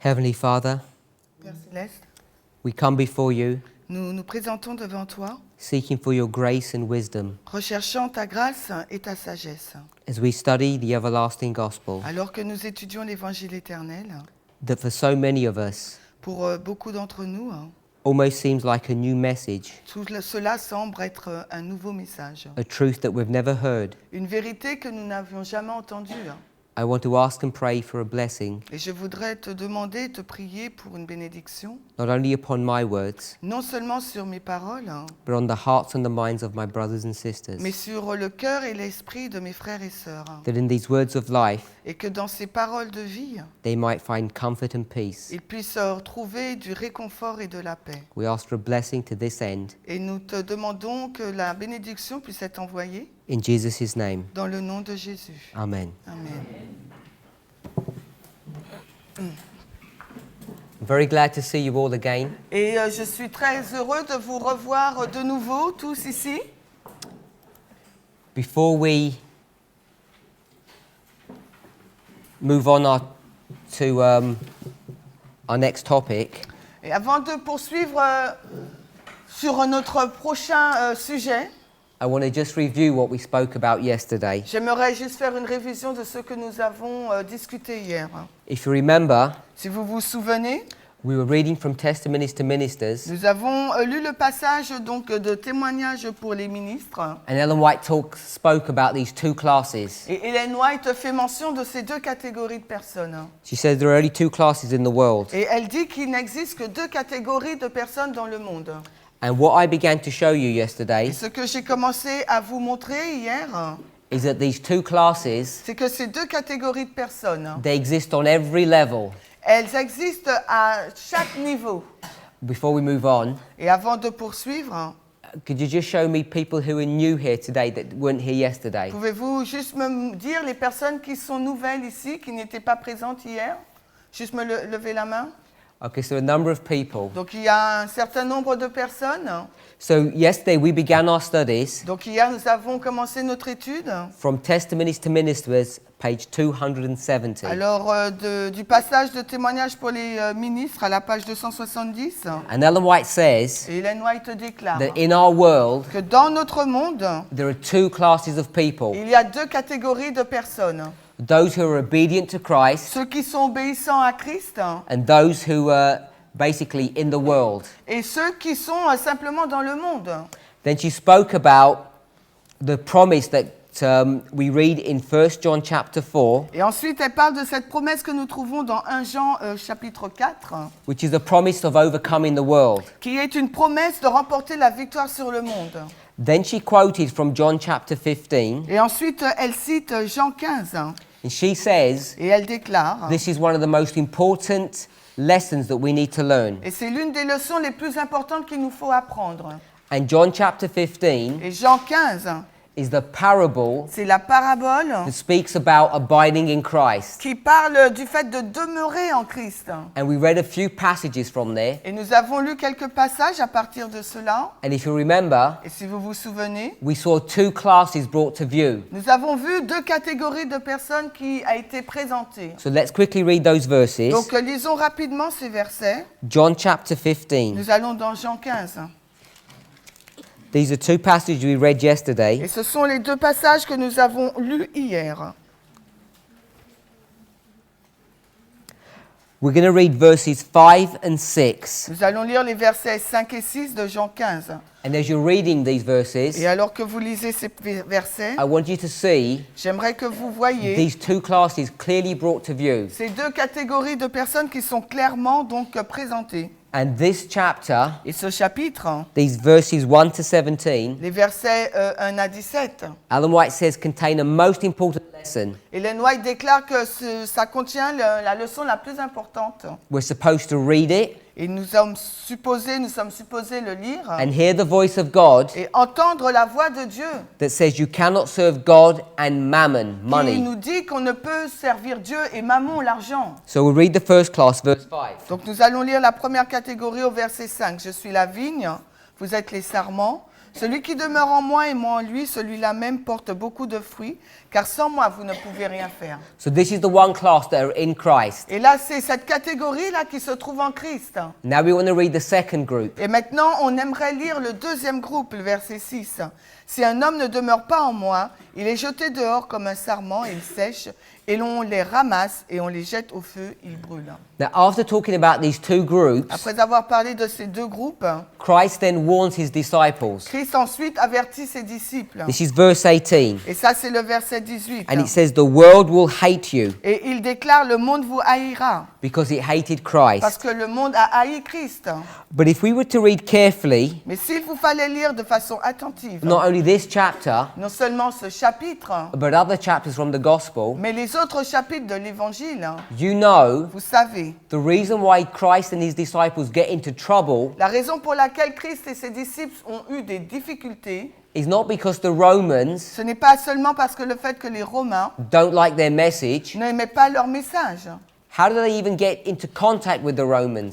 Heavenly Father, Père Céleste, we come before you, nous nous présentons devant toi, seeking for your grace and wisdom recherchant ta grâce et ta sagesse. as we study the everlasting gospel Alors que nous étudions l'Évangile éternel, that for so many of us pour beaucoup d'entre nous, almost seems like a new message, cela semble être un nouveau message, a truth that we've never heard. une vérité que nous n'avions jamais entendue. I want to ask and pray for a blessing, Et je voudrais te demander, te prier pour une bénédiction, not only upon my words, non seulement sur mes paroles, but on the hearts and the minds of my brothers and sisters, mais sur le cœur et l'esprit de mes frères et sœurs. that in these words of life, Et que dans ces paroles de vie, they might find comfort and peace. ils puissent trouver du réconfort et de la paix. We ask for a blessing to this end. Et nous te demandons que la bénédiction puisse être envoyée In Jesus' name, dans le nom de Jésus. amen. Amen. I'm very glad to see you all again. Et je suis très heureux de vous revoir de nouveau, tous ici. Before we move on to our next topic, Et avant de poursuivre sur notre prochain sujet, I want to just review what we spoke about yesterday. j'aimerais juste faire une révision de ce que nous avons discuté hier. If you remember, Si vous vous souvenez, we were reading from Testimonies to Ministers, nous avons lu le passage donc de témoignages pour les ministres. and Ellen White spoke about these two classes. Et Ellen White fait mention de ces deux catégories de personnes. She says there are only two classes in the world. Et elle dit qu'il n'existe que deux catégories de personnes dans le monde. And what I began to show you Et yesterday ce que j'ai commencé à vous montrer hier, is that these two classes, c'est que ces deux catégories de personnes, they exist on every level. elles existent à chaque niveau. Before we move on, Et avant de poursuivre, could you just show me people who are new here today that weren't here yesterday? pouvez-vous juste me dire les personnes qui sont nouvelles ici, qui n'étaient pas présentes hier? Juste me lever la main. Okay, so a number of people. Donc il y a un certain nombre de personnes. So yesterday we began our studies Donc hier nous avons commencé notre étude. from Testimonies to Ministers, page 270. Alors du passage de témoignage pour les ministres à la page 270. And Ellen White says Et Ellen White déclare that in our world que dans notre monde, there are two classes of people. il y a deux catégories de personnes. Those who are obedient to Christ Ceux qui sont obéissants à Christ and those who are basically in the world. et ceux qui sont simplement dans le monde. Then she spoke about the promise that we read in 1 John chapter 4, Et ensuite, elle parle de cette promesse que nous trouvons dans 1 Jean chapitre 4, which is a promise of overcoming the world. qui est une promesse de remporter la victoire sur le monde. Then she quoted from John chapter 15, Et ensuite, elle cite Jean 15 and she says, et elle déclare, this is one of the most important lessons that we need to learn. et c'est l'une des leçons les plus importantes qu'il nous faut apprendre. And John chapter 15 Et Jean 15, is the parable c'est la parabole that speaks about abiding in Christ. qui parle du fait de demeurer en Christ. And we read a few passages from there. Et nous avons lu quelques passages à partir de cela. And if you remember, Et si vous vous souvenez, we saw two classes brought to view. nous avons vu deux catégories de personnes qui a été présentées. So let's quickly read those verses. Donc lisons rapidement ces versets. John chapter 15. Nous allons dans Jean 15. These are two passages we read Et yesterday. ce sont les deux passages que nous avons lus hier. We're going to read verses 5 and 6. Nous allons lire les versets 5 et 6 de Jean 15. And as you're reading these verses, Et alors que vous lisez ces versets, I want you to see j'aimerais que vous voyiez these two classes clearly brought to view. ces deux catégories de personnes qui sont clairement donc présentées. And this chapter, Et ce chapitre, these verses 1 to 17, les versets 1 à 17, Ellen White says contain a most important lesson. Ellen White déclare que ça contient la leçon la plus importante. We're supposed to read it Et nous sommes supposés le lire and hear the voice of God et entendre la voix de Dieu that says you cannot serve God and mammon, qui money. nous dit qu'on ne peut servir Dieu et mammon, l'argent. So we'll read the first class, verse 5. Donc nous allons lire la première catégorie au verset 5. Je suis la vigne, vous êtes les sarments. Celui qui demeure en moi et moi en lui, celui-là même porte beaucoup de fruits, car sans moi, vous ne pouvez rien faire. So this is the one class that are in Christ. Et là, c'est cette catégorie-là qui se trouve en Christ. Now we want to read the second group. Et maintenant, on aimerait lire le deuxième groupe, le verset 6. Si un homme ne demeure pas en moi, il est jeté dehors comme un sarment et il sèche, et l'on les ramasse et on les jette au feu, ils brûlent. Now, after talking about these two groups, Après avoir parlé de ces deux groupes, Christ then warns his disciples. Christ ensuite avertit ses disciples. This is verse 18. Et ça, c'est le verset 18. And it says, "The world will hate you Et il déclare, le monde vous haïra, because it hated parce Christ." que le monde a haï Christ. But if we were to read carefully, Mais s'il vous fallait lire de façon attentive, not only this chapter, non seulement ce chapitre, but other chapters from the Gospel, mais les autres chapitres de l'Évangile, you know vous savez, the reason why Christ and his disciples get into trouble la raison pour laquelle Christ et ses disciples ont eu des difficultés, is not because the Romans ce n'est pas seulement parce que le fait que les Romains don't like their message. n'aimaient pas leur message. How do they even get into contact with the Romans?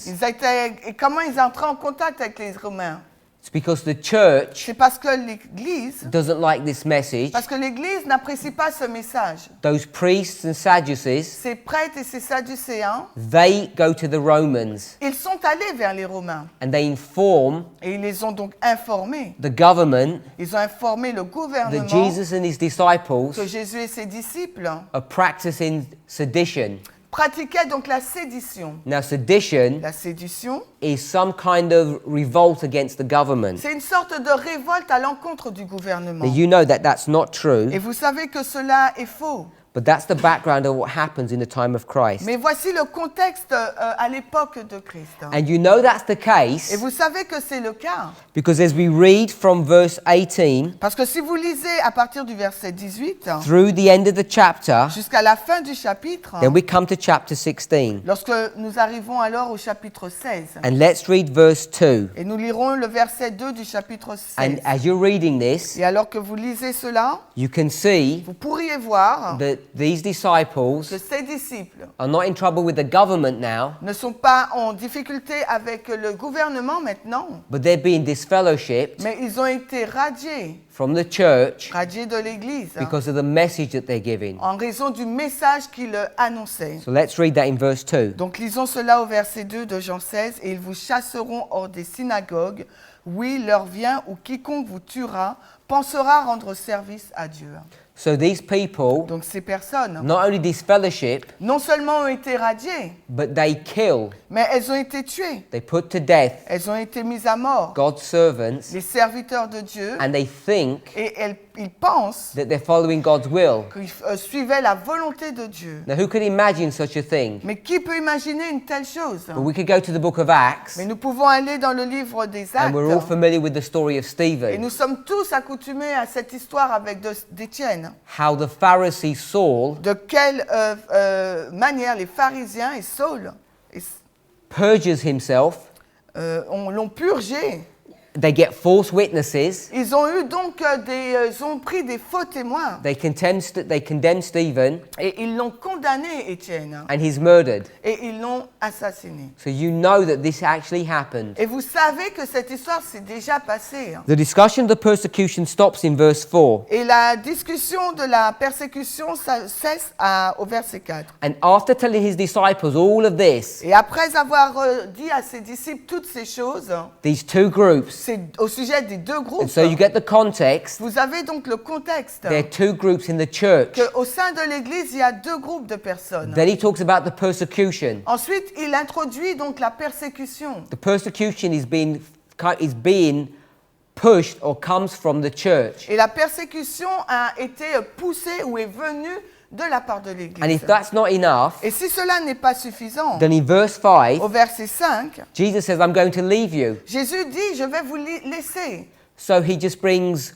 Et comment ils entraient en contact avec les Romains? It's because the church C'est parce que l'Église, doesn't like this message. parce que l'Église n'apprécie pas ce message. Those priests and Sadducees, Ces prêtres et ces Sadducéens, they go to the Romans ils sont allés vers les Romains and they inform et ils les ont donc informés. the government Ils ont informé le that gouvernement Jesus and his disciples que Jésus et ses disciples are practicing sedition. pratiquaient donc la sédition. Now, sedition La sédition, is some kind of revolt against the government. c'est une sorte de révolte à l'encontre du gouvernement. Now, you know that that's not true, Et vous savez que cela est faux. but that's the background of what happens in the time of Christ. Mais voici le contexte à l'époque de Christ. And you know that's the Et case vous savez que c'est le cas. because as we read from verse 18 Parce que si vous lisez à partir du verset 18 through the end of the chapter, jusqu'à la fin du chapitre, then we come to chapter 16. lorsque nous arrivons alors au chapitre 16, And let's read verse 2. et nous lirons le verset 2 du chapitre 16. And as you're reading this, Et alors que vous lisez cela, you can see vous pourriez voir that these que disciples ces disciples are not in trouble with the government now, ne sont pas en difficulté avec le gouvernement maintenant, but they're being disfellowshipped mais ils ont été radiés from the church de l'Église because of the message that they're giving. en raison du message qu'il annonçait. So let's read that in verse 2. Donc lisons cela au verset 2 de Jean 16. « Et ils vous chasseront hors des synagogues. Oui, l'heure vient où quiconque vous tuera pensera rendre service à Dieu. » So these people Donc ces personnes, not only disfellowship, non seulement ont été radiées, but they kill, mais elles ont été tuées. they put to death Elles ont été mises à mort. God's servants, Les serviteurs de Dieu, and they think et ils pensent that they're following God's will. qu'ils suivaient la volonté de Dieu. Now, who could imagine such a thing? Mais qui peut imaginer une telle chose? But we could go to the book of Acts, Mais nous pouvons aller dans le livre des and we're all Actes. familiar with the story of Et Stephen, nous sommes tous accoutumés à cette histoire avec d'Étienne. how the Pharisee Saul De quelle manière les pharisiens et Saul purges himself. l'ont purgé. They get false witnesses. Ils ont eu donc ils ont pris des faux témoins They condemn Stephen, et ils l'ont condamné, Étienne, and he's murdered. et ils l'ont assassiné. So you know that this actually happened. Et vous savez que cette histoire s'est déjà passée. The discussion of the persecution stops in verse 4. Et la discussion de la persécution cesse au verset 4. And after telling his disciples all of this, Et après avoir dit à ses disciples toutes ces choses, these two groups, c'est au sujet des deux groupes. and so you get the context, Vous avez donc le contexte there are two groups in the church. qu'au sein de l'Église, il y a deux groupes de personnes. Then he talks about the persecution. Ensuite, il introduit donc la persécution. The persecution is being pushed or comes from the church. Et la persécution a été poussée ou est venue de la part de And l'Église. if that's not enough, Et si cela n'est pas suffisant, then in verse 5, au verset 5, Jesus says, I'm going to leave you. Jésus dit, je vais vous laisser. So he just brings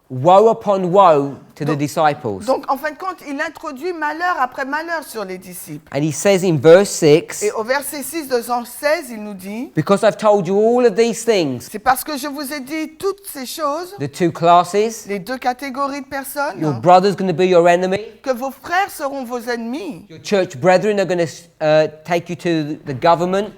woe upon woe to the disciples. Donc, en fin de compte, il introduit malheur après malheur sur les disciples. And he says in verse 6, Et au verset 6 de Jean 16, il nous dit, because I've told you all of these things, c'est parce que je vous ai dit toutes ces choses, the two classes, les deux catégories de your personnes, brother's going to be your enemy, que vos frères seront vos ennemis. your church brethren are going to take you to the government,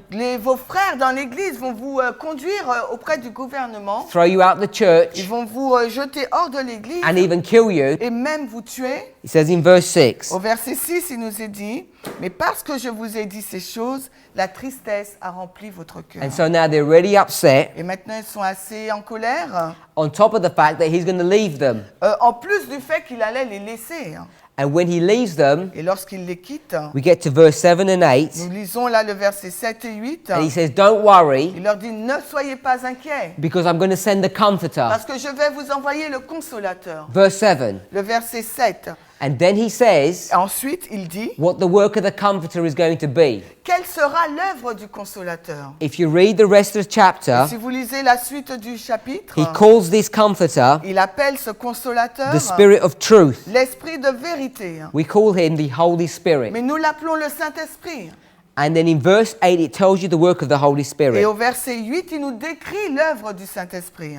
Vos frères dans l'église vont vous conduire auprès du gouvernement. throw you out the church, Ils vont vous jeter hors de l'église and even kill you. et même vous tuer. He says in verse 6, Au verset 6, il nous est dit, mais parce que je vous ai dit ces choses, la tristesse a rempli votre cœur. and so now they're really upset, Et maintenant, ils sont assez en colère, on top of the fact that he's going to leave them. en plus du fait qu'il allait les laisser. And when he leaves them, Et lorsqu'il les quitte, we get to verse 7 and 8, nous lisons là le verset 7 et 8. and he says, don't worry, Il leur dit, ne soyez pas inquiets, because I'm going to send the Comforter. parce que je vais vous envoyer le consolateur. Verse 7. Le verset 7. And then he says Ensuite, il dit, what the work of the Comforter is going to be. quelle sera l'œuvre du consolateur? If you read the rest of the chapter, Si vous lisez la suite du chapitre, he calls this Comforter il appelle ce consolateur the Spirit of Truth. l'esprit de vérité. We call him the Holy Spirit. Mais nous l'appelons le Saint-Esprit. And then in verse 8, it tells you the work of the Holy Et Spirit. au verset 8, il nous décrit l'œuvre du Saint-Esprit.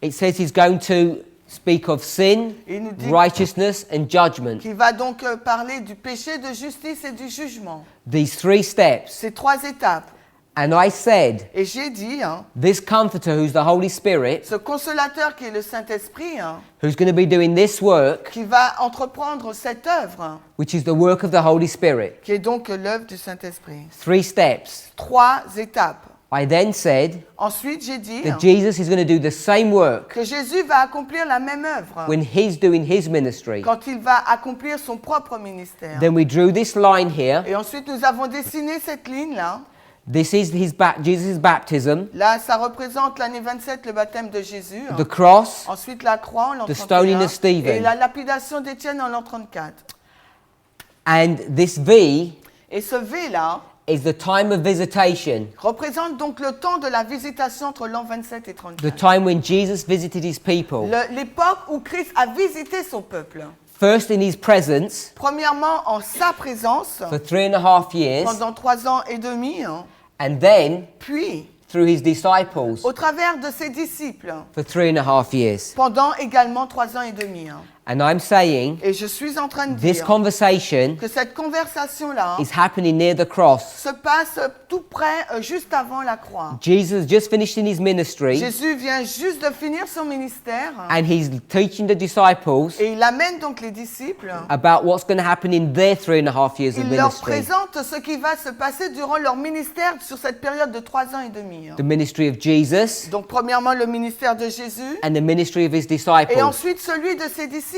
It says he's going to speak of sin, Il nous dit righteousness, and judgment. qu'il va donc parler du péché, de justice et du jugement. These three steps. Ces trois étapes. And I said, Et j'ai dit, this Comforter, who's the Holy Spirit, ce consolateur qui est le Saint-Esprit, who's going to be doing this work, qui va entreprendre cette œuvre, which is the work of the Holy Spirit. qui est donc l'œuvre du Saint-Esprit. Three steps. Trois étapes. I then said Ensuite, j'ai dit that Jesus is going to do the same work que Jésus va accomplir la même œuvre when he's doing his ministry. quand il va accomplir son propre ministère. Then we drew this line here. Et ensuite, nous avons dessiné cette ligne-là. This is Jesus' baptism, Là, ça représente l'année 27, le baptême de Jésus. the cross, Ensuite, la croix en l'an The stoning 31 of Stephen. et la lapidation d'Étienne en l'an 34. and this V Et ce V-là is the time of visitation, représente donc le temps de la visitation entre l'an 27 et the 34. time when Jesus visited his people. L'époque où Christ a visité son peuple. First in his presence Premièrement, en sa présence, for 3.5 years, pendant 3 ans et demi, and then puis through his disciples au travers de ses disciples, for 3.5 years. pendant également 3 ans et demi. And I'm saying Et je suis en train de this dire conversation que cette conversation-là is happening near the cross. se passe tout près, juste avant la croix. Jesus just finished in his ministry, Jésus vient juste de finir son ministère and he's teaching the disciples et il amène donc les disciples. about what's going to happen in their 3.5 years of Il leur ministry. présente ce qui va se passer durant leur ministère sur cette période de 3 ans et demi. The ministry of Jesus Donc premièrement le ministère de Jésus and the ministry of his et disciples. ensuite celui de ses disciples.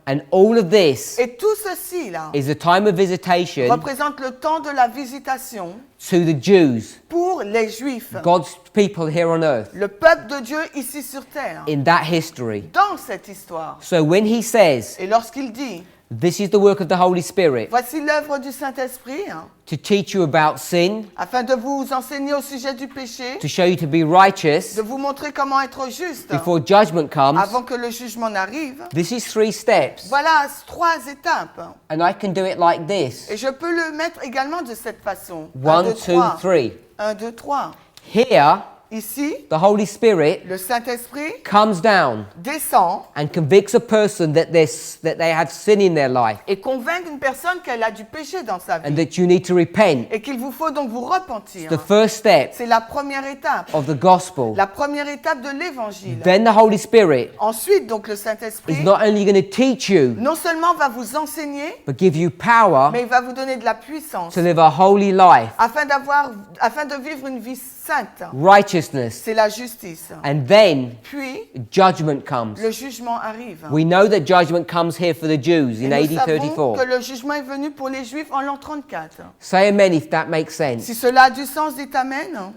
And all of this Et tout ceci là is the time of visitation représente le temps de la visitation to the Jews, pour les Juifs, God's people here on earth, le peuple de Dieu ici sur terre, in that history. dans cette histoire. So when he says, Et lorsqu'il dit, this is the work of the Holy Spirit, voici l'œuvre du Saint-Esprit, to teach you about sin, afin de vous enseigner au sujet du péché, to show you to be righteous de vous montrer comment être juste before judgment comes, avant que le jugement n'arrive. this is 3 steps. Voilà 3 étapes. And I can do it like this. Et je peux le mettre également de cette façon. 1, 2, 3. 3. 1, 2, 3. Here, Ici, the Holy Spirit le Saint-Esprit comes down descend and convicts a person that they have sin in their life et convainc une personne qu'elle a du péché dans sa and vie that you need to repent. et qu'il vous faut donc vous repentir. The first step C'est la première étape. of the gospel. La première étape de l'évangile. Then the Holy Spirit Ensuite, donc le is Saint-Esprit not only going to teach you, non seulement va vous enseigner, but give you power mais il va vous donner de la puissance to live a holy life, afin de vivre une vie sainte. righteousness, C'est la justice. and then Puis, judgment comes. le jugement arrive. We know that judgment comes here for the Jews Et in nous AD savons 34. que le jugement est venu pour les Juifs en l'an 34. Say amen if that makes sense. Si cela a du sens, dites Amen.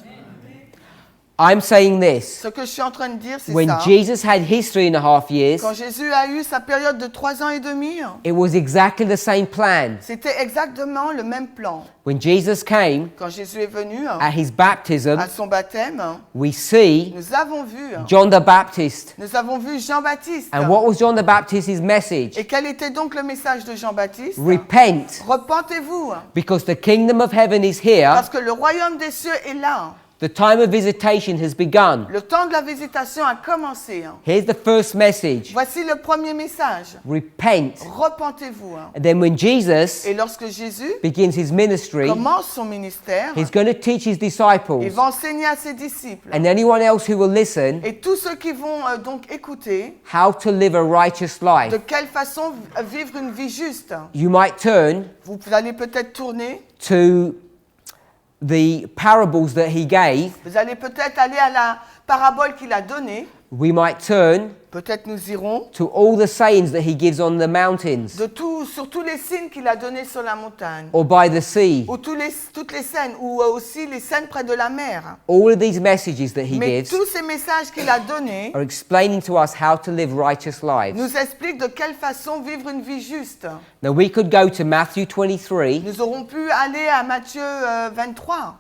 I'm saying this. Ce que je suis en train de dire, c'est When ça. Jesus had his 3.5 years, Quand Jésus a eu sa période de 3 ans et demi, it was exactly the same plan. c'était exactement le même plan. When Jesus came Quand Jésus est venu at his baptism, à son baptême, we see nous avons vu John the Baptist. Jean-Baptiste. And what was John the Baptist's message? Et quel était donc le message de Jean-Baptiste? Repent, Repentez-vous, because the kingdom of heaven is here. parce que le royaume des cieux est là. The time of visitation has begun. Le temps de la visitation a commencé. Here's the first message. Voici le premier message. Repent. Repentez-vous. And then when Jesus Et lorsque Jésus begins his ministry, commence son ministère, he's going to teach his il disciples va enseigner à ses disciples and anyone else who will listen et tous ceux qui vont donc écouter how to live a righteous life. de quelle façon vivre une vie juste. You might turn Vous allez peut-être tourner, to the parables that he gave. vous allez peut-être aller à la parabole qu'il a donnée, We might turn peut-être nous irons to all the sayings that he gives on the mountains sur tous les signes qu'il a donnés sur la montagne, or by the sea. ou toutes les scènes, ou aussi les scènes près de la mer. All of these messages that he Mais gives tous ces messages qu'il a donnés are explaining to us how to live righteous lives. nous expliquent de quelle façon vivre une vie juste. Now we could go to Matthew 23. Nous aurons pu aller à Matthieu 23.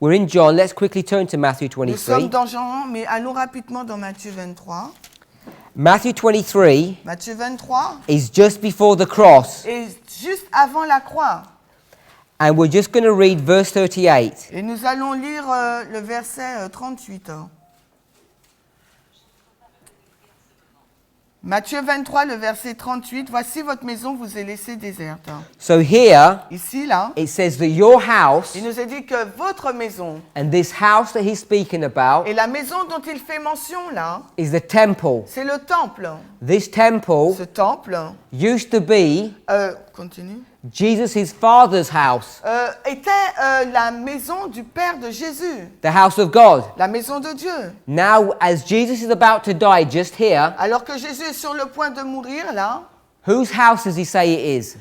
We're in John. Let's quickly turn to Matthew Nous sommes 23. dans Jean, mais allons rapidement dans Matthieu 23. Matthew 23 Matthieu 23 is just before the cross. est juste avant la croix. And we're just going to read verse 38. Et nous allons lire le verset 38. Matthieu 23, le verset 38. Voici votre maison vous est laissée déserte. So here Ici, là, it says that your house, il nous est dit que votre maison, and this house that he's speaking about, et la maison dont il fait mention là, is the temple. c'est le temple. This temple Ce temple, used to be continue, Jesus' father's house, était la maison du Père de Jésus, the house of God. la maison de Dieu. Now, as Jesus is about to die just here, Alors que Jésus est sur le point de mourir là, whose house does he say it is?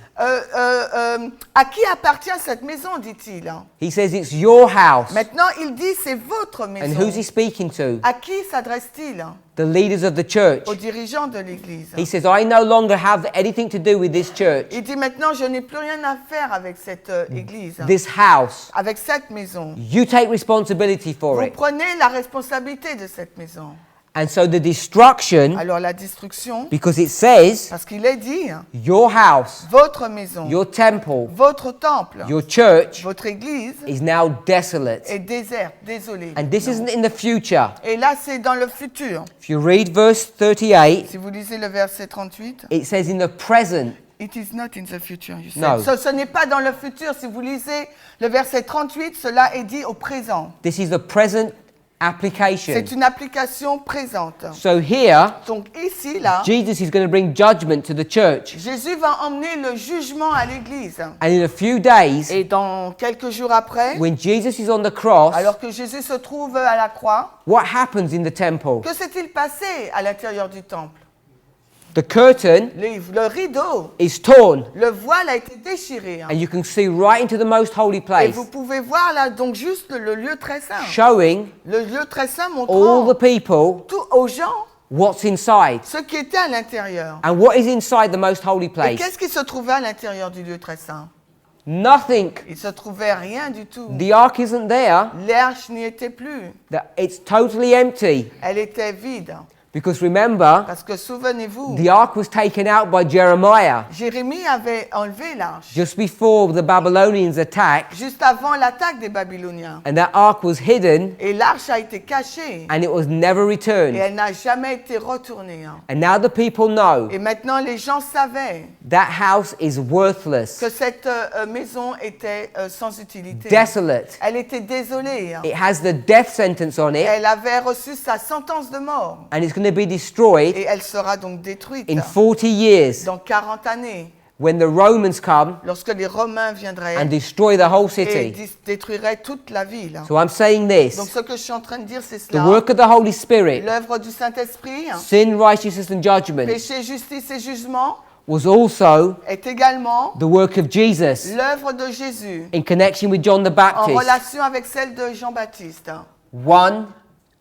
à qui appartient cette maison, dit-il. He says it's your house. Maintenant, il dit c'est votre And who's he maison. speaking to? À qui s'adresse-t-il? The leaders of the church. Aux dirigeants de l'Église. He says, I no longer have anything to do with this church, Il dit maintenant, je n'ai plus rien à faire avec cette Église, this house. avec cette maison. You take responsibility for Vous it. prenez la responsabilité de cette maison. And so the destruction, Alors la destruction, because it says parce qu'il est dit, your house, votre maison, your temple, votre temple, your church votre Église is now desolate. est déserte, désolée. And this isn't in the future. Et là, c'est dans le futur. If you read verse 38, Si vous lisez le verset 38, it says in the present. It is not in the future, you said. No. Ce n'est pas dans le futur. Si vous lisez le verset 38, cela est dit au présent. This is the present application. C'est une application présente. So here, Donc ici, là, Jesus is going to bring judgment to the church. Jésus va emmener le jugement à l'Église. And in a few days, Et dans quelques jours après, when Jesus is on the cross, alors que Jésus se trouve à la croix, what happens in the temple? que s'est-il passé à l'intérieur du temple? The curtain Le rideau, is torn, le voile a été déchiré. and you can see right into the most holy Et place, vous pouvez voir là donc juste le lieu très saint. showing Le lieu très saint all montrant the people tout aux gens what's inside. ce qui était à l'intérieur. And what is inside the most holy Et place? qu'est-ce qui se trouvait à l'intérieur du lieu très saint? Nothing. Il se trouvait rien du tout. The ark isn't there. L'arche n'y était plus. It's totally empty. Elle était vide. Because remember, Parce que souvenez-vous, the ark was taken out by Jeremiah Jérémie avait enlevé l'arche just before the Babylonians attacked, juste avant l'attaque des Babyloniens. and that ark was hidden Et l'arche a été cachée. and it was never Et returned. elle n'a jamais été retournée. And now the people know Et maintenant, les gens savaient that house is worthless, que cette maison était sans utilité. desolate. Elle était désolée. It has the death sentence on it, Elle avait reçu sa sentence de mort. and it's going to be destroyed Et elle sera donc détruite in 40 years dans 40 années, when the Romans come lorsque les Romains viendraient and destroy the whole et city. détruiraient toute la ville. So I'm saying Donc this, ce que je suis en train de dire, c'est the cela. work of the Holy Spirit, L'œuvre du Saint-Esprit, sin, righteousness, and judgment, péché, justice et jugement, was also est également the work of Jesus l'œuvre de Jésus in connection with John the en Baptist. relation avec celle de Jean-Baptiste. One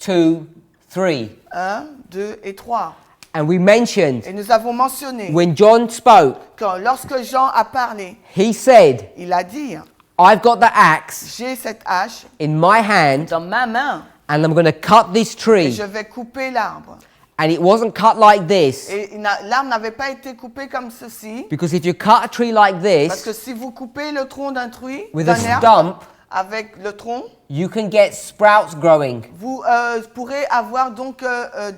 2, 3. 1, 2 et 3. And we mentioned Et nous avons mentionné when John spoke, que lorsque Jean a parlé, he said, il a dit, I've got the axe j'ai cette hache in my hand dans ma main and I'm going to cut this et tree. je vais couper l'arbre. And it wasn't cut like this, Et l'arbre n'avait pas été coupé comme ceci, because if you cut a tree like parce que this si vous coupez le tronc d'un truc, with d'un a arbre, stump, avec le tronc, you can get sprouts growing. vous pourrez avoir donc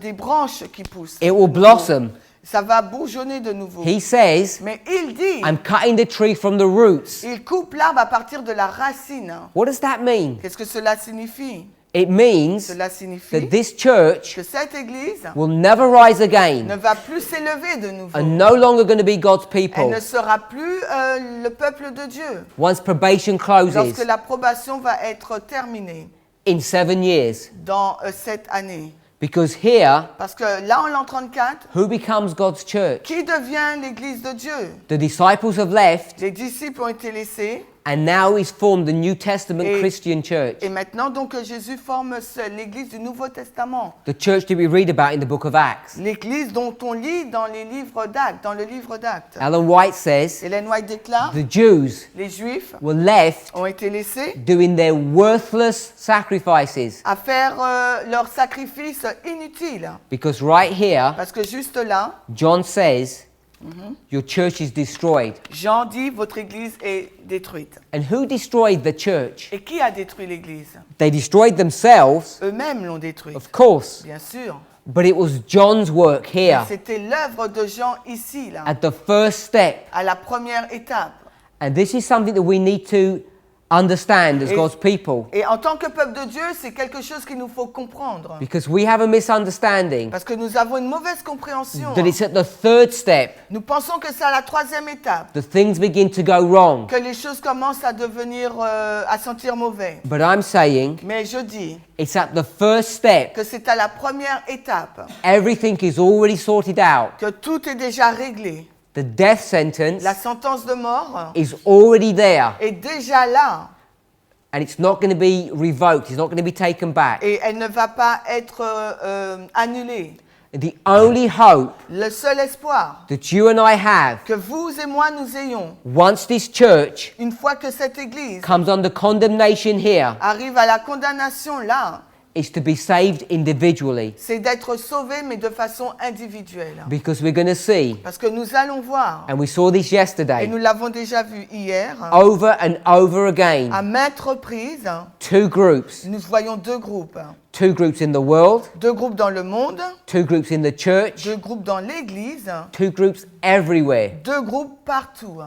des branches qui poussent. It will blossom. Ça va bourgeonner de nouveau. He says, Mais il dit, I'm cutting the tree from the roots. il coupe l'arbre à partir de la racine. What does that mean? Qu'est-ce que cela signifie? It means Cela that signifie this church que cette église will never rise ne again va plus s'élever de nouveau. and no longer going to be God's Elle people ne sera plus le peuple de Dieu once probation lorsque closes l'approbation va être terminée in 7 years. dans cette année. Because here, Parce que là, en l'an 34, who becomes God's church? qui devient l'église de Dieu? The disciples have left, Les disciples ont été laissés and now he's formed the New Testament Et- Christian church. et maintenant donc Jésus forme l'église du Nouveau Testament. The church that we read about in the book of Acts. L'église dont on lit dans les livres d'Actes, dans le livre d'Actes. Ellen White says Hélène White déclare, the Jews les Juifs were left ont été laissés doing their worthless sacrifices. à faire leurs sacrifices inutiles. Because right here, Parce que juste là, John says, your church is destroyed. Jean dit, votre église est détruite. And who destroyed the church? Et qui a détruit l'église? They destroyed themselves, Eux-mêmes l'ont détruite, of course, bien sûr. but it was John's work here C'était l'œuvre de Jean ici, là, at the first step. à la première étape. And this is something that we need to understand as Et- God's people, Et en tant que peuple de Dieu, c'est quelque chose qu'il nous faut comprendre. because we have a misunderstanding Parce que nous avons une mauvaise compréhension. that it's at the third step Nous pensons que c'est à la troisième étape that things begin to go wrong. que les choses commencent à devenir, à sentir mauvais. But I'm saying Mais je dis it's at the first step. que c'est à la première étape Everything is already sorted out. que tout est déjà réglé. The death sentence La sentence de mort is already there, est déjà là and it's not going to be revoked. It's not going to be taken back. et elle ne va pas être annulée. The only hope Le seul espoir that you and I have que vous et moi nous ayons, once this church une fois que cette église comes under condemnation here arrive à la condamnation là, is to be saved individually, c'est d'être sauvé mais de façon individuelle. because we're going to see, Parce que nous allons voir, and we saw this et yesterday, nous l'avons déjà vu hier, over and over à again, maintes reprises, two groups voyons deux groupes. in the world, Deux groupes dans le monde, two groups in the church, deux groupes dans l'église, two groups everywhere. deux groupes partout.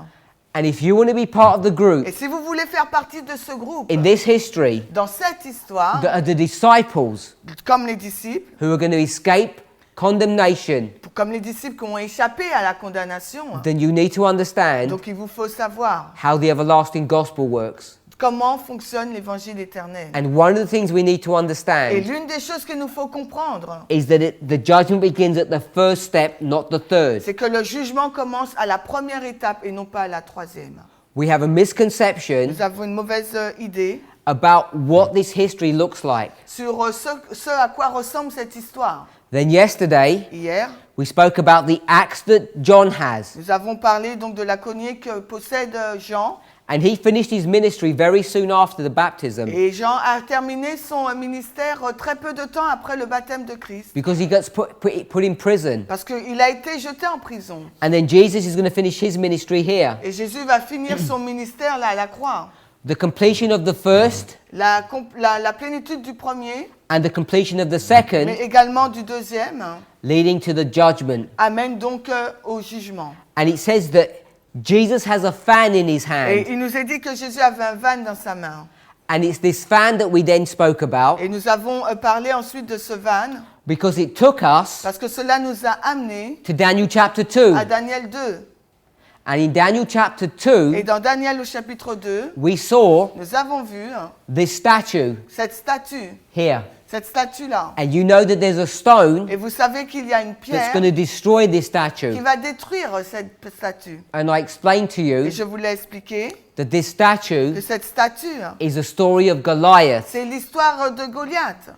And if you want to be part of the group Et si vous voulez faire partie de ce groupe, in this history dans cette histoire, that are the disciples comme les disciples, who are going to escape condemnation, comme les disciples qui ont échappé à la condamnation, then you need to understand donc il vous faut savoir how the everlasting gospel works. comment fonctionne l'évangile éternel. And one of the things we need to Et understand l'une des choses qu'il nous faut comprendre, is that the judgment begins at the first step, not the third. c'est que le jugement commence à la première étape et non pas à la troisième. We have a misconception Nous avons une mauvaise idée about what this history looks like. sur ce à quoi ressemble cette histoire. Then yesterday, Hier, we spoke about the axe that John has. nous avons parlé donc de la cognée que possède Jean. And he finished his ministry very soon after the baptism Et Jean a terminé son ministère très peu de temps après le baptême de Christ. because he gets put in prison. Parce qu'il a été jeté en prison. And then Jesus is going to finish his ministry here. Et Jésus va finir son ministère là à la croix. The completion of the first La plénitude du premier, and the completion of the second mais également du deuxième, leading to the judgment. amène donc au jugement. And it says that Jesus has a fan in his Et hand. il nous est dit que Jésus avait un van dans sa main. And it's this fan that we then spoke about Et nous avons parlé ensuite de ce van, because it took us parce que cela nous a amenés to Daniel chapter 2. à Daniel 2. And in Daniel chapter Et 2, dans Daniel au chapitre 2, we saw nous avons vu this statue cette statue. here. Cette statue-là. And you know that there's a stone Et vous savez qu'il y a une that's pierre going to destroy this qui statue. va détruire cette statue. And I explained to Et you je vous l'ai expliqué that this que statue cette statue, is a story of Goliath. c'est l'histoire de Goliath.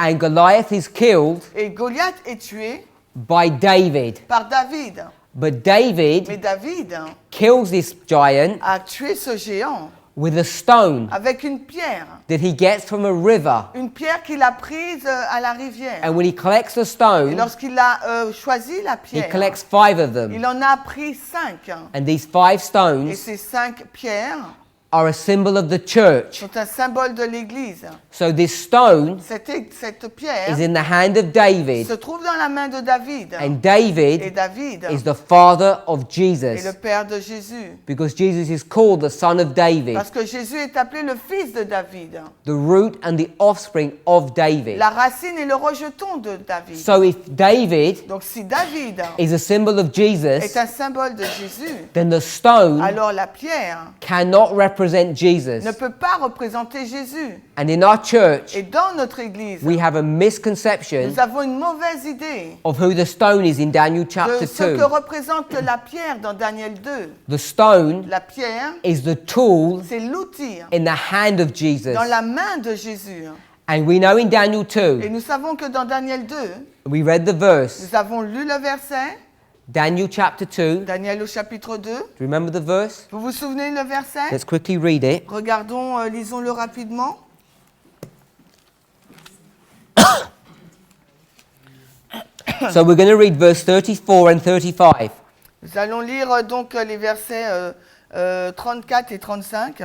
And Goliath is killed Et Goliath est tué by David. par David. But David Mais David kills this giant a tué ce géant with a stone avec une pierre. that he gets from a river. Une pierre qu'il a prise à la rivière. And when he collects the Et stone, lorsqu'il a choisi la he pierre, collects 5 of them. il en a pris 5. And these 5 Et stones ces 5 pierres are a symbol of the church. sont un symbole de l'Église. So this stone Cette pierre is in the hand of David. se trouve dans la main de David. And Et David David is the father of est Jesus. le père de Jésus. Because Jesus is called the son of David. Parce que Jésus est appelé le fils de David. The root and the offspring of David. La racine et le rejeton de David. So if David Donc si David is a symbol of Jesus, est un symbole de Jésus, then the stone alors la pierre cannot represent Jesus. ne peut pas représenter Jésus. And in our church, Et dans notre Église, we have a misconception nous avons une mauvaise idée of who the stone is in Daniel de chapter ce que 2. représente la pierre dans Daniel 2. The stone La pierre, is the tool c'est l'outil in the hand of Jesus. dans la main de Jésus. And we know in Daniel Et 2, nous savons que dans Daniel 2, we read the verse, nous avons lu le verset, Daniel chapter 2. Do Daniel au chapitre 2. you remember the verse? Vous vous souvenez le verset? Let's quickly read it. Regardons, lisons-le rapidement. So we're going to read verse 34 and 35. Nous allons lire donc les versets 34 et 35.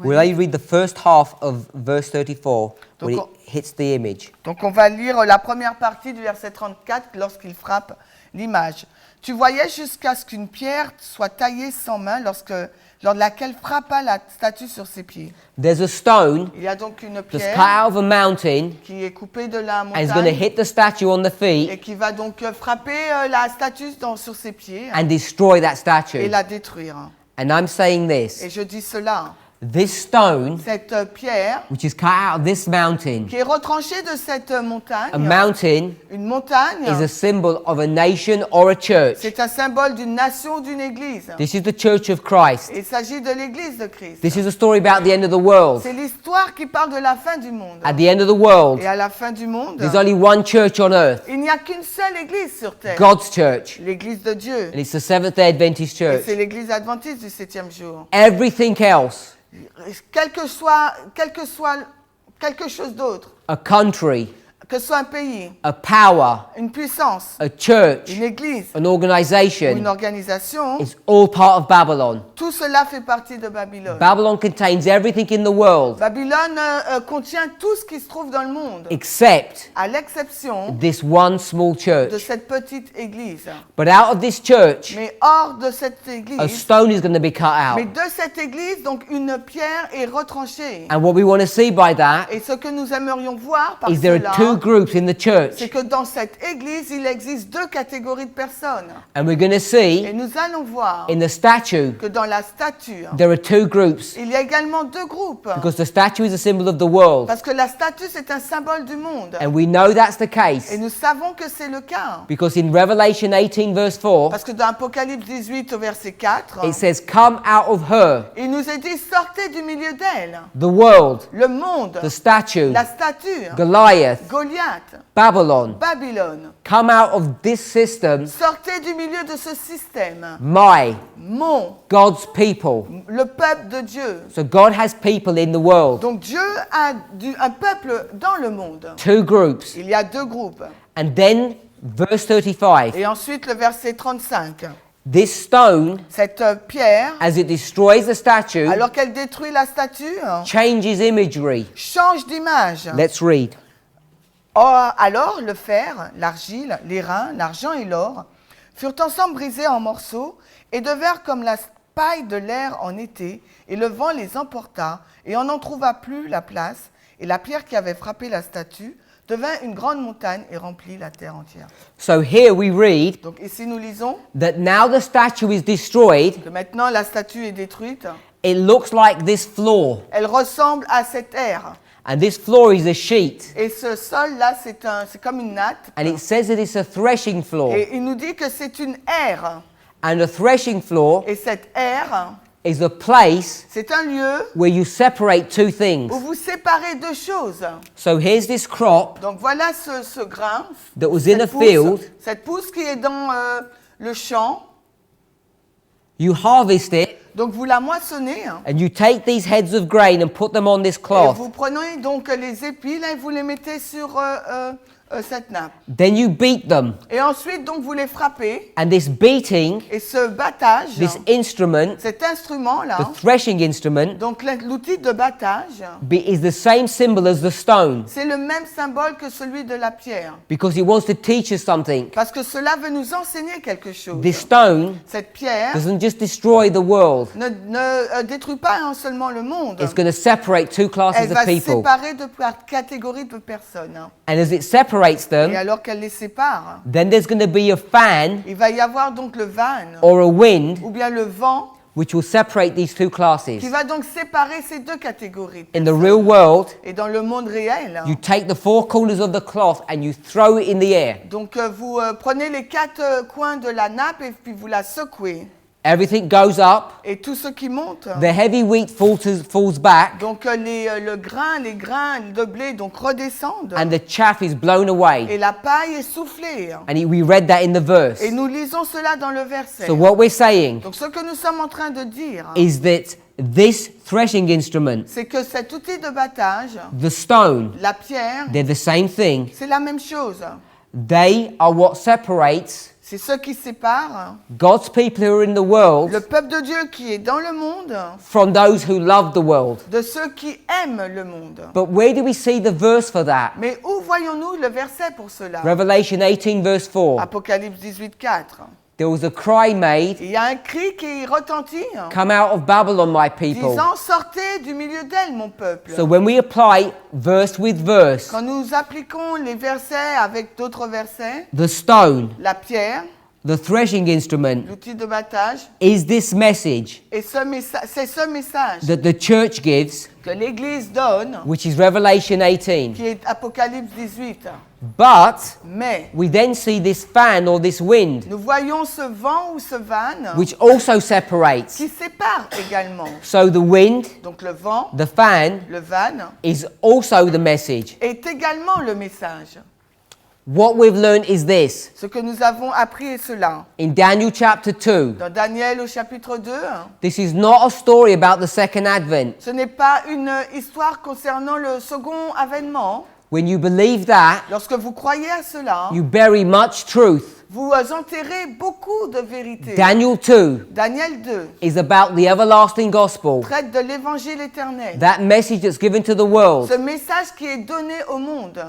Will I read the first half of verse 34 when it Donc, hits the image? Donc on va lire la première partie du verset 34 lorsqu'il frappe l'image. Tu voyais jusqu'à ce qu'une pierre soit taillée sans main lors de laquelle frappa la statue sur ses pieds. There's a stone Il y a donc une that's pierre cut out of a mountain qui est coupée de la and is going to montagne hit the statue on the et feet qui va donc frapper la statue sur ses pieds and destroy that et statue. la détruire. And I'm saying Et this, je dis cela, this stone, cette pierre which is cut out of this mountain, qui est retranchée de cette a montagne, mountain une montagne, is a symbol of a nation or a church. c'est un symbole d'une nation ou d'une église. This is the church of Christ. Il s'agit de l'église de Christ. This is a story about the end of the world. C'est l'histoire qui parle de la fin du monde. At the end of the world, Et à la fin du monde, there's only one church on earth, il n'y a qu'une seule église sur terre, God's church, l'église de Dieu. and it's the Seventh-day Adventist Et church. c'est l'église adventiste du 7e jour. Everything else, Quel que soit quelque chose d'autre, a country, que ce soit un pays, a power, une puissance, a church, une église an ou une organization, organisation, is all part of Babylon. tout cela fait partie de Babylone. Babylon contains everything in the world Babylone contient tout ce qui se trouve dans le monde, except à l'exception this one small de church. cette petite église. But out of this church, Mais hors de cette a église, stone is going to be cut mais out. de cette église, donc une pierre est retranchée. And what we want to see by that Et ce que nous aimerions voir par is there cela, are two groups in the church. c'est que dans cette église, il existe deux catégories de personnes. And we're going to Et see nous allons voir in the statue, que dans la statue, there are two groups. il y a également deux groupes. Because the statue is a symbol of the world. Parce que la statue, c'est un symbole du monde. And we know that's the Et case. nous savons que c'est le cas. Because in Revelation 18, verse 4, Parce que dans Apocalypse 18 au verset 4, it says, Come out of her, il nous est dit, sortez du milieu d'elle. the world, Le monde, the statue, la statue, Goliath, Goliath, Babylon. Babylone. Come out of this system, Sortez du milieu de ce système. my, Mon, God's people. le peuple de Dieu. So God has people in the world. Donc Dieu a un peuple dans le monde. Two groups. Il y a deux groupes. And then, verse 35, Et ensuite le verset 35. this stone, Cette pierre, as it destroys the statue, alors qu'elle détruit la statue, changes imagery. change d'image. Let's read. Or, alors le fer, l'argile, l'airain, l'argent et l'or furent ensemble brisés en morceaux et devinrent comme la paille de l'air en été, et le vent les emporta, et on n'en trouva plus la place, et la pierre qui avait frappé la statue devint une grande montagne et remplit la terre entière. So here we read Donc ici nous lisons that now the statue is destroyed, que maintenant la statue est détruite, it looks like this floor. elle ressemble à cette aire. And this floor is a sheet. Et ce sol-là, c'est comme une natte. And it says that it's a threshing floor. Et il nous dit que c'est une aire. And a threshing floor Et cette aire is a place c'est un lieu where you separate two things. où vous séparez deux choses. So here's this crop Donc voilà ce grain, that was in a field. cette pousse qui est dans le champ. You harvest it Donc vous la moissonnez hein, and you take these heads of grain and put them on this et cloth. vous prenez donc les épis là, et vous les mettez sur cette nappe. Then you beat them. Et ensuite donc vous les frappez And this beating, et ce battage, this instrument, cet instrument-là, the threshing instrument, donc l'outil de battage, is the same symbol as the stone. c'est le même symbole que celui de la pierre. Because it wants to teach us something. Parce que cela veut nous enseigner quelque chose. This stone Cette pierre doesn't just destroy the world. ne détruit pas seulement le monde. It's going to separate two classes Elle of va people. séparer deux catégories de personnes. And as it separates Et them, alors qu'elle les sépare, then there's going to be a fan il va y avoir donc le van, or a wind ou bien le vent, which will separate these two classes. qui va donc séparer ces deux catégories. In the real world, Et dans le monde réel, you take the four corners of the cloth and you throw it in the air. donc vous prenez les quatre coins de la nappe et puis vous la secouez. Everything goes up. Et tout ce qui monte, The heavy wheat falls back, donc les grains de blé donc redescendent and the chaff is blown et away. la paille est soufflée. And we read that in the verse. Et nous lisons cela dans le verset. So what we're saying Donc ce que nous sommes en train de dire, is that this threshing instrument, c'est que cet outil de battage, the stone, la pierre, they're the same thing. c'est la même chose. They are what separates C'est ce qui sépare God's people who are in the le world peuple de Dieu qui est dans le monde from those who love the world. de ceux qui aiment le monde. But where do we see the verse for that? Mais où voyons-nous le verset pour cela? Revelation 18 verse 4. Apocalypse 18, 4. There was a cry made, Il y a un cri qui retentit, "Come out of Babylon, my people." disant, sortez du milieu d'elle, mon peuple. So when we apply verse with verse, Quand nous appliquons les versets avec d'autres versets, the stone, la pierre, the threshing instrument, l'outil de battage, is this message et c'est ce message that the church gives, que l'Église donne, which is Revelation 18. qui est Apocalypse 18. But Mais we then see this fan or this wind, nous voyons ce vent ou ce van which also separates. qui sépare également. So the wind, Donc le vent, the fan, le van, is also the message. est également le message. What we've learned is this. Ce que nous avons appris est cela. In Daniel chapter 2, Dans Daniel au chapitre 2, this is not a story about the second advent. ce n'est pas une histoire concernant le second avènement. When you believe that, Lorsque vous croyez à cela, you bury much truth. vous enterrez beaucoup de vérités. Daniel 2 Daniel 2 is about the everlasting gospel, traite de l'évangile éternel. that message that's given to the world. Ce message qui est donné au monde.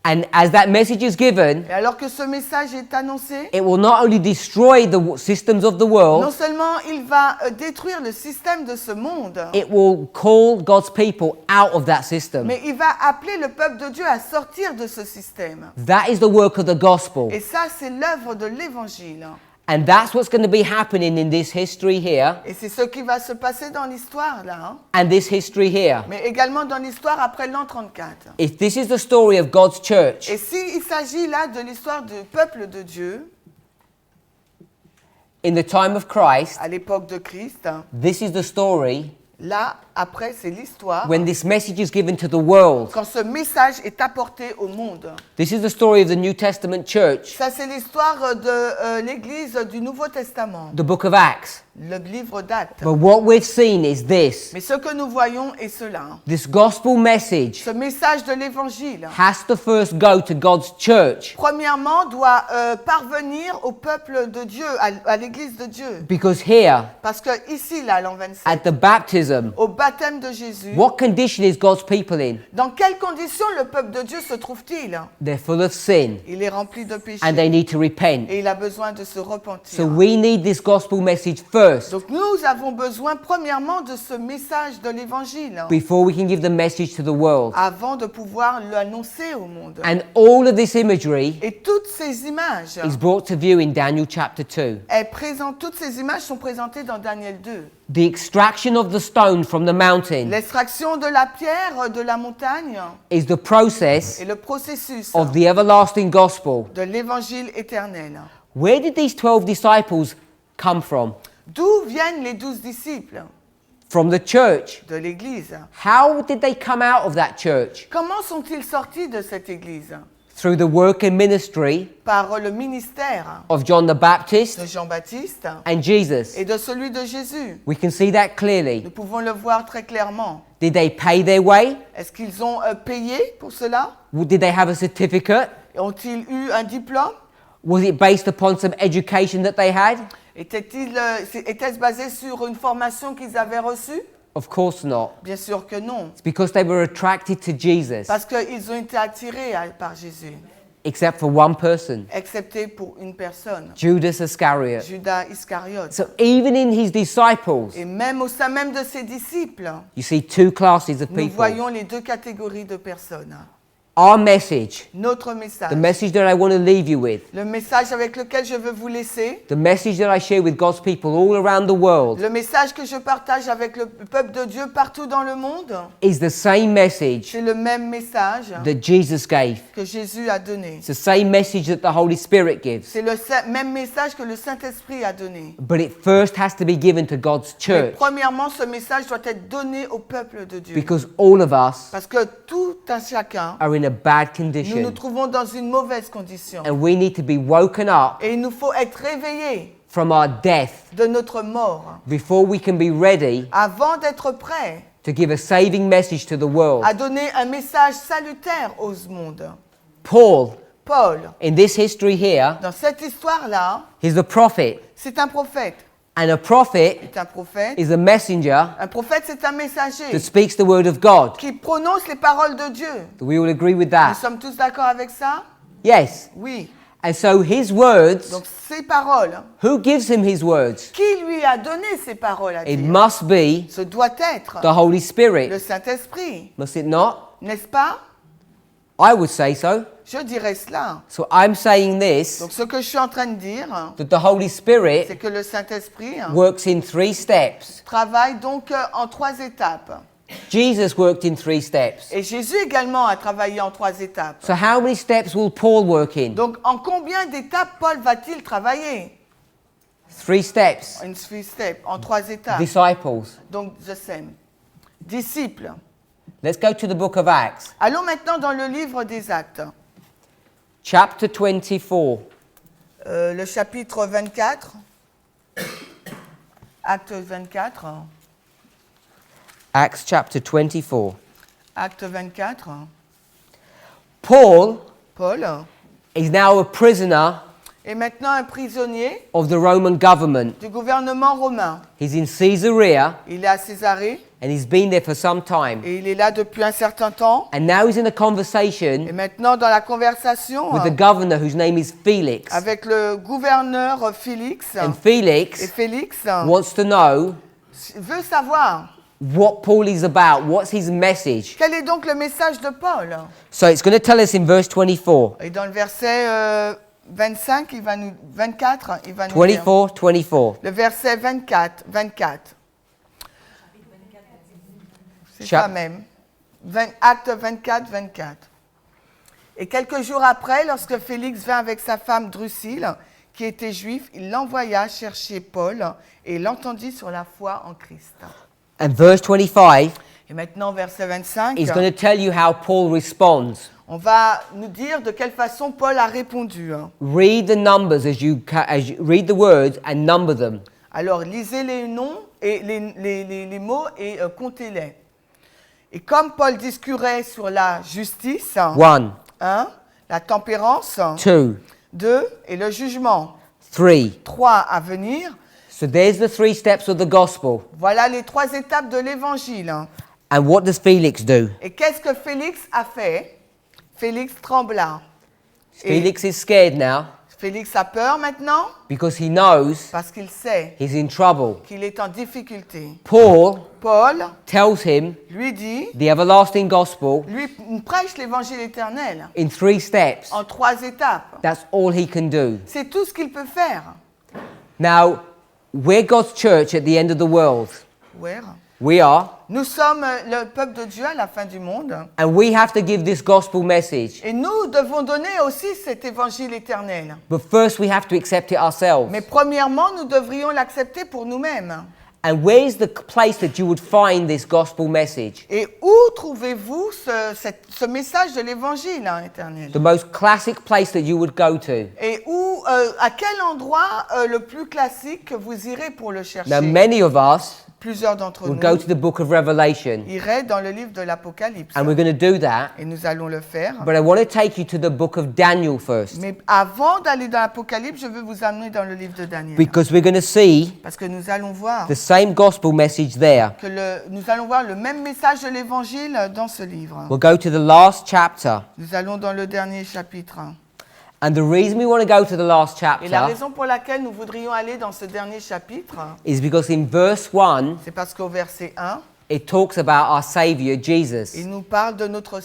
And as that message is given, Et alors que ce message est annoncé, it will not only destroy the systems of the non world, seulement il va détruire le système de ce monde, it will call God's people out of that system. mais il va appeler le peuple de Dieu à sortir de ce système. That is the work of the gospel. Et ça, c'est l'œuvre de l'évangile. And that's what's going to be happening in this history here Et c'est ce qui va se passer dans l'histoire là, hein, and this history here. mais également dans l'histoire après l'an 34. If this is the story of God's church, Et s'il s'agit là de l'histoire du peuple de Dieu, in the time of Christ, à l'époque de Christ, this is the story là, après, c'est l'histoire when this message is given to the world. quand ce message est apporté au monde. This is the story of the New Testament church, Ça, c'est l'histoire de l'Église du Nouveau Testament, the book of Acts. le livre d'Actes. But what we've seen is this. Mais ce que nous voyons est cela. This gospel message Ce message de l'Évangile, has to first go to God's church, premièrement, doit parvenir au peuple de Dieu, à l'Église de Dieu. because here, Parce que ici, là, l'an 27, at the baptism, au baptême de Jésus, what condition is God's people in? dans quelles conditions le peuple de Dieu se trouve-t-il? They're full of sin Il est rempli de péchés and they need to repent. et il a besoin de se repentir. So we need this gospel message first Donc nous avons besoin premièrement de ce message de l'Évangile before we can give the message to the world. avant de pouvoir l'annoncer au monde. And all of this imagery Et toutes ces images, is brought to view in Daniel chapter 2. toutes ces images sont présentées dans Daniel 2. The extraction of the stone from the mountain L'extraction de la pierre de la montagne is the process et le processus of the everlasting gospel. de l'Évangile éternel. Where did these 12 disciples come from? D'où viennent les 12 disciples? From the church. De l'Église. How did they come out of that church? Comment sont-ils sortis de cette Église? Through the work and ministry Par le ministère of John the de Baptist Jean-Baptiste and Jesus. et de celui de Jésus. We can see that clearly. Nous pouvons le voir très clairement. Did they pay their way? Est-ce qu'ils ont payé pour cela? Did they have a certificate? Ont-ils eu un diplôme? Was it based upon some education that they had? Était-ce basé sur une formation qu'ils avaient reçue? Of course not. Bien sûr que non. It's because they were attracted to Jesus, Parce qu'ils ont été attirés par Jésus, except for one person, excepté pour une personne, Judas Iscariot. Judas Iscariote. So even in his disciples, Et même au sein même de ses disciples, you see two classes of nous people. voyons les deux catégories de personnes. Our message, Notre message, the message that I want to leave you with, le message avec lequel je veux vous laisser, the message that I share with God's people all around the world, le message que je partage avec le peuple de Dieu partout dans le monde, is the same message c'est le même message that Jesus gave. que Jésus a donné. It's the same message that the Holy Spirit gives. C'est le même message que le Saint-Esprit a donné. But it first has to be given to God's Mais church, premièrement, ce message doit être donné au peuple de Dieu. because all of us Parce que tout un chacun, are in a bad nous nous condition, trouvons dans une mauvaise condition. and we need to be woken up Et il nous faut être réveillés from our death de notre mort before we can be ready avant d'être prêts to give a saving message to the world. à donner un message salutaire au monde. Paul, Paul, in this history here, dans cette histoire-là, he's a prophet, c'est un prophète. and a prophet C'est un prophète. is a messenger Un prophète, c'est un messager that speaks the word of God. qui prononce les paroles de Dieu. Do we all agree with Nous that? sommes tous d'accord avec ça? Yes. Oui. And so his words, Donc ces paroles, who gives him his words? qui lui a donné ces paroles à It dire? must be Ce doit être the Holy le Spirit. Saint-Esprit, Must it not? n'est-ce pas? I would say so. Je dirais cela. So I'm saying this, Donc ce que je suis en train de dire, that the Holy c'est Spirit que le Saint-Esprit works in 3 steps. travaille donc en 3 étapes. Jesus worked in 3 steps. Et Jésus également a travaillé en 3 étapes. So how many steps will Paul work in? Donc en combien d'étapes Paul va-t-il travailler? 3 steps. En 3 steps, en 3 étapes. Disciples. Donc je sais. Disciples. Let's go to the book of Acts, Allons maintenant dans le livre des Actes. chapter 24. Le chapitre 24. Acte 24. Acts chapter 24. Acte 24. Paul Paul is now a prisoner est maintenant un prisonnier of the Roman government. du gouvernement romain. He's in Caesarea Il est à Césarée and he's been there for some time. et il est là depuis un certain temps. And now he's in a Et conversation maintenant dans la conversation with the governor whose name is Felix. avec le gouverneur Félix. And Et Felix Félix wants to know veut savoir what Paul is about, what's his message. quel est donc le message de Paul. So it's going to tell us in verse 24. Et dans le verset 25, il va nous 24, il va nous dire. 24. Le verset 24. C'est Chap- ça même. Acte 24. Et quelques jours après, lorsque Félix vint avec sa femme Drusille, qui était juif, il l'envoya chercher Paul et l'entendit sur la foi en Christ. And verse 25 Et maintenant, verset 25, is going to tell you how Paul responds. on va nous dire de quelle façon Paul a répondu. Read the numbers as you read the words and number them. Alors, lisez les noms et les mots et comptez-les. Et comme Paul discourait sur la justice, 1, 1, la tempérance, 2, 2, et le jugement, 3. 3, à venir, So there's the 3 steps of the gospel. voilà les 3 étapes de l'évangile. And what does Felix do? Et qu'est-ce que Félix a fait? Félix trembla. Et Felix is scared now Félix a peur maintenant because he knows parce qu'il sait he's in trouble. qu'il est en difficulté. Paul Paul tells him lui dit, the everlasting gospel lui prêche l'évangile éternel in 3 steps. en 3 étapes. That's all he can do. C'est tout ce qu'il peut faire. Now, we're God's church at the end of the world. Where? We are. Nous sommes le peuple de Dieu à la fin du monde. And we have to give this gospel message. Et nous devons donner aussi cet évangile éternel. But first, we have to accept it ourselves. Mais premièrement, nous devrions l'accepter pour nous-mêmes. And where is the place that you would find this gospel message? Et où trouvez-vous ce message de l'évangile éternel? The most classic place that you would go to. Et où, à quel endroit le plus classique que vous irez pour le chercher? Now, many of us Plusieurs d'entre will go nous to the book of Revelation, iraient dans le livre de l'Apocalypse. and we're going to do that. Et nous allons le faire. But I want to take you to the book of Daniel first, Mais avant d'aller dans l'Apocalypse, je veux vous amener dans le livre de Daniel. because we're going to see Parce que nous allons voir the same gospel message there. que nous allons voir le même message de l'évangile dans ce livre. We'll go to the last chapter. Nous allons dans le dernier chapitre. And the reason we want to go to the last Et la chapter raison pour laquelle nous voudrions aller dans ce dernier chapitre, is because in verse 1, c'est parce qu'au verset 1, it talks about our Savior, Jesus. il nous parle de notre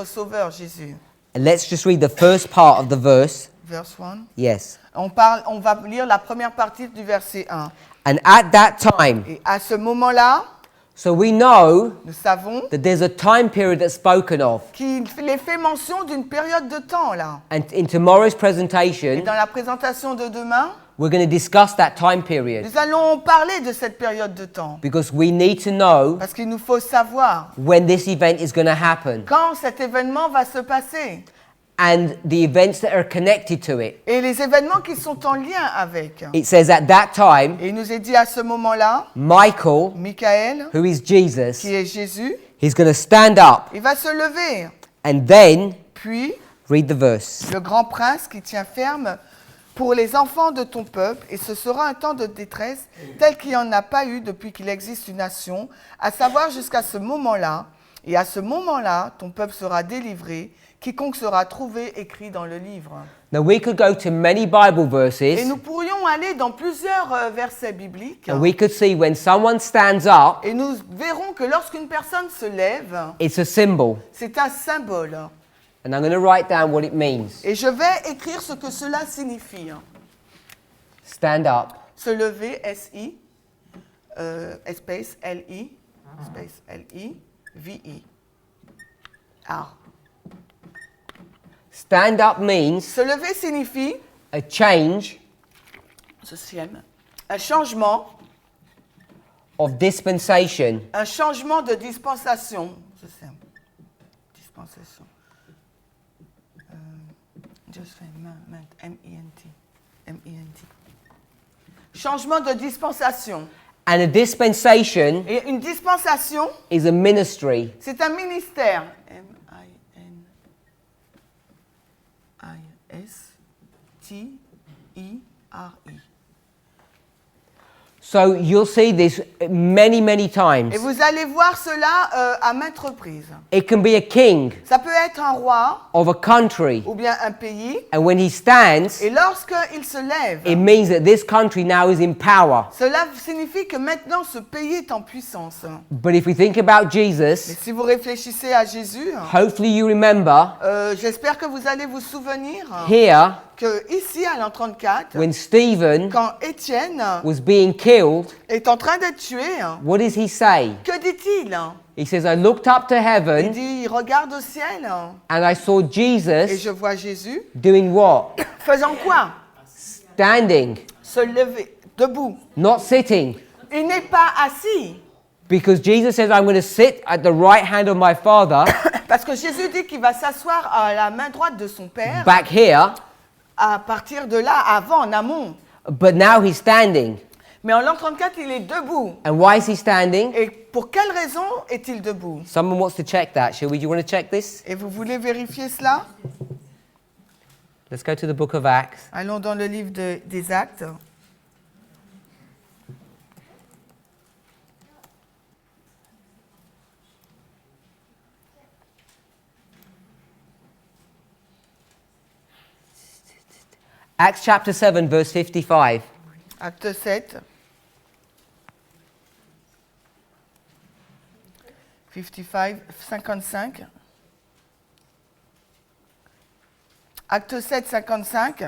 Sauveur Jésus. And let's just read the first part of the verse. Verse 1. Yes. On va lire la première partie du verset 1. And at that time, Et à ce moment-là, so we know nous savons that there's a time period that's spoken of. qu'il est fait mention d'une période de temps là. And in tomorrow's Et presentation, dans la présentation de demain, we're going to discuss that time period, nous allons parler de cette période de temps. because we need to know Parce qu'il nous faut savoir when this event is going to happen quand cet événement va se passer. and the events that are connected to it. Et les événements qui sont en lien avec. It says at that time, Et il nous est dit à ce moment-là, Michael, Michael, who is Jesus, qui est Jésus, he's going to stand up il va se lever. and then Puis, read the verse. le grand prince qui tient ferme pour les enfants de ton peuple, et ce sera un temps de détresse tel qu'il n'y en a pas eu depuis qu'il existe une nation, à savoir jusqu'à ce moment-là. Et à ce moment-là, ton peuple sera délivré, quiconque sera trouvé écrit dans le livre. Now we could go to many Bible Et verses nous pourrions aller dans plusieurs versets bibliques, and we could see when someone stands up, et nous verrons que lorsqu'une personne se lève, it's a symbol. c'est un symbole. And I'm going to write down what it means. Et je vais écrire ce que cela signifie. Stand up. Se lever, S-I, space L-I, space L-I, V-I. Ah. Stand up means Se lever signifie a change un changement, of dispensation. un changement de dispensation. Dispensation. Just M-I-N-T. M-I-N-T. Changement de dispensation. And a dispensation Et une dispensation, is a ministry. c'est un ministère. M-I-N-I-S-T-I-R-I. So you'll see this many, many times. Et vous allez voir cela à maintes reprises. It can be a king Ça peut être un roi of a country. ou bien un pays. And when he stands, Et lorsqu'il se lève, it means that this country now is in power. cela signifie que maintenant ce pays est en puissance. But if we think about Et Jesus, si vous réfléchissez à Jésus, hopefully you remember j'espère que vous allez vous souvenir here que ici à l'an 34, when Stephen quand Étienne was being killed, est en train d'être tué, what does he say? que dit-il? He says, I looked up to Il heaven dit, regarde au ciel and I saw et Jesus je vois Jésus doing what? faisant quoi? Standing, Se lever, debout. not sitting. Il n'est pas assis. Because Jesus says, I'm going to sit at the right hand of my Father, Parce que Jésus dit qu'il va s'asseoir à la main droite de son Père, back here, à partir de là, avant, en amont. but now he's standing. Mais en l'an 34, il est debout. And why is he standing? Et pour quelle raison est-il debout? Someone wants to check that. Shall we? Do you want to check this? Et vous voulez vérifier cela? Let's go to the book of Acts. Allons dans le livre des Actes. Acts chapter 7, verse 55. Acte 7. 55. Acte 7, 55.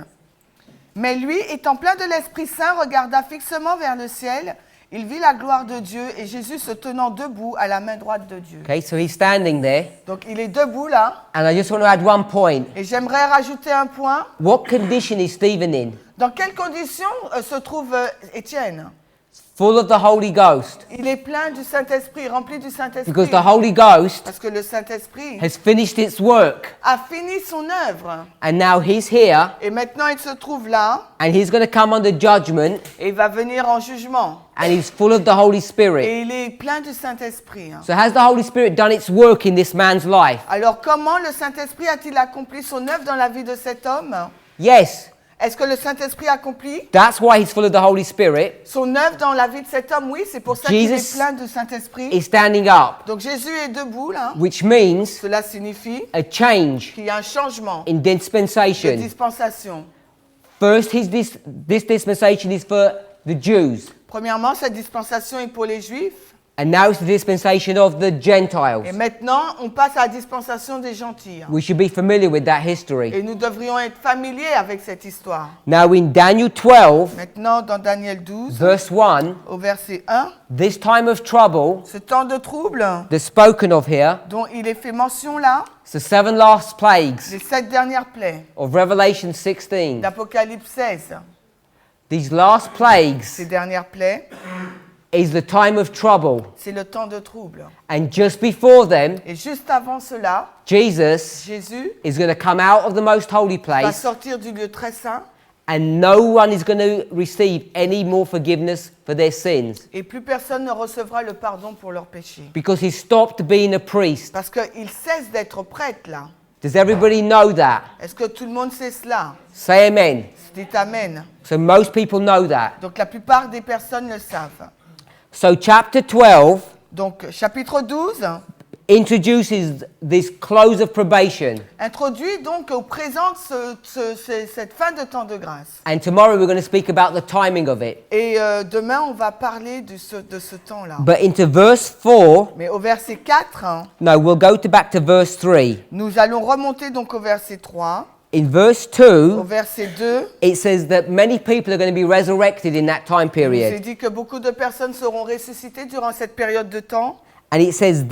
Mais lui, étant plein de l'Esprit Saint, regarda fixement vers le ciel il vit la gloire de Dieu et Jésus se tenant debout à la main droite de Dieu. Okay, so he's standing there. Donc il est debout là. And I just want to add one point. Et j'aimerais rajouter un point. What condition is Stephen in? Dans quelles conditions se trouve Étienne? Full of the Holy Ghost. Il est plein du Saint-Esprit, rempli du Saint-Esprit. Because the Holy Ghost Parce que le Saint-Esprit has finished its work. a fini son œuvre. And now he's here. Et maintenant il se trouve là And he's going to come under judgment. et il va venir en jugement. And he's full of the Holy Spirit. Et il est plein du Saint-Esprit. So has the Holy Spirit done its work in this man's life? Alors comment le Saint-Esprit a-t-il accompli son œuvre dans la vie de cet homme? Yes. Est-ce que le Saint-Esprit accomplit That's why he's full of the Holy Spirit. son œuvre dans la vie de cet homme? Oui, c'est pour ça qu'il Jesus est plein du Saint-Esprit. Is standing up, Donc Jésus est debout là. which means Cela signifie a change qu'il y a un changement in de dispensation. dispensation. First, this dispensation is for the Jews. Premièrement, cette dispensation est pour les Juifs. And now it's the dispensation of the Et Gentiles. maintenant, on passe à la dispensation des gentils. We should be familiar with that history. Et nous devrions être familiers avec cette histoire. Now in Daniel 12, Maintenant, dans Daniel 12, verse 1, au verset 1, this time of trouble, ce temps de trouble that's spoken of here, dont il est fait mention là, it's the 7 last plagues les 7 dernières plaies of Revelation 16. d'Apocalypse 16. These last plagues Ces dernières plaies, is the time of trouble. c'est le temps de trouble. And just before them, Et juste avant cela, Jesus Jésus is going to come out of the most holy va place, sortir du lieu très saint and no one is going to receive any more forgiveness for their sins, et plus personne ne recevra le pardon pour leurs péchés. because he stopped being a priest. Parce qu'il cesse d'être prêtre là. Does everybody know that? Est-ce que tout le monde sait cela? Say amen. Dites Amen. So most people know that. Donc la plupart des personnes le savent. So chapter 12 Donc chapitre 12 introduces this close of probation. introduit donc ou présente cette fin de temps de grâce. And tomorrow we're going to speak about the timing of it. Et demain on va parler de ce temps-là. But into verse 4, Mais au verset 4, no, we'll go back to verse 3. nous allons remonter donc au verset 3. In verse Au 2, verset 2, it says that many people are going to be resurrected in that time il s'est period. dit que beaucoup de personnes seront ressuscitées durant cette période de temps. And it says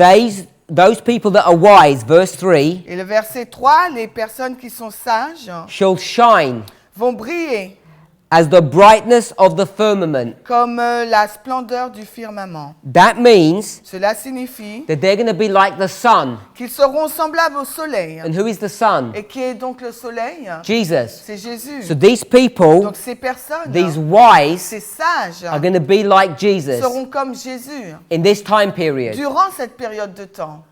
those people that are wise, verse 3, Et le verset 3, les personnes qui sont sages shall shine vont briller as the brightness of the firmament. comme la splendeur du firmament. That means Cela signifie that they're going to be like the sun. qu'ils seront semblables au soleil. And who is the sun? Et qui est donc le soleil? Jesus. C'est Jésus. So these people, Donc ces personnes, these wise, ces sages, are going to be like Jesus seront comme Jésus in this time period, durant cette période de temps,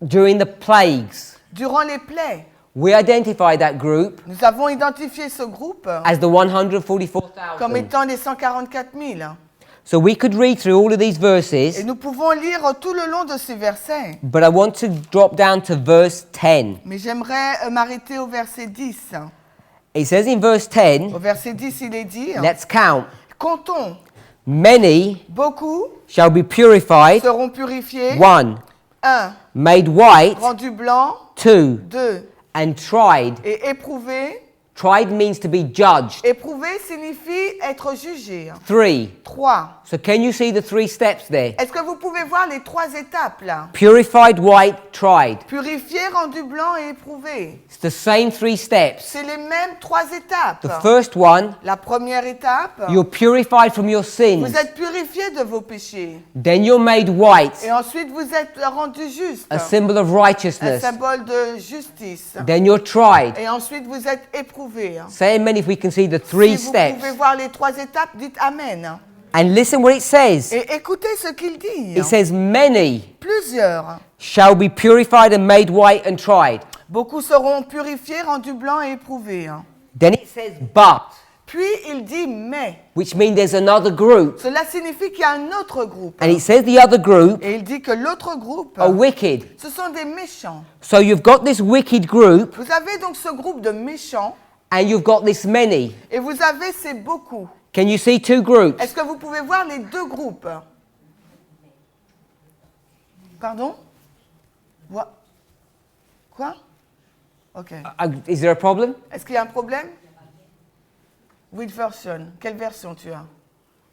during the plagues. durant les plaies. We identify that group Nous avons identifié ce groupe as the comme 144,000. étant les 144 000. So we could read through all of these Et verses, nous pouvons lire tout le long de ces versets. but I want to drop down to verse 10. Mais j'aimerais m'arrêter au verset 10. It says in verse 10, Au verset 10, il est dit, let's count. comptons, Many beaucoup shall be purified. seront purifiés. 1. 1. Made white. Rendus blancs. 2. 2. And tried. Et éprouvés. Tried means to be judged. Éprouver signifie être jugé. 3. 3. So can you see the 3 steps there? Est-ce que vous pouvez voir les 3 étapes là? Purified, white, tried. Purifié, rendu blanc et éprouvé. It's the same 3 steps. C'est les mêmes 3 étapes. The first one, La première étape, you're purified from your sins. vous êtes purifié de vos péchés. Then you're made white, Et ensuite, vous êtes rendu juste. a symbol of Un righteousness. symbole de justice. Then you're tried. Et ensuite, vous êtes éprouvé. Say amen if we can see the 3 Si vous pouvez steps. voir les 3 étapes, dites Amen. And listen what it says. Et écoutez ce qu'il dit. It says, many Plusieurs. shall be purified and made white and tried. Beaucoup seront purifiés, rendus blancs et éprouvés. Then it says, but, Puis il dit mais. which means there's another group. Cela signifie qu'il y a un autre groupe. And it says the other group Et il dit que l'autre groupe, are wicked. ce sont des méchants. So you've got this wicked group Vous avez donc ce groupe de méchants and you've got this many. et vous avez ces beaucoup. Can you see 2 groups? Est-ce que vous pouvez voir les 2 groupes? Pardon? Quoi? Ok. Is there a problem? Est-ce qu'il y a un problème? Which version? Quelle version tu as?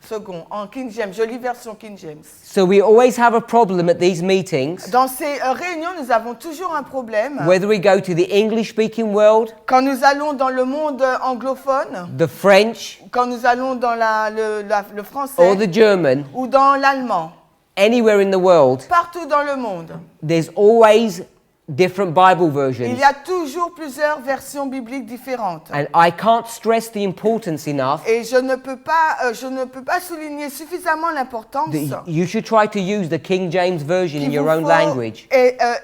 second, en King James. Je lis version King James. So we always have a problem at these meetings, Dans ces réunions, nous avons toujours un problème. whether we go to the English-speaking world, Quand nous allons dans le monde anglophone, the French, quand nous allons dans le or français the German, ou dans l'allemand, anywhere in the world, partout dans le monde, there's always different Bible il versions. y a toujours plusieurs versions bibliques différentes. And I can't stress the importance enough Et je ne peux pas souligner suffisamment l'importance that you should try to use the King James Version in qu'il your vous own faut language.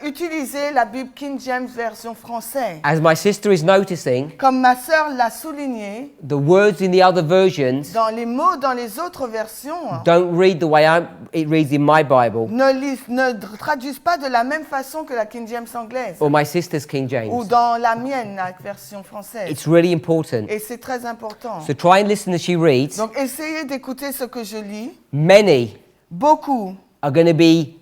utiliser la Bible King James version française. As my sister is noticing, Comme ma sœur l'a souligné, the words in the other versions dans les mots dans les autres versions don't read the way it reads in my Bible ne traduisent pas de la même façon que la King James anglaise or my sister's King ou James. dans la mienne, la version française. It's really important. Et c'est très important. So try and listen as she reads. Donc essayez d'écouter ce que je lis. Many Beaucoup are going to be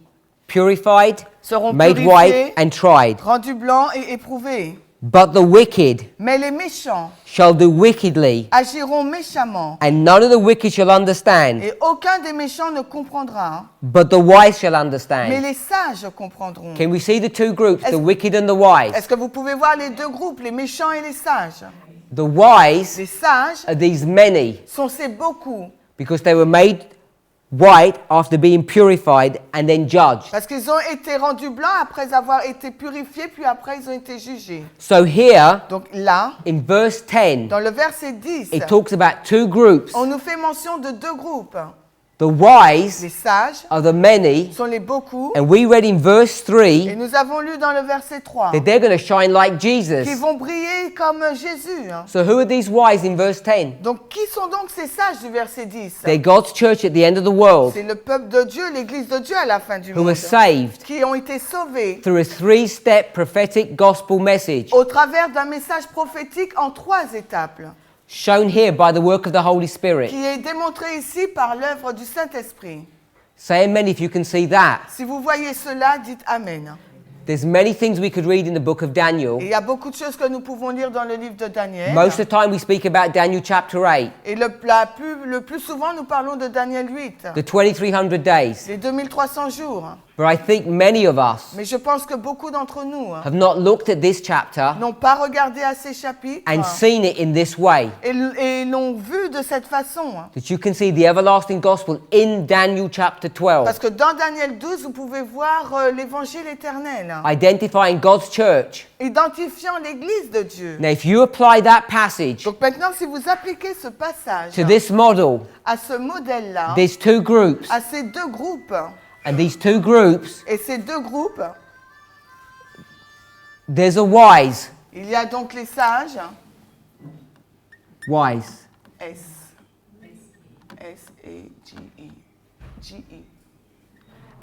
purified, seront made purifiés, white, and tried. rendus blancs et éprouvés. But the wicked Mais les méchants shall do wickedly, agiront méchamment. and none of the wicked shall understand, Et aucun des méchants ne comprendra, but the wise shall mais understand. les sages comprendront. Can we see the two groups, the Est-ce- wicked and the wise? Est-ce que vous pouvez voir les deux groupes, les méchants et les sages? The wise Les sages are these many, sont ces beaucoup, because they were made white after being purified and then judged. parce qu'ils ont été rendus blancs après avoir été purifiés, puis après ils ont été jugés. So here, Donc là, in verse 10, dans le verset 10, it talks about two groups. on nous fait mention de deux groupes. The wise Les sages are the many, sont les beaucoup, and we read in verse et 3 nous avons lu dans le verset 3, that they're going to shine like qui Jesus. vont briller comme Jésus. So who are these wise in verse 10? Donc qui sont donc ces sages du verset 10? They're God's church at the end of the world C'est le peuple de Dieu, l'église de Dieu à la fin du who monde, are saved qui ont été sauvés through a three-step prophetic gospel message au travers d'un message prophétique en 3 étapes, shown here by the work of the Holy Spirit. qui est démontré ici par l'œuvre du Saint-Esprit. Say amen if you can see that. Si vous voyez cela, dites Amen. There's many things we could read in the book of Daniel. Et il y a beaucoup de choses que nous pouvons lire dans le livre de Daniel. Most of the time we speak about Daniel chapter 8, Et le plus souvent, nous parlons de Daniel 8, the 2300 days. les 2300 jours. But I think many of us Mais je pense que beaucoup d'entre nous have not looked at this chapter n'ont pas regardé à ces chapitres and seen it in this way. et l'ont vu de cette façon. That you can see the everlasting gospel in Daniel chapter 12, Parce que dans Daniel 12, vous pouvez voir l'évangile éternel, identifying God's church. identifiant l'église de Dieu. Now, if you apply that passage Donc maintenant, si vous appliquez ce passage to this model, à ce modèle-là, there's two groups, à ces deux groupes, and these two groups, et ces deux groupes, there's a wise, il y a donc les sages, wise, S-A-G-E, G-E,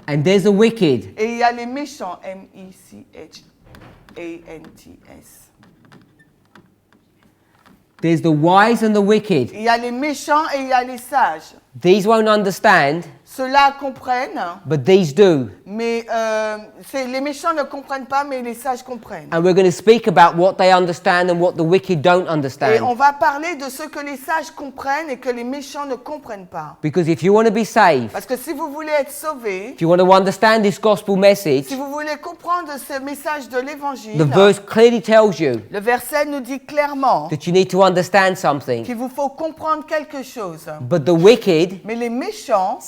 and there's a wicked. et il y a les méchants, M-I-C-H-A-N-T-S. There's the wise and the wicked. Il y a les méchants et il y a les sages. These won't understand, Ceux-là comprennent, but these do. mais les méchants ne comprennent pas, mais les sages comprennent. And we're going to speak about what they understand and what the wicked don't Et on understand. va parler de ce que les sages comprennent et que les méchants ne comprennent pas. Because if you want to be saved, Parce que si vous voulez être sauvé, if you want to understand this gospel message, si vous voulez comprendre ce message de l'évangile, the verse clearly tells you le verset nous dit clairement that you need to understand something. qu'il vous faut comprendre quelque chose. But the wicked Mais les méchants,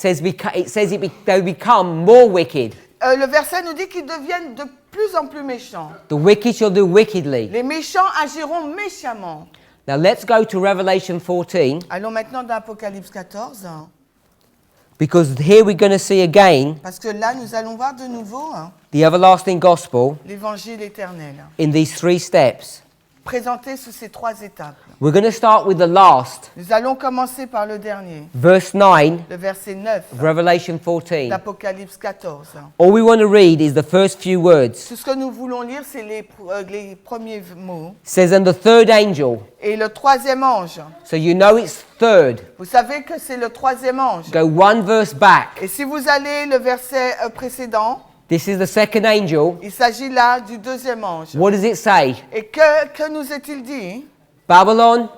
they become more wicked. le verset nous dit qu'ils deviennent de plus en plus méchants. The wicked shall do wickedly. Les méchants agiront méchamment. Now let's go to Revelation 14, Allons maintenant dans Apocalypse 14, because here we're going to see again parce que là, nous allons voir de nouveau the everlasting gospel l'évangile éternel, in these three steps. présenté sous ces 3 étapes. We're going to start with the last, Nous allons commencer par le dernier, verse 9 le verset 9 of Revelation 14. d'Apocalypse 14. All we want to read is the first few words. Tout ce que nous voulons lire, c'est les premiers mots. It says, and the third angel. Et le troisième ange, So you know it's third. vous savez que c'est le troisième ange. Go one verse back. Et si vous allez le verset précédent, This is the second angel. il s'agit là du deuxième ange. What does it say? Et que nous est-il dit? Babylon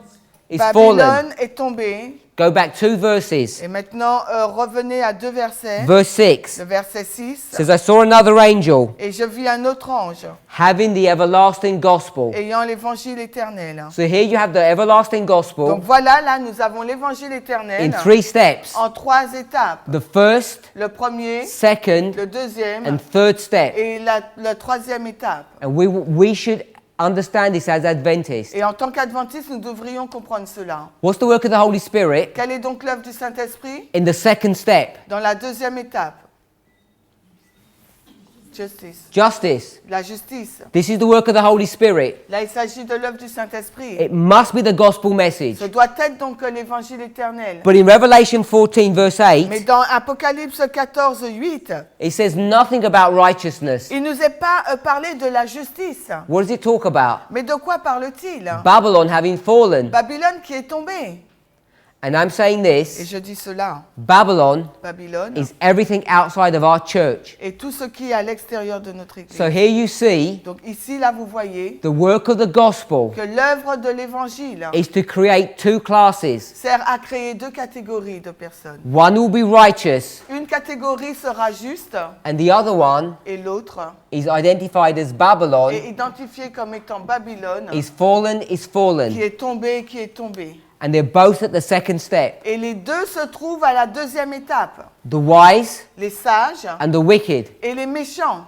is fallen. Babylone est tombée Go back 2 verses. Et maintenant, revenez à 2 versets. Verse 6 Le verset 6. says, I saw another angel Et je vis un autre ange having the everlasting gospel. ayant l'évangile éternel. So here you have the everlasting Donc gospel voilà, là, nous avons l'évangile in éternel 3 steps. en 3 étapes. The first, Le premier, second, le deuxième and third step. et la troisième étape. And we should understand this as Adventists. Et en tant qu'adventistes, nous devrions comprendre cela. What's the work of the Holy Spirit Quelle est donc l'œuvre du Saint-Esprit? in the second step? Dans la deuxième étape. Justice. Justice. La justice. This is the work of the Holy Spirit. Là, il s'agit de l'œuvre du Saint-Esprit. It must be the gospel message. Ce doit être donc l'évangile éternel. But in Revelation 14, verse Mais 8, dans Apocalypse 14, 8, it says nothing about righteousness. il ne nous est pas parlé de la justice. What does it talk about? Mais de quoi parle-t-il? Babylon having fallen. Babylone qui est tombée. And I'm saying Et this, je dis cela, Babylon Babylone, is everything outside of our church. et tout ce qui est à l'extérieur de notre église. So here you see Donc ici, là, vous voyez the work of the gospel que l'œuvre de l'évangile is to create 2 classes. sert à créer 2 catégories de personnes. One will be righteous, Une catégorie sera juste and the other one et l'autre is identified as Babylon, est identifiée comme étant Babylone, is fallen, qui est tombée, qui est tombée. and they're both at the second step. Et les deux se trouvent à la deuxième étape, The wise les sages and the wicked. et les méchants.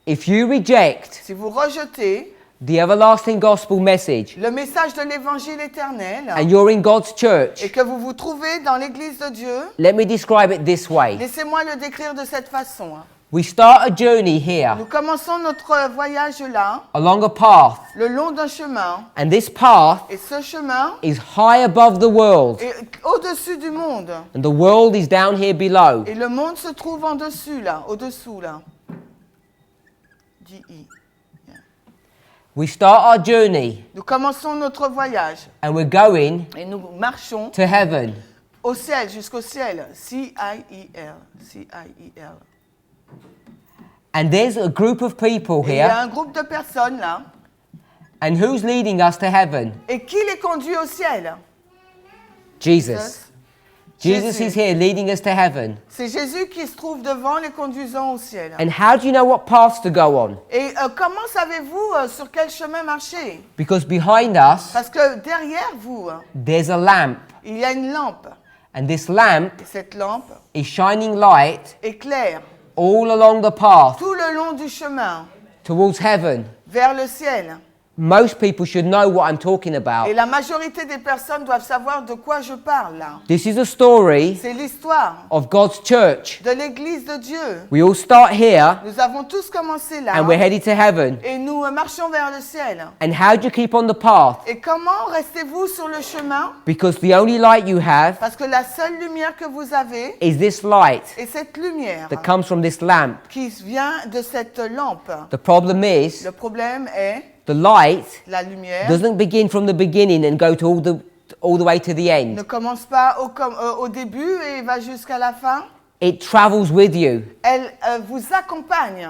If you reject Si vous rejetez the everlasting gospel message le message de l'évangile éternel and you're in God's et church, que vous vous trouvez dans l'église de Dieu, let me describe it this way. laissez-moi le décrire de cette façon. We start a journey here Nous commençons notre voyage là, along a path, le long d'un chemin, and this path et ce chemin is high above the world, est au-dessus du monde. and the world is down here below. Et le monde se trouve en dessus là, au-dessous là. J.I. We start our journey, Nous commençons notre voyage and we're going et nous marchons to heaven. au ciel, jusqu'au ciel. C-I-E-L. C-I-E-L. And there's a group of people Et il y a here, un groupe de personnes là. and who's leading us to heaven? Et qui les conduit au ciel? Jesus. Jesus Jésus. is here leading us to heaven. C'est Jésus qui se trouve devant les conduisant au ciel. And how do you know what paths to go on? Et comment savez-vous sur quel chemin marcher? Because behind us, Parce que derrière vous, there's a lamp. il y a une lampe. And this lamp Et cette lampe is shining light éclaire all along the path tout le long du chemin towards heaven. vers le ciel. Most people should know what I'm talking Et about. la majorité des personnes doivent savoir de quoi je parle là. This is a story C'est l'histoire of God's church. de l'église de Dieu. We all start here Nous avons tous commencé là. and we're headed to heaven. Et nous marchons vers le ciel. And how do you keep on the path? Et comment restez-vous sur le chemin? Because the only light you have Parce que la seule lumière que vous avez is this light est cette lumière that comes from this lamp. qui vient de cette lampe. The problem is Le problème est, the light la lumière doesn't begin from the beginning and go to all the way to the ne end. commence pas au début et va jusqu'à la fin. It travels with you. Elle vous accompagne.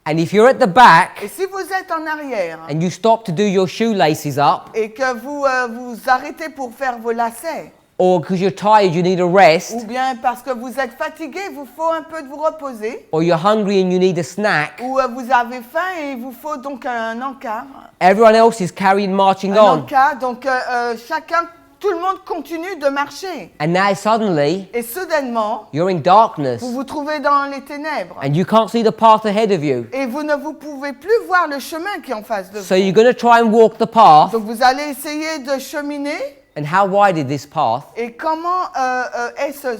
And if you're at the back Et si vous êtes en arrière and you stop to do your shoelaces up, et que vous vous arrêtez pour faire vos lacets, or because you're tired, you need a rest, ou bien parce que vous êtes fatigué, il vous faut un peu de vous reposer, or you're hungry and you need a snack, ou vous avez faim et il vous faut donc un encas. everyone else is carrying marching Un on. encas, donc tout le monde continue de marcher. And now suddenly Et soudainement, you're in darkness vous vous trouvez dans les ténèbres. and you can't see the path ahead of you. Et vous ne vous pouvez plus voir le chemin qui est en face de So vous. you're going to try and walk the path. Donc vous allez essayer de cheminer. And how wide is this path? Et comment est ce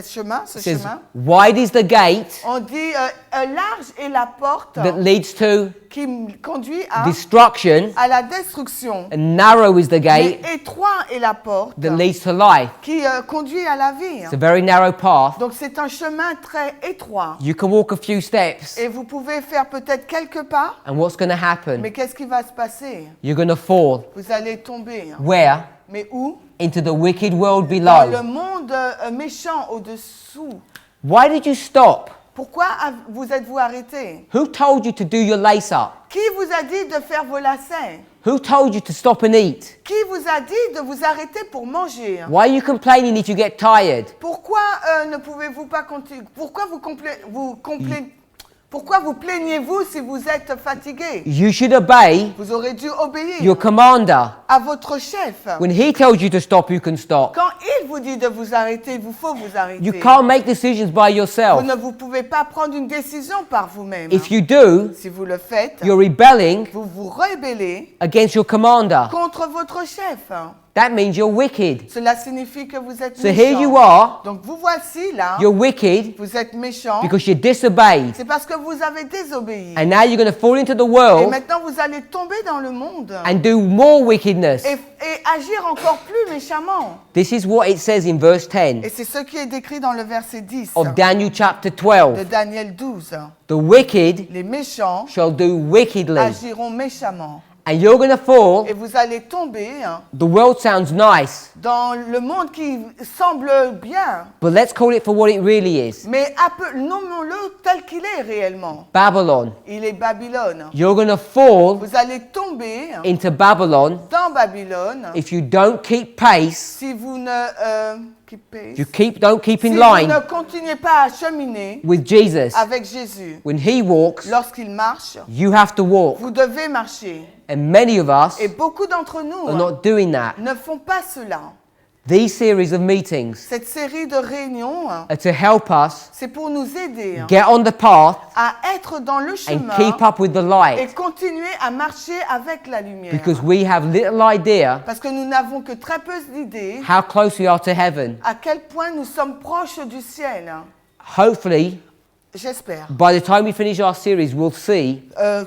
chemin, It says, wide is the gate On dit large est la porte that leads to qui conduit à destruction, la destruction. and narrow is the Mais gate étroit est la porte that leads to life. qui conduit à la vie. It's a very narrow path. Donc c'est un chemin très étroit. You can walk a few steps, Et vous pouvez faire peut-être quelques pas, and what's going to happen? mais qu'est-ce qui va se passer? You're going to fall. Vous allez tomber. Where? Mais où? Into the wicked world Dans le below. monde méchant au-dessous. Why did you stop? Pourquoi vous êtes-vous arrêté? Who told you to do your lace up? Qui vous a dit de faire vos lacets? Who told you to stop and eat? Qui vous a dit de vous arrêter pour manger? Why are you complaining if you get tired? Pourquoi ne pouvez-vous pas continuer? Pourquoi vous plaignez-vous si vous êtes fatigué? You should obey Vous aurez dû obéir your commander. à votre chef. When he tells you to stop, you can stop. Quand il vous dit de vous arrêter, il vous faut vous arrêter. You can't make decisions by yourself. Vous pouvez pas prendre une décision par vous-même. If you do, Si vous le faites, you're rebelling vous vous rébellez against your commander. contre votre chef. That means you're wicked. Cela signifie que vous êtes So here you méchant. are, Donc vous voici là, you're wicked vous êtes méchant, because you disobeyed. c'est parce que vous avez désobéi. And now you're going to fall into the Et world maintenant vous allez tomber dans le monde and do more wickedness. et agir encore plus méchamment. This is what it says in verse 10 Et c'est ce qui est décrit dans le verset 10 of Daniel chapter de 12. Daniel 12. The wicked Les méchants shall do wickedly. agiront méchamment. And you're going to fall. Et vous allez tomber The world sounds nice, dans le monde qui semble bien. but let's call it for what it really is. Mais nommons-le tel qu'il est réellement. Babylon. Il est Babylone. You're going to fall Vous allez tomber into Babylon dans Babylone if you don't keep pace, si vous ne don't keep in si vous line ne continuez pas à cheminer with Jesus. avec Jésus. When he walks, Lorsqu'il marche, you have to walk. vous devez marcher. And many of us Et beaucoup d'entre nous are not doing that. ne font pas cela. These series of meetings Cette série de réunions, are to help us c'est pour nous aider get on the path à être dans le and chemin keep up with the et light, continuer à marcher avec la lumière. because we have little idea Parce que nous n'avons que très peu d'idées how close we are to heaven. à quel point nous sommes proches du ciel. Hopefully, J'espère by the time we finish our series, we'll see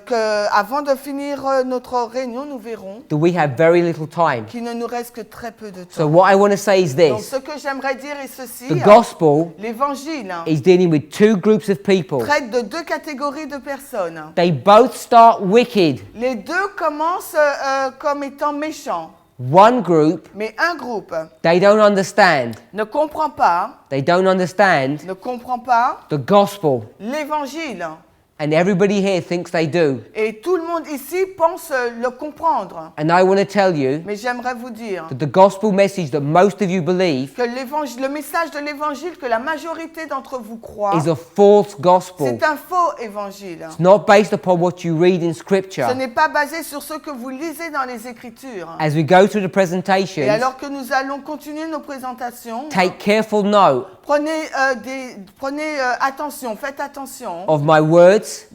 qu'avant de finir notre réunion, nous verrons that we have very little time. qu'il ne nous reste que très peu de So temps. what I want to say is Donc this. ce que j'aimerais dire est ceci, The gospel l'évangile is dealing with two groups of people. traite de deux catégories de personnes. They both start wicked. Les deux commencent comme étant méchants, One group, mais un groupe they don't understand. ne comprend pas The gospel. l'évangile. And everybody here thinks they do. Et tout le monde ici pense le comprendre. And I want to tell you Mais j'aimerais vous dire that the gospel message that most of you believe que le message de l'évangile que la majorité d'entre vous croient, is a false gospel. c'est un faux évangile. It's not based upon what you read in Ce scripture. n'est pas basé sur ce que vous lisez dans les Écritures. As we go through the Et presentations, alors que nous allons continuer nos présentations, take careful note prenez attention, faites attention of my words,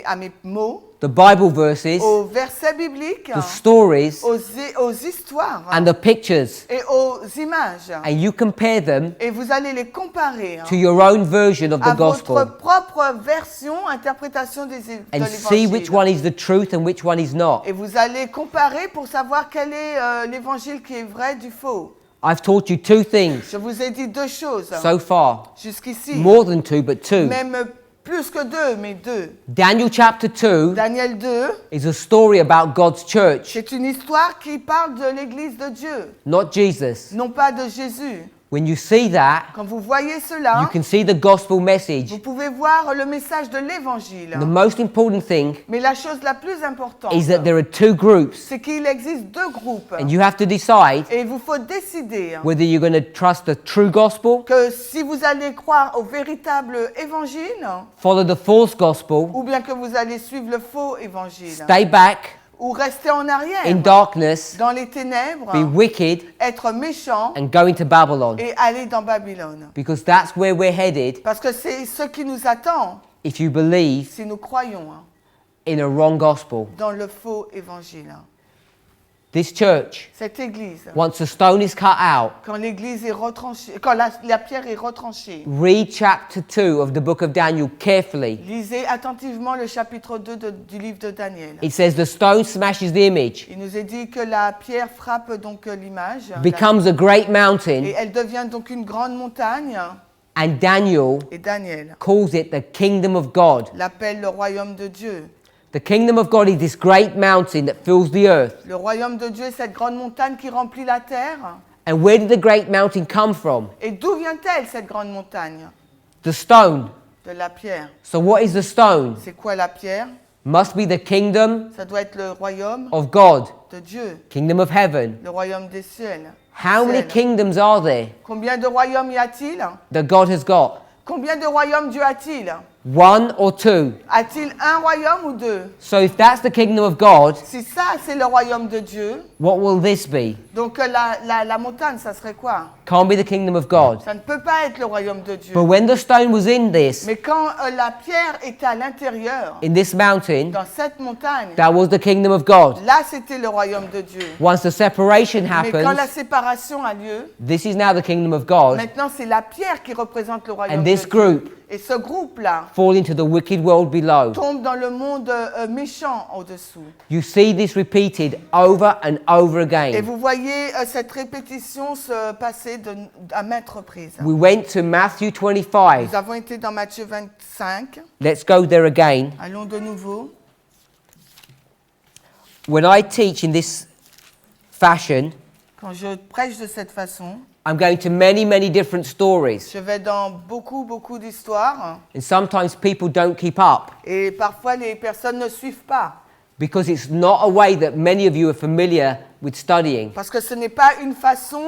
à mes mots, the Bible verses, aux versets bibliques, the stories, aux histoires and the pictures. et aux images. And you compare them Et vous allez les comparer to your own version of à the votre gospel propre version, interprétation de and see which l'évangile. one is the truth and which one is not. Et vous allez comparer pour savoir quel est l'évangile qui est vrai du faux. I've taught you two things Je vous ai dit deux choses so far. jusqu'ici. More than two, but two. Même plus que deux, mais deux. Daniel chapter 2 Daniel 2, is a story about God's church, c'est une histoire qui parle de l'Église de Dieu, not Jesus. non pas de Jésus. When you see that, Quand vous voyez you cela, can see the gospel message. vous pouvez voir le message de l'Évangile. The most important thing Mais la chose la plus importante, is that there are two groups, c'est qu'il existe deux groupes. and you have to decide Et il vous faut décider whether you're going to trust the true gospel, que si vous allez croire au véritable évangile, follow the false gospel, ou bien que vous allez suivre le faux évangile, stay back ou rester en arrière, in darkness, dans les ténèbres, be wicked, être méchant and go into Babylon. et aller dans Babylone. Because that's where we're headed Parce que c'est ce qui nous attend if you believe si nous croyons in a wrong gospel. dans le faux évangile. This church, Cette église, once a stone is cut out, quand l'église est retranchée, quand la pierre est retranchée, read chapter 2 of the book of Daniel carefully. lisez attentivement le chapitre 2 du livre de Daniel. It says the stone smashes the image, Il nous est dit que la pierre frappe donc l'image becomes a great et mountain, elle devient donc une grande montagne. and Daniel Et Daniel calls it the kingdom of God. l'appelle le royaume de Dieu. The kingdom of God is this great mountain that fills the earth. Le royaume de Dieu est cette grande montagne qui remplit la terre. And where did the great mountain come from? Et d'où vient-elle cette grande montagne? The stone. De la pierre. So what is the stone? C'est quoi la pierre? must be the kingdom Ça doit être le royaume of God, de Dieu, kingdom of heaven. le royaume des cieux. How many Ciel. kingdoms are there Combien de royaumes y a-t-il? that God has got? Combien de royaumes Dieu a-t-il? One or two? A-t-il un royaume ou deux? So if that's the kingdom of God, Si ça, c'est le royaume de Dieu, what will this be? donc la montagne, ça serait quoi? Can't be the kingdom of God. Ça ne peut pas être le royaume de Dieu. But when the stone was in this, Mais quand la pierre était à l'intérieur, in this mountain, dans cette montagne, that was the kingdom of God. là, c'était le royaume de Dieu. Once the separation Mais quand la happens, séparation a lieu, this is now the kingdom of God, maintenant, c'est la pierre qui représente le royaume and de this Dieu. group Et ce groupe-là fall into the wicked world below. tombe dans le monde méchant au-dessous. You see this repeated over and over Et again. vous voyez cette répétition se passer à maintes reprises. We went to Matthew 25. Nous avons été dans Matthieu 25. Let's go there again. Allons de nouveau. When I teach in this fashion, Quand je prêche de cette façon, I'm going to many different stories. je vais dans beaucoup d'histoires. And sometimes people don't keep up Et parfois, les personnes ne suivent pas. because it's not a way that many of you are familiar with studying. Parce que ce n'est pas une façon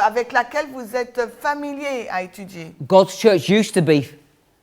avec laquelle vous êtes familier à étudier. God's church used to be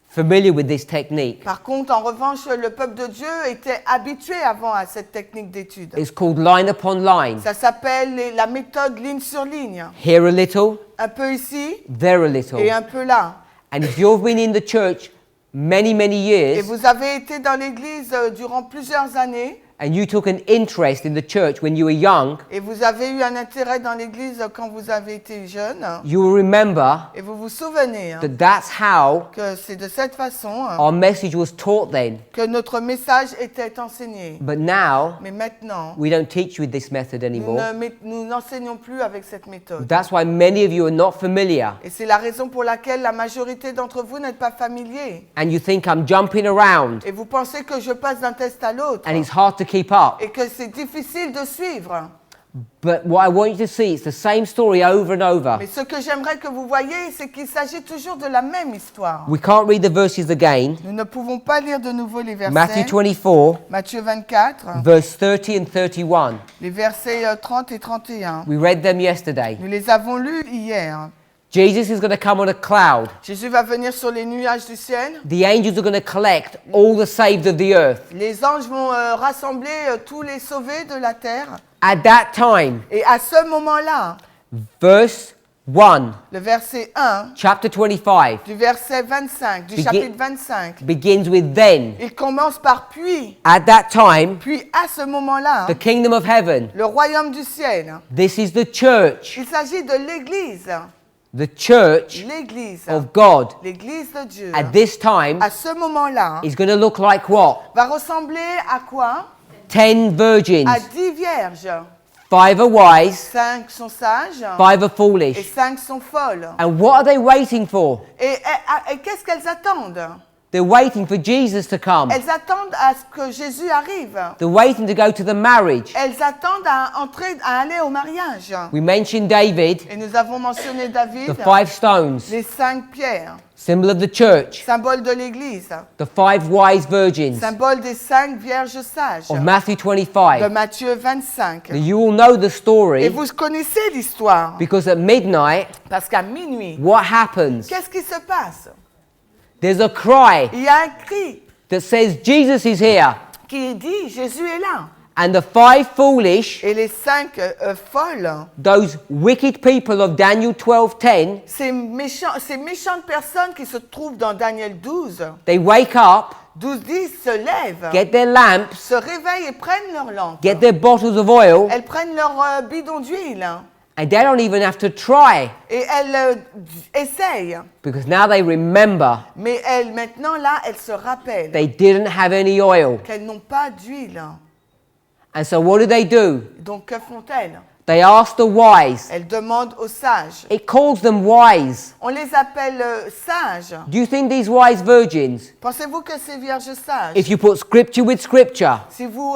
familiar with this technique. Par contre, en revanche, le peuple de Dieu était habitué avant à cette technique d'étude. It's called line upon line. Ça s'appelle la méthode ligne sur ligne. Here a little, Un peu ici there a little. et un peu là. And if you've been in the church many Et years vous avez été dans l'église durant plusieurs années and you took an interest in the church when you were young, et vous avez eu un intérêt dans l'église quand vous avez été jeune. you will remember Et vous vous souvenez that that's how que c'est de cette façon our message was taught then. que notre message était enseigné. But now, Mais maintenant, we don't teach with this method anymore. nous n'enseignons plus avec cette méthode. That's why many of you are not familiar. Et c'est la raison pour laquelle la majorité d'entre vous n'êtes pas familiers. And you think I'm jumping around Et vous pensez que je passe d'un test à l'autre and it's hard to keep up. et que c'est difficile de suivre. But what I want you to see, it's the same story over and over. Mais ce que j'aimerais que vous voyiez, c'est qu'il s'agit toujours de la même histoire. We can't read the verses again. Nous ne pouvons pas lire de nouveau les versets. Matthew 24, Matthieu 24, verse 30 and 31. les versets 30 et 31. We read them yesterday. Nous les avons lus hier. Jesus is going to come on a cloud. Jésus va venir sur les nuages du ciel. The angels are going to collect all the saved of the earth. Les anges vont rassembler tous les sauvés de la terre. At that time, Et à ce moment-là, verse 1, le verset 1 chapter 25, du verset 25, du Begin- chapitre 25, begins with then. il commence par puis. At that time, Puis à ce moment-là, the kingdom of heaven. le royaume du ciel. This is the church. Il s'agit de l'Église. The church L'Église. of God L'Église de Dieu. at this time À ce moment-là, is going to look like what? va ressembler à quoi? 10 virgins. À 10 vierges. 5 are wise, 5 sont sages 5 are et foolish. 5 sont folles. And what are they waiting for? Et qu'est-ce qu'elles attendent? They're waiting for Jesus to come. Elles attendent à ce que Jésus arrive. They're waiting to go to the marriage. Elles attendent à aller au mariage. We mentioned David, Et nous avons mentionné David, the 5 stones, les 5 pierres, symbol of the church, symbole de l'Église, the 5 wise virgins symbole des 5 vierges sages of Matthew de 25. Matthieu 25. You all know the Et story vous connaissez l'histoire, because at midnight, parce qu'à minuit, what happens? qu'est-ce qui se passe? There's a cry Il y a un cri that says Jesus is here. qui dit Jésus est là. And the 5 foolish, Et les 5 folles, those wicked people of Daniel 12:10, ces méchantes personnes qui se trouvent dans Daniel 12, they wake up, 12-10 se lèvent, get their lamps, se réveillent et prennent leur lampe. get their bottles of oil, Elles prennent leur bidon d'huile and they don't even have to try et elles essayent. because now they remember Mais maintenant, là, elles se rappellent they didn't have any oil. qu'elles n'ont pas d'huile. And so what do? Donc, que font-elles? They ask the wise. Elles demandent aux sages. It calls them wise. On les appelle sages. Do you think these wise virgins, Pensez-vous que ces vierges sages, if you put scripture with scripture, si vous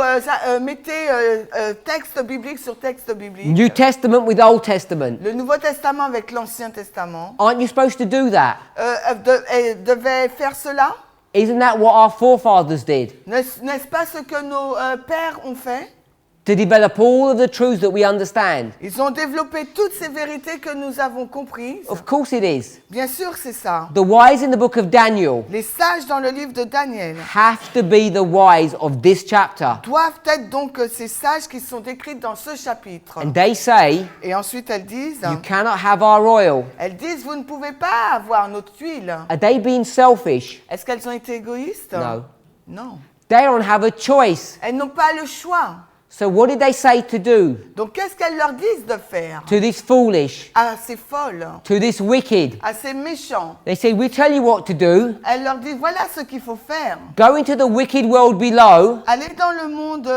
mettez texte biblique sur texte biblique, New Testament with Old Testament, le Nouveau Testament avec l'Ancien Testament, aren't you supposed to do that? elles devaient faire cela? Isn't that what our forefathers did? N'est-ce pas ce que nos pères ont fait? To develop all of the truths that we understand. Ils ont développé toutes ces vérités que nous avons comprises. Of course it is. Bien sûr, c'est ça. The wise in the book of Daniel Les sages dans le livre de Daniel have to be the wise of this chapter. doivent être donc ces sages qui sont décrits dans ce chapitre. And they say, Et ensuite, elles disent, you cannot have our oil. vous ne pouvez pas avoir notre huile. Are they being selfish? Est-ce qu'elles ont été égoïstes? No. Non. They don't have a choice. Elles n'ont pas le choix. So what did they say to do Donc, qu'est-ce qu'elles leur disent de faire to this foolish, à ces folles, to this wicked? à ces méchants? They say, we tell you what to do. Elles leur disent, voilà ce qu'il faut faire. Go into the wicked world below, Allez dans le monde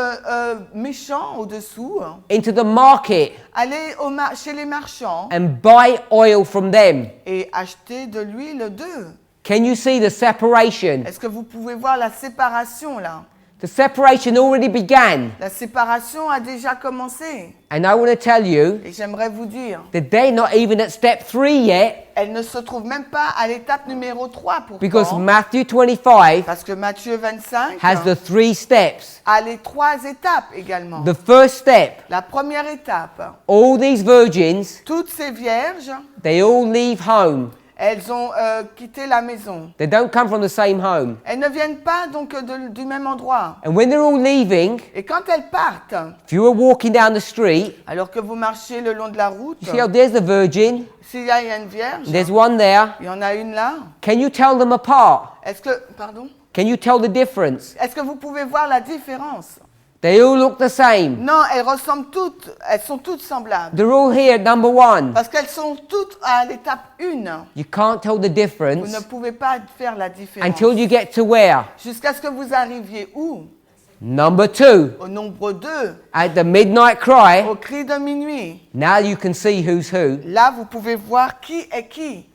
méchant au-dessous. into the market, Allez chez les marchands and buy oil from them. et achetez de l'huile d'eux. Can you see the separation? Est-ce que vous pouvez voir la séparation là? The separation already began. La séparation a déjà commencé. And I want to tell you Et j'aimerais vous dire, that they're not even at step 3 yet, elle ne se trouve même pas à l'étape numéro 3 because pourtant. Matthew 25 Parce que Matthieu 25 has the 3 steps. a les 3 étapes également. The first step, La première étape, all these virgins, toutes ces vierges, they all leave home. elles ont quitté la maison. They don't come from the same home. Elles ne viennent pas donc du même endroit. And when they're all leaving, Et quand elles partent, if you were walking down the street, alors que vous marchez le long de la route, you see, oh, there's the virgin, s'il y a une vierge, there's one there. il y en a une là. Can you tell them apart? Pardon? Can you tell the difference? Est-ce que vous pouvez voir la différence? They all look the same. Non, elles ressemblent toutes, elles sont toutes semblables. They're all here at number 1. Parce qu'elles sont toutes à l'étape 1. You can't tell the Vous difference ne pouvez pas faire la différence. until you get to where? Jusqu'à ce que vous arriviez où? Number 2. Au nombre 2, At the midnight cry, au cri de minuit. now you can see who's who. Là, vous pouvez voir qui est qui.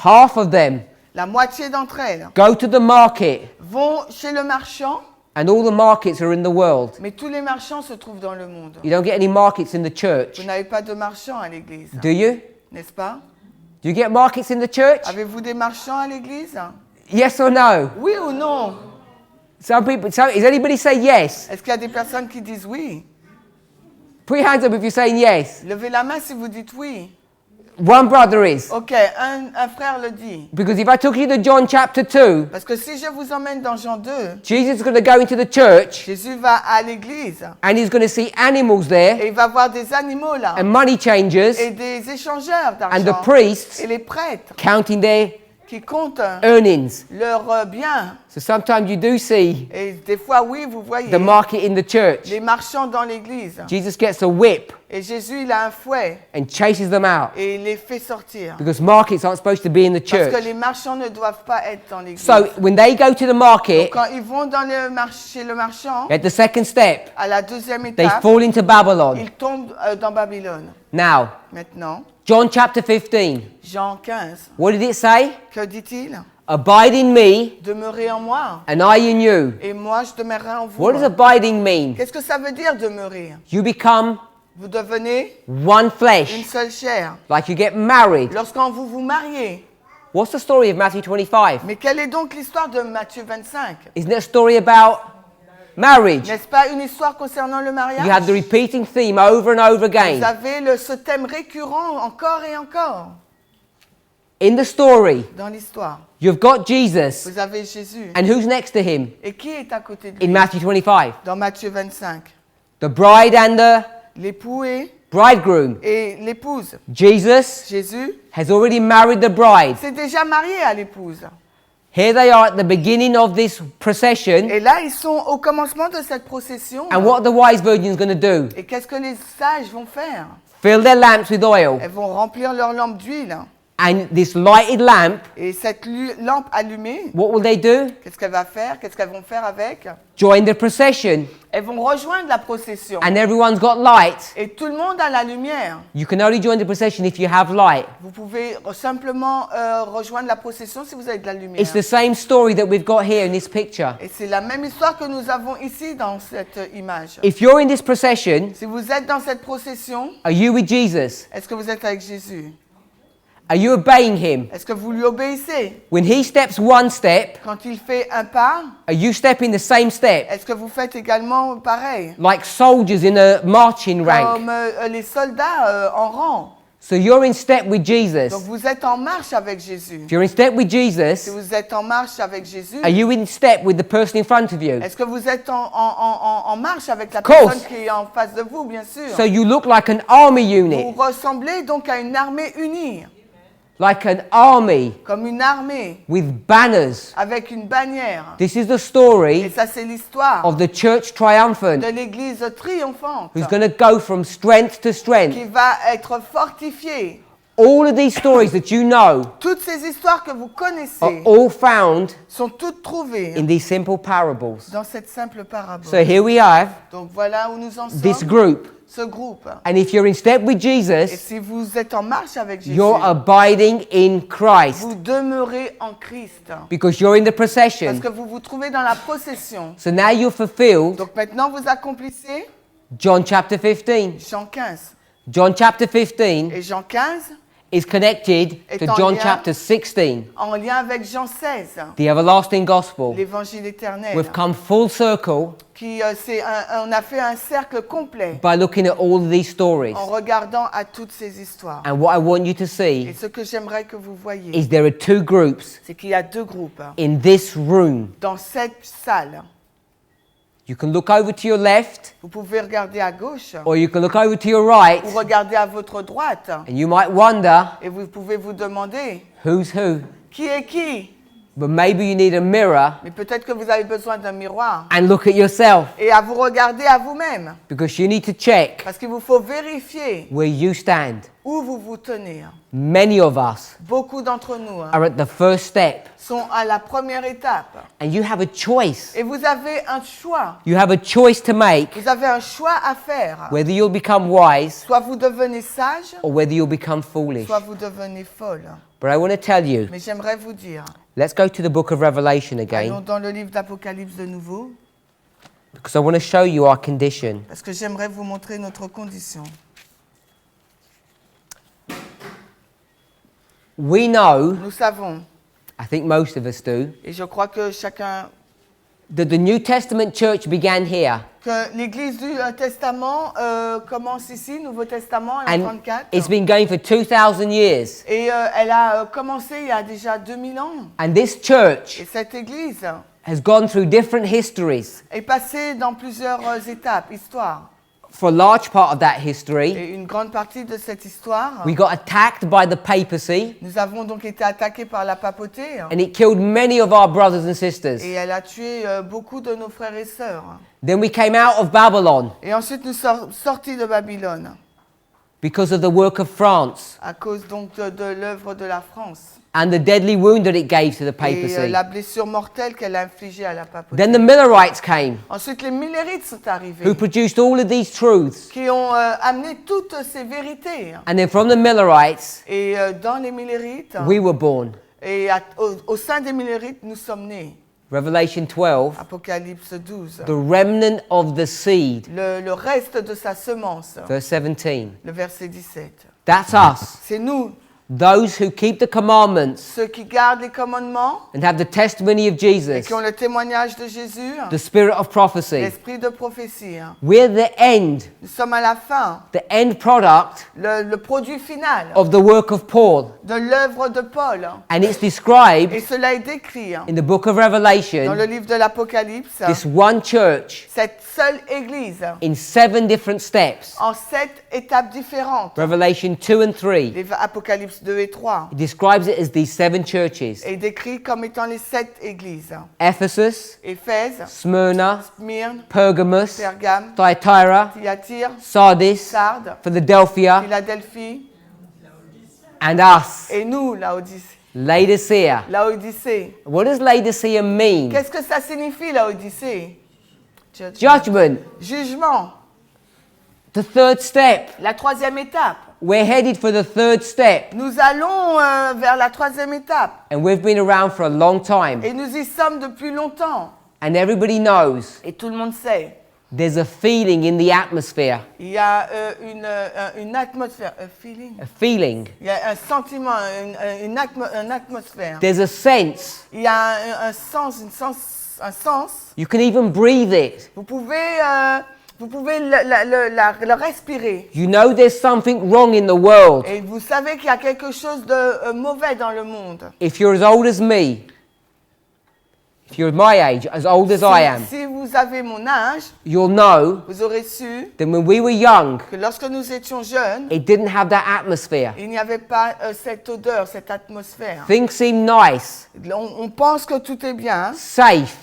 Half of them La moitié d'entre elles go to the market, vont chez le marchand, and all the markets are in the world. mais tous les marchands se trouvent dans le monde. You don't get any markets in the church, Vous n'avez pas de marchands à l'église, do you? n'est-ce pas? Do you get markets in the church? Avez-vous des marchands à l'église? Yes or no? Oui ou non? Some people. Is anybody say yes? Est-ce qu'il y a des personnes qui disent oui? Put your hands up if you're saying yes. Levez la main si vous dites oui. One brother is. Ok, un frère le dit. Because if I took you to John chapter 2, Parce que si je vous emmène dans Jean 2, Jesus is going to go into the church Jésus va à l'église and he's going to see animals there et il va voir des animaux là and money changers et des échangeurs and the d'argent priests et les prêtres counting their qui comptent earnings. leurs biens. So sometimes you do see Et des fois, oui, vous voyez the market in the church. les marchands dans l'église. Jesus gets a whip Et Jésus, il a un fouet and chases them out et il les fait sortir. because markets aren't supposed to be in the Parce que church. les marchands ne doivent pas être dans l'église. So when they go to the market, Quand ils vont dans chez le marchand, at the second step, à la deuxième they étape, fall into Babylon. ils tombent dans Babylone. Now, Maintenant, John chapter 15. Jean 15, What did it say? que dit-il? Abide in me Demeurez en moi, and I in you. et moi je demeurerai en vous. What does abiding mean? Qu'est-ce que ça veut dire demeurer? You become Vous devenez one une flesh, seule chair. like you get married. Lorsqu'on vous vous mariez. What's the story of Matthew 25? Mais quelle est donc l'histoire de Matthieu 25? Isn't it a story about marriage? N'est-ce pas une histoire concernant le mariage? You have the repeating theme over and over Vous again. avez ce thème récurrent encore et encore In the story, dans l'histoire. you've got Jesus, Vous avez Jésus. and who's next to him Et qui est à côté de in lui? Matthew 25? Dans Matthieu 25. The bride and the L'époux bridegroom. et l'épouse. Jesus Jésus has already married the bride. s'est déjà marié à l'épouse. Here they are at the beginning of this procession, Et là, ils sont au commencement de cette procession. and what are the wise virgins going to do? Et qu'est-ce que les sages vont faire? Fill their lamps with oil. Elles vont remplir leur lampe d'huile. And this lighted lamp, Et cette lampe allumée, what will they do? qu'est-ce qu'elle va faire? Qu'est-ce qu'elles vont faire avec? Join the procession. Elles vont rejoindre la procession. And everyone's got light. Et tout le monde a la lumière. You can only join the procession if you have light. Vous pouvez simplement rejoindre la procession si vous avez de la lumière. It's the same story that we've got here in this picture. Et c'est la même histoire que nous avons ici dans cette image. If you're in this procession, Si vous êtes dans cette procession, are you with Jesus? est-ce que vous êtes avec Jésus? Are you obeying him? Est-ce que vous lui obéissez? When he steps one step, Quand il fait un pas, are you stepping the same step? est-ce que vous faites également pareil? Like soldiers in a marching rank. Comme les soldats en rang. So you're in step with Jesus. Donc vous êtes en marche avec Jésus. If you're in step with Si Jesus, vous êtes en marche avec Jésus, are you in step with the person in front of you? est-ce que vous êtes en marche avec la course. personne qui est en face de vous, bien sûr? So you look like an army Vous unit, ressemblez donc à une armée unie, like an army comme une armée, with banners. avec une bannière. This is the Et story ça, c'est l'histoire of the church triumphant, de l'Église triomphante who's going to go from strength to qui strength. va être fortifiée. All of these stories that you know Toutes ces histoires que vous are connaissez all found sont toutes trouvées in these simple parables. dans cette simple parabole. So here we have Donc voilà où nous en this sommes, group. ce groupe. And if you're in step with Et Jesus, si vous êtes en marche avec Jésus, you're abiding in Christ vous demeurez en Christ. because you're in the Parce procession. que vous vous trouvez dans la possession. So now you're fulfilled Donc maintenant, vous accomplissez John chapter 15. Jean 15. John chapter 15 Et Jean 15, is connected to Est en John lien. chapter 16, en lien avec Jean 16, the everlasting gospel. l'évangile éternel, We've come full circle on a fait un cercle complet by looking at all of these stories. en regardant à toutes ces histoires. And what I want you to Et see ce que j'aimerais que vous voyez, is there are two groups c'est qu'il y a deux groupes in this room. dans cette salle. You can look over to your left Vous pouvez regarder à gauche or you can look over to your right, ou regarder à votre droite and you might wonder et vous pouvez vous demander who's who. qui est qui. But maybe you need a mirror Mais peut-être que vous avez besoin d'un miroir and look at yourself et à vous regarder à vous-même because you need to check parce qu'il vous faut vérifier where you stand. où vous vous tenez. Many of us Beaucoup d'entre nous are at the first step, sont à la première étape and you have a choice. et vous avez un choix. You have a choice to make Vous avez un choix à faire. whether you'll become wise Soit vous devenez sage, or whether you'll become foolish. soit vous devenez folle. But I want to tell you, Mais j'aimerais vous dire, let's go to the book of Revelation allons again dans le livre d'Apocalypse de nouveau, because I want to show you our condition. parce que j'aimerais vous montrer notre condition. We know, Nous savons, I think most of us do, et je crois que chacun, that the New Testament church began here. que l'Église du Testament commence ici, Nouveau Testament, en And 34. it's been going for 2,000 years. Et elle a commencé il y a déjà 2000 ans. And this church Et cette Église has gone through different histories. est passée dans plusieurs étapes, histoires. For a large part of that history, Et une grande partie de cette histoire, we got attacked by the papacy nous avons donc été attaqués par la papauté and it killed many of our brothers and sisters. et elle a tué beaucoup de nos frères et sœurs. Then we came out of Babylon Et ensuite nous sommes sortis de Babylone because of the work of France à cause donc de l'œuvre de la France and the deadly wound that it gave to the et papacy. la blessure mortelle qu'elle a infligée à la papauté. Then the Millerites came, Ensuite les Millérites sont who arrivés produced all of these truths. qui ont amené toutes ces vérités. And then from the Millerites, Et dans les Millérites we were born. et au sein des Millérites nous sommes nés. Revelation 12, Apocalypse 12. the remnant of the seed, Le reste de sa semence. verse 17. Le verset 17. That's us, C'est nous, those who keep the commandments ceux qui gardent les commandements and have the testimony of et Jesus, qui ont le témoignage de Jésus, the spirit of prophecy. l'esprit de prophétie. We're the end, Nous sommes à la fin, the end product le produit final of the work of Paul. de l'œuvre de Paul. And it's described Et cela est décrit in the book of dans le Revelation, livre de l'Apocalypse, this one church cette seule église in 7 different steps. en 7 étapes différentes. Revelation 2 and 3. Les Apocalypse 2 et 3. It describes it as these 7 churches. Et décrit comme étant les 7 églises. Ephesus, Éphèse, Smyrna, Smyrne, Pergamos, Pergame, Thyatira, Thyatire, Sardis, Sardes, Philadelphia, Philadelphie, and us, et nous, Laodicée. Laodicea. Laodicée. What does Laodicea mean? Qu'est-ce que ça signifie, Laodicée? Judgment. Jugement. The third step. La troisième étape. We're headed for the third step. Nous allons vers la troisième étape. And we've been around for a long time. Et nous y sommes depuis longtemps. And everybody knows Et tout le monde sait There's a feeling in the atmosphere. Il y a une atmosphère, A feeling. il y a un sentiment, une atmosphère. There's a sense. Il y a un sens. You can even breathe it. Vous pouvez le respirer. You know there's something wrong in the world. Et vous savez qu'il y a quelque chose de mauvais dans le monde. If you're as old as me, if you're my age, as old as I am, Si vous avez mon âge, you'll know vous aurez su that when we were young, que lorsque nous étions jeunes, it didn't have that atmosphere. il n'y avait pas cette odeur, cette atmosphère. Things seem nice, On pense que tout est bien, safe,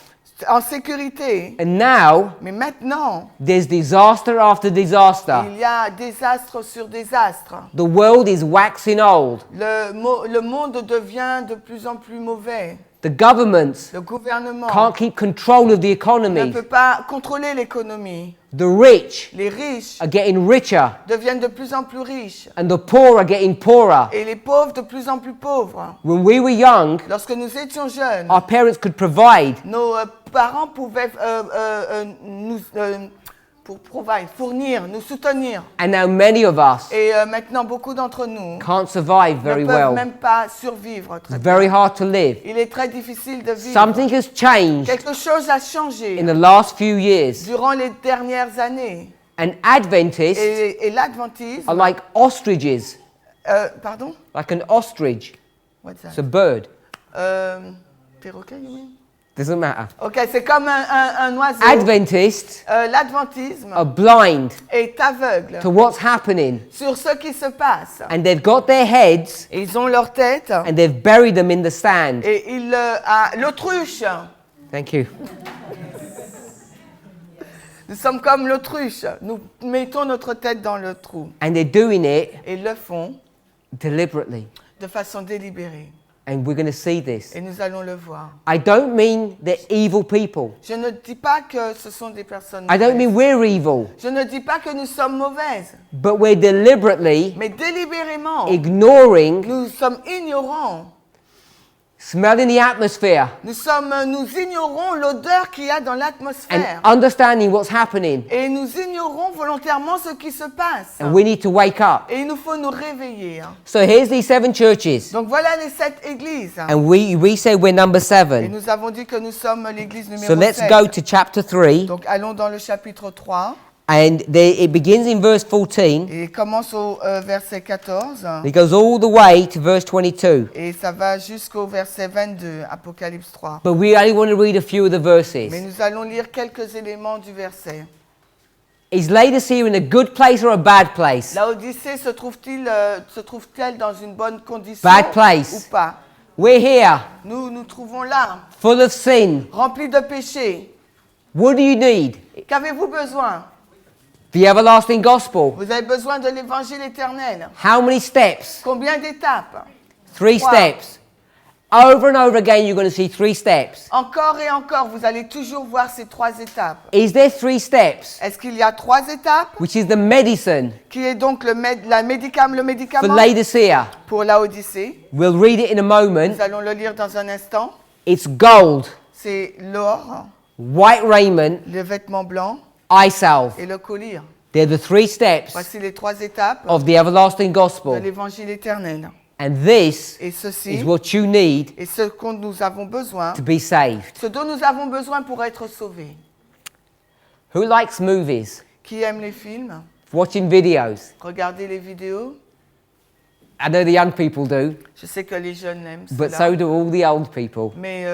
en sécurité. and now Mais maintenant, there's disaster after disaster. il y a désastre sur désastre. The world is waxing old. Le monde devient de plus en plus mauvais. The governments Le gouvernement can't keep control of the ne economy. peut pas contrôler l'économie. The rich Les riches are getting richer, deviennent de plus en plus riches and the poor are getting poorer. et les pauvres de plus en plus pauvres. When we were young, Lorsque nous étions jeunes, our parents could provide. nos parents pouvaient fournir, nous soutenir. And now many of us Et maintenant, beaucoup d'entre nous can't survive ne very peuvent well. même pas survivre. Très It's bien. very hard to live. Il est très difficile de vivre. Something has changed Quelque chose a changé in the last few years. durant les dernières années. And Adventists Et l'adventisme... are like ostriches, pardon? like an ostrich. What's It's that? a bird. Perroquet, you mean? Doesn't matter. Ok, c'est comme un oiseau. Adventists L'adventisme are blind est aveugle to what's happening. sur ce qui se passe. And they've got their heads Et ils ont leur tête and they've buried them in the sand. et l'autruche. Thank you. Nous sommes comme l'autruche. Nous mettons notre tête dans le trou. And they're doing it Et le font deliberately. de façon délibérée. And we're going to see this. Et nous allons le voir. I don't mean they're evil people. Je ne dis pas que ce sont des personnes I don't mean mauvaises. we're evil. Je ne dis pas que nous sommes mauvaises. But we're deliberately Mais délibérément, ignoring, nous sommes ignorants. smelling the atmosphere, Nous ignorons l'odeur qu'il y a dans and l'atmosphère. understanding what's happening. Et nous ignorons volontairement ce qui se passe. And we need to wake up. Et il nous faut nous réveiller. So here's these 7 churches. Donc voilà les 7 églises. And we say we're number Et 7. nous avons dit que nous sommes l'église numéro So let's 7. go to chapter 3. Donc allons dans le chapitre 3 And it begins in verse 14. et commence au verset 14 It goes all the way to verse 22. et ça va jusqu'au verset 22, Apocalypse 3. But we only want to read a few of the Mais verses. nous allons lire quelques éléments du verset. Is Laodicea in a good place or a bad place? La Odyssée se trouve-t-elle dans une bonne condition Bad place. ou pas? We're here, Nous nous trouvons là, full of sin. remplis de péchés. What do you need? Qu'avez-vous besoin? The everlasting gospel. Vous avez besoin de l'évangile éternel. How many steps? Combien d'étapes? 3 Wow. steps. Over and over again, you're going to see 3 steps. Encore et encore, vous allez toujours voir ces 3 étapes. Is there 3 steps? Est-ce qu'il y a 3 étapes? Which is the medicine Qui est donc le for médicament Laodicea. pour la Odyssée? We'll read it in a moment. Nous allons le lire dans un instant. It's gold, C'est l'or, white raiment, les vêtements blancs eye salve. et le collier. They're the 3 steps Voici les 3 étapes of the everlasting de gospel. l'évangile éternel. And this Et is ceci what you need est ce dont nous avons besoin, to be saved. ce dont nous avons besoin pour être sauvés. Who likes movies? Qui aime les films? Watching videos? Regardez les vidéos. I know the young people do, Je sais que les jeunes aiment but cela, so do all the old people. mais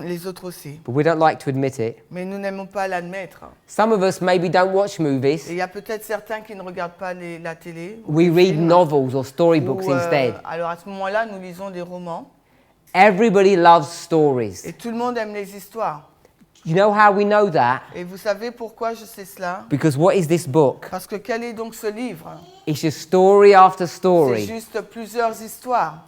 les autres aussi. But we don't like to admit it. Mais nous n'aimons pas l'admettre. Some of us maybe don't watch Et movies. il y a peut-être certains qui ne regardent pas la télé. ou We les read films, novels or storybooks ou, instead. alors à ce moment-là, nous lisons des romans. Everybody loves stories. Et tout le monde aime les histoires. You know how we know that? Et vous savez pourquoi je sais cela? Because what is this book? Parce que quel est donc ce livre? It's just story after C'est story. juste plusieurs histoires.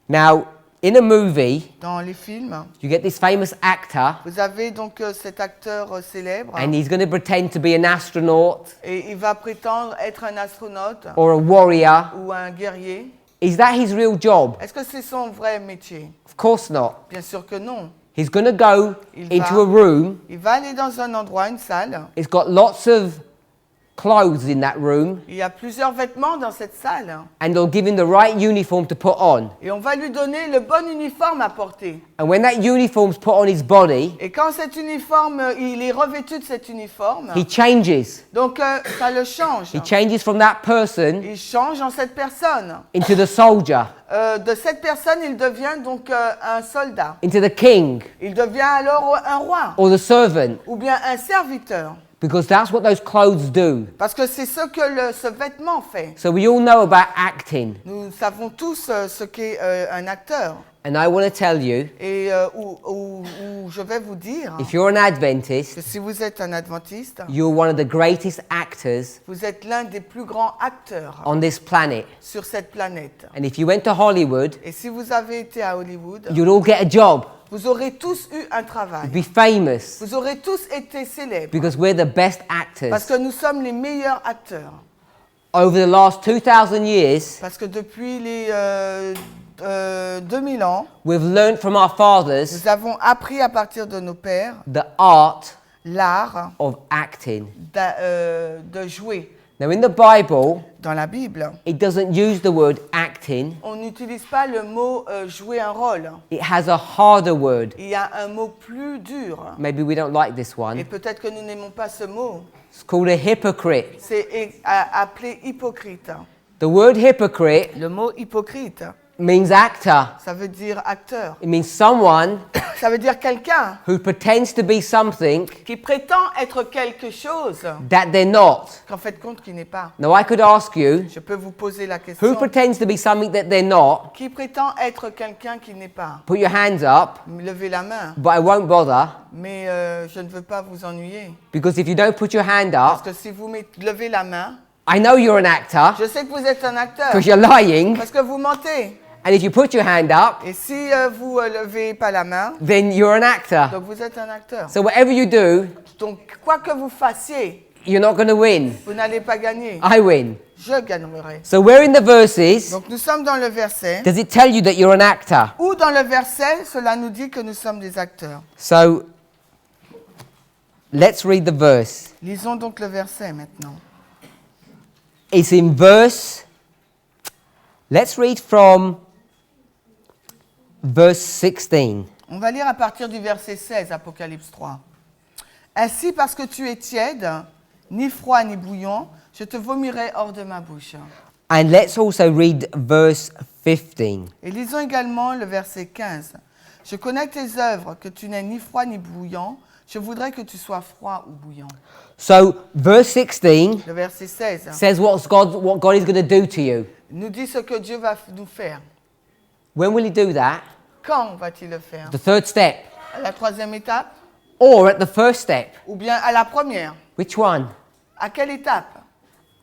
Now, in a movie, Dans les films, you get this famous actor, vous avez donc cet acteur célèbre and he's going to pretend to be an astronaut et il va prétendre être un astronaute or a warrior. ou un guerrier. Is that his real job? Est-ce que c'est son vrai métier? Of course not. Bien sûr que non. He's going to go Il into va- a room. Il va aller dans un endroit, une salle. It's got lots of clothes in that room, Il y a plusieurs vêtements dans cette salle. and they'll give him the right uniform to put on. Et on va lui donner le bon uniforme à porter. And when that uniform's put on his body, Et quand cet uniforme, il est revêtu de cet uniforme, he changes. donc ça le change. He changes from that person Il change en cette personne. into the soldier, De cette personne, il devient donc un soldat. into the king, Il devient alors un roi or the servant, ou bien un serviteur. because that's what those clothes do. Parce que c'est ce que ce vêtement fait. So we all know about acting. Nous savons tous ce qu'est un acteur. And I want to tell you, Et où je vais vous dire if you're an Adventist, que si vous êtes un adventiste, you're one of the greatest actors vous êtes l'un des plus grands acteurs on this planet. sur cette planète. And if you went to Hollywood, Et si vous avez été à Hollywood, you'll all get a job, vous aurez tous eu un travail. be famous, Vous aurez tous été célèbres. because we're the best Parce actors. que nous sommes les meilleurs acteurs. Over the last 2,000 years, Parce que depuis les 2000 ans, we've learned from our fathers nous avons appris à partir de nos pères the art l'art of acting. de jouer. Now, in the Bible, Dans la Bible, it doesn't use the word acting, on n'utilise pas le mot jouer un rôle. it has a harder word. Il y a un mot plus dur. Maybe we don't like this Et one. peut-être que nous n'aimons pas ce mot. It's called a hypocrite. C'est appelé hypocrite. The word hypocrite Le mot hypocrite, means actor. ça veut dire acteur. It means someone Ça veut dire quelqu'un who pretends to be something qui prétend être quelque chose that they're not. qu'en fait compte qui n'est pas. Now, I could ask you, Je peux vous poser la who question. pretends to be something that they're not? Qui prétend être quelqu'un qui n'est pas? Put your hands up, Levez la main. but I won't bother, Mais je ne veux pas vous ennuyer. because if you don't put your hand Parce up, que si vous levez la main, I know you're an actor, je sais que vous êtes un acteur. because you're lying. Parce que vous mentez. And if you put your hand up, Et si vous levez pas la main, then you're an actor. donc vous êtes un acteur. So whatever you do, Donc quoi que vous fassiez, you're not going to win. vous n'allez pas gagner. I win. Je gagnerai. So where in the verses Donc nous sommes dans le verset. does it tell you that you're an actor? Où dans le verset, cela nous dit que nous sommes des acteurs. So let's read the verse. Lisons donc le verset maintenant. It's in verse, let's read from verse 16. On va lire à partir du verset 16, Apocalypse 3. Ainsi, parce que tu es tiède, ni froid ni bouillant, je te vomirai hors de ma bouche. And let's also read verse 15. Et lisons également le verset 15. Je connais tes œuvres, que tu n'es ni froid ni bouillant. Je voudrais que tu sois froid ou bouillant. So verse 16 Le verset 16 says what God is going to do to you. nous dit ce que Dieu va nous faire. When will he do that? Quand va-t-il le faire? The third step, À la troisième étape or at the first step? ou bien à la première? Which one? À quelle étape?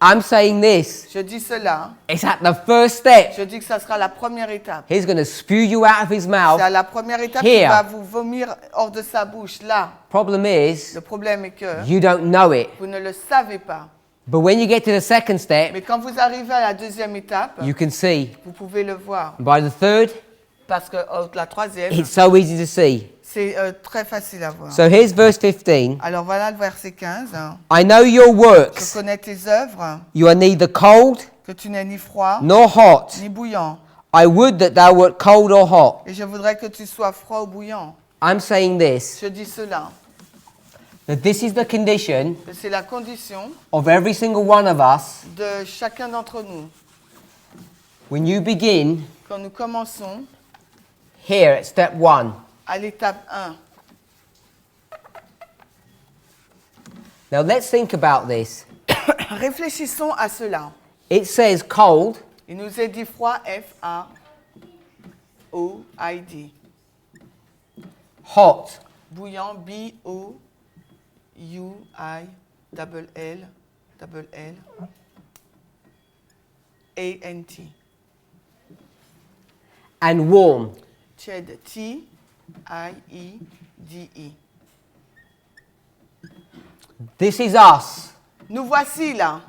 I'm saying this. Je dis cela. It's at the first step. Je dis que ça sera la première étape. He's going to spew you out of his C'est mouth. à la première étape Here. qu'il va vous vomir hors de sa bouche, là. Problem is, Le problème est que you don't know it. vous ne le savez pas. But when you get to the second step, Mais quand vous arrivez à la deuxième étape, you can see. vous pouvez le voir. By the third, Parce que la troisième, it's so easy to see. c'est très facile à voir. So here's verse 15. Alors voilà le verset 15. I know your Je works. connais tes œuvres, You are neither cold que tu n'es ni froid nor hot. ni bouillant. I would that thou wert cold or hot. Et je voudrais que tu sois froid ou bouillant. I'm saying this, Je dis cela. that this is the condition Que c'est la condition of every single one of us de chacun d'entre nous. when you begin Quand nous commençons here at step 1. à l'étape 1. Now let's think about this. Réfléchissons à cela. It says cold, Il nous est dit froid, F-A-O-I-D. hot, Bouillant, B-O-U-I-L-L-A-N-T. and warm. Tiède, T-I-E-D-E. This is us, Nous voici là,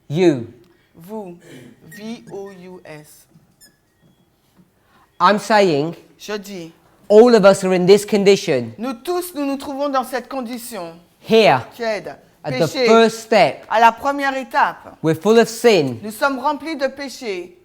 you. vous, V-O-U-S. I'm saying Je dis, All of us are in this condition. Nous tous, nous nous trouvons dans cette condition. Here, Tiède, at the péché, first step, à la première étape. we're full of sin, Nous sommes remplis de péché,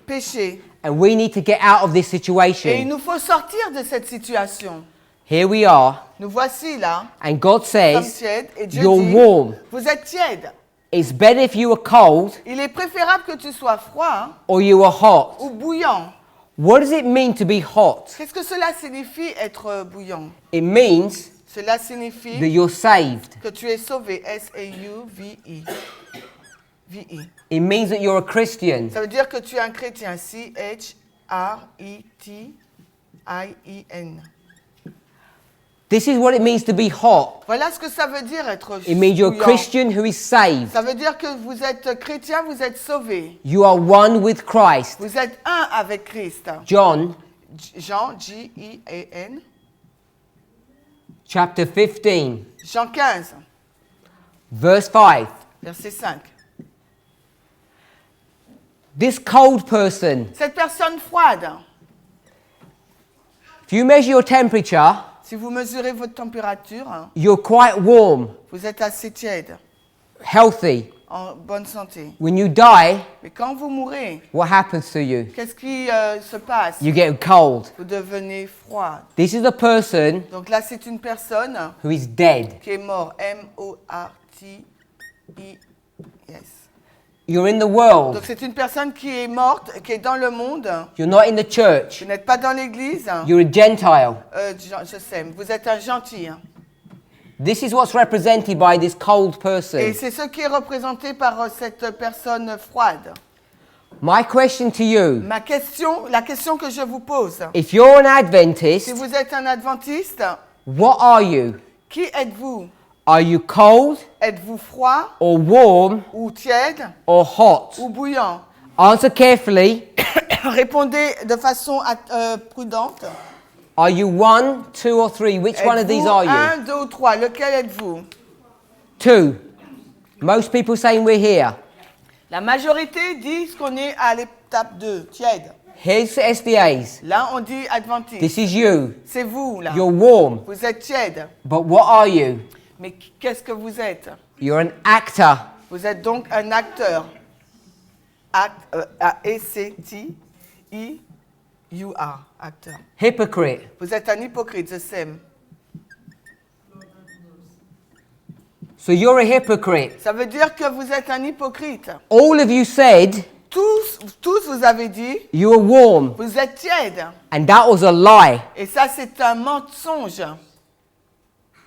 péché, and we need to get out of this et il situation. nous faut sortir de cette situation. Here we are, Nous voici là, and God nous sommes says, tièdes, et Dieu you're dit, warm. vous êtes tièdes. It's better if you were cold Il est préférable que tu sois froid or you were hot. ou bouillant. What does it mean to be hot? Qu'est-ce que cela signifie être bouillant? It means Cela that signifie you're saved. que tu es sauvé. S-A-U-V-I. V-I. It means that you're a Christian. Ça veut dire que tu es un chrétien. C-H-R-I-T-I-E-N. This is what it means to be hot. Voilà ce que ça veut dire être It means you're a bouillant. Christian who is saved. Ça veut dire que vous êtes chrétien, vous êtes sauvé. You are one with Christ. Vous êtes un avec Christ. John Jean, J-I-A-N. chapter 15, Jean 15, verse 5. verset 5. This cold person, Cette personne froide, if you measure your temperature, si vous mesurez votre température, you're quite warm, vous êtes assez tiède, healthy. en bonne santé. When you die, Mais quand vous mourrez, what happens to you? qu'est-ce qui se passe? You get cold. Vous devenez froid. This is a person Donc là, c'est une personne who is dead. qui est morte. M-O-R-T-I-S. You're in the world. Donc c'est une personne qui est morte, qui est dans le monde. You're not in the church. Vous n'êtes pas dans l'église. You're a Gentile. Je sais, vous êtes un gentil. This is what's represented by this cold Et person. c'est ce qui est représenté par cette personne froide. My question to you, La question que je vous pose, if you're an si Adventist, vous êtes un adventiste, what are you? qui êtes-vous? Are you cold Êtes-vous froid or warm ou tiède or hot? ou bouillant? Answer carefully. Répondez de façon prudente. Are you 1, 2 or 3? Which one of these Êtes-vous are you? 1, 2 ou 3? Lequel êtes-vous? 2. Most people saying we're here. La majorité disent qu'on est à l'étape 2, tiède. Here's the SDAs. Là, on dit adventiste. This is you. C'est vous, là. You're warm. Vous êtes tiède. But what are you? Mais qu'est-ce que vous êtes? You're an actor. Vous êtes donc un acteur. A-C-T-I-U-R, acteur. Hypocrite. Vous êtes un hypocrite, the same. So you're a hypocrite. Ça veut dire que vous êtes un hypocrite. All of you said Tous vous avez dit, you were warm. vous êtes tiède. And that was a lie. Et ça, c'est un mensonge.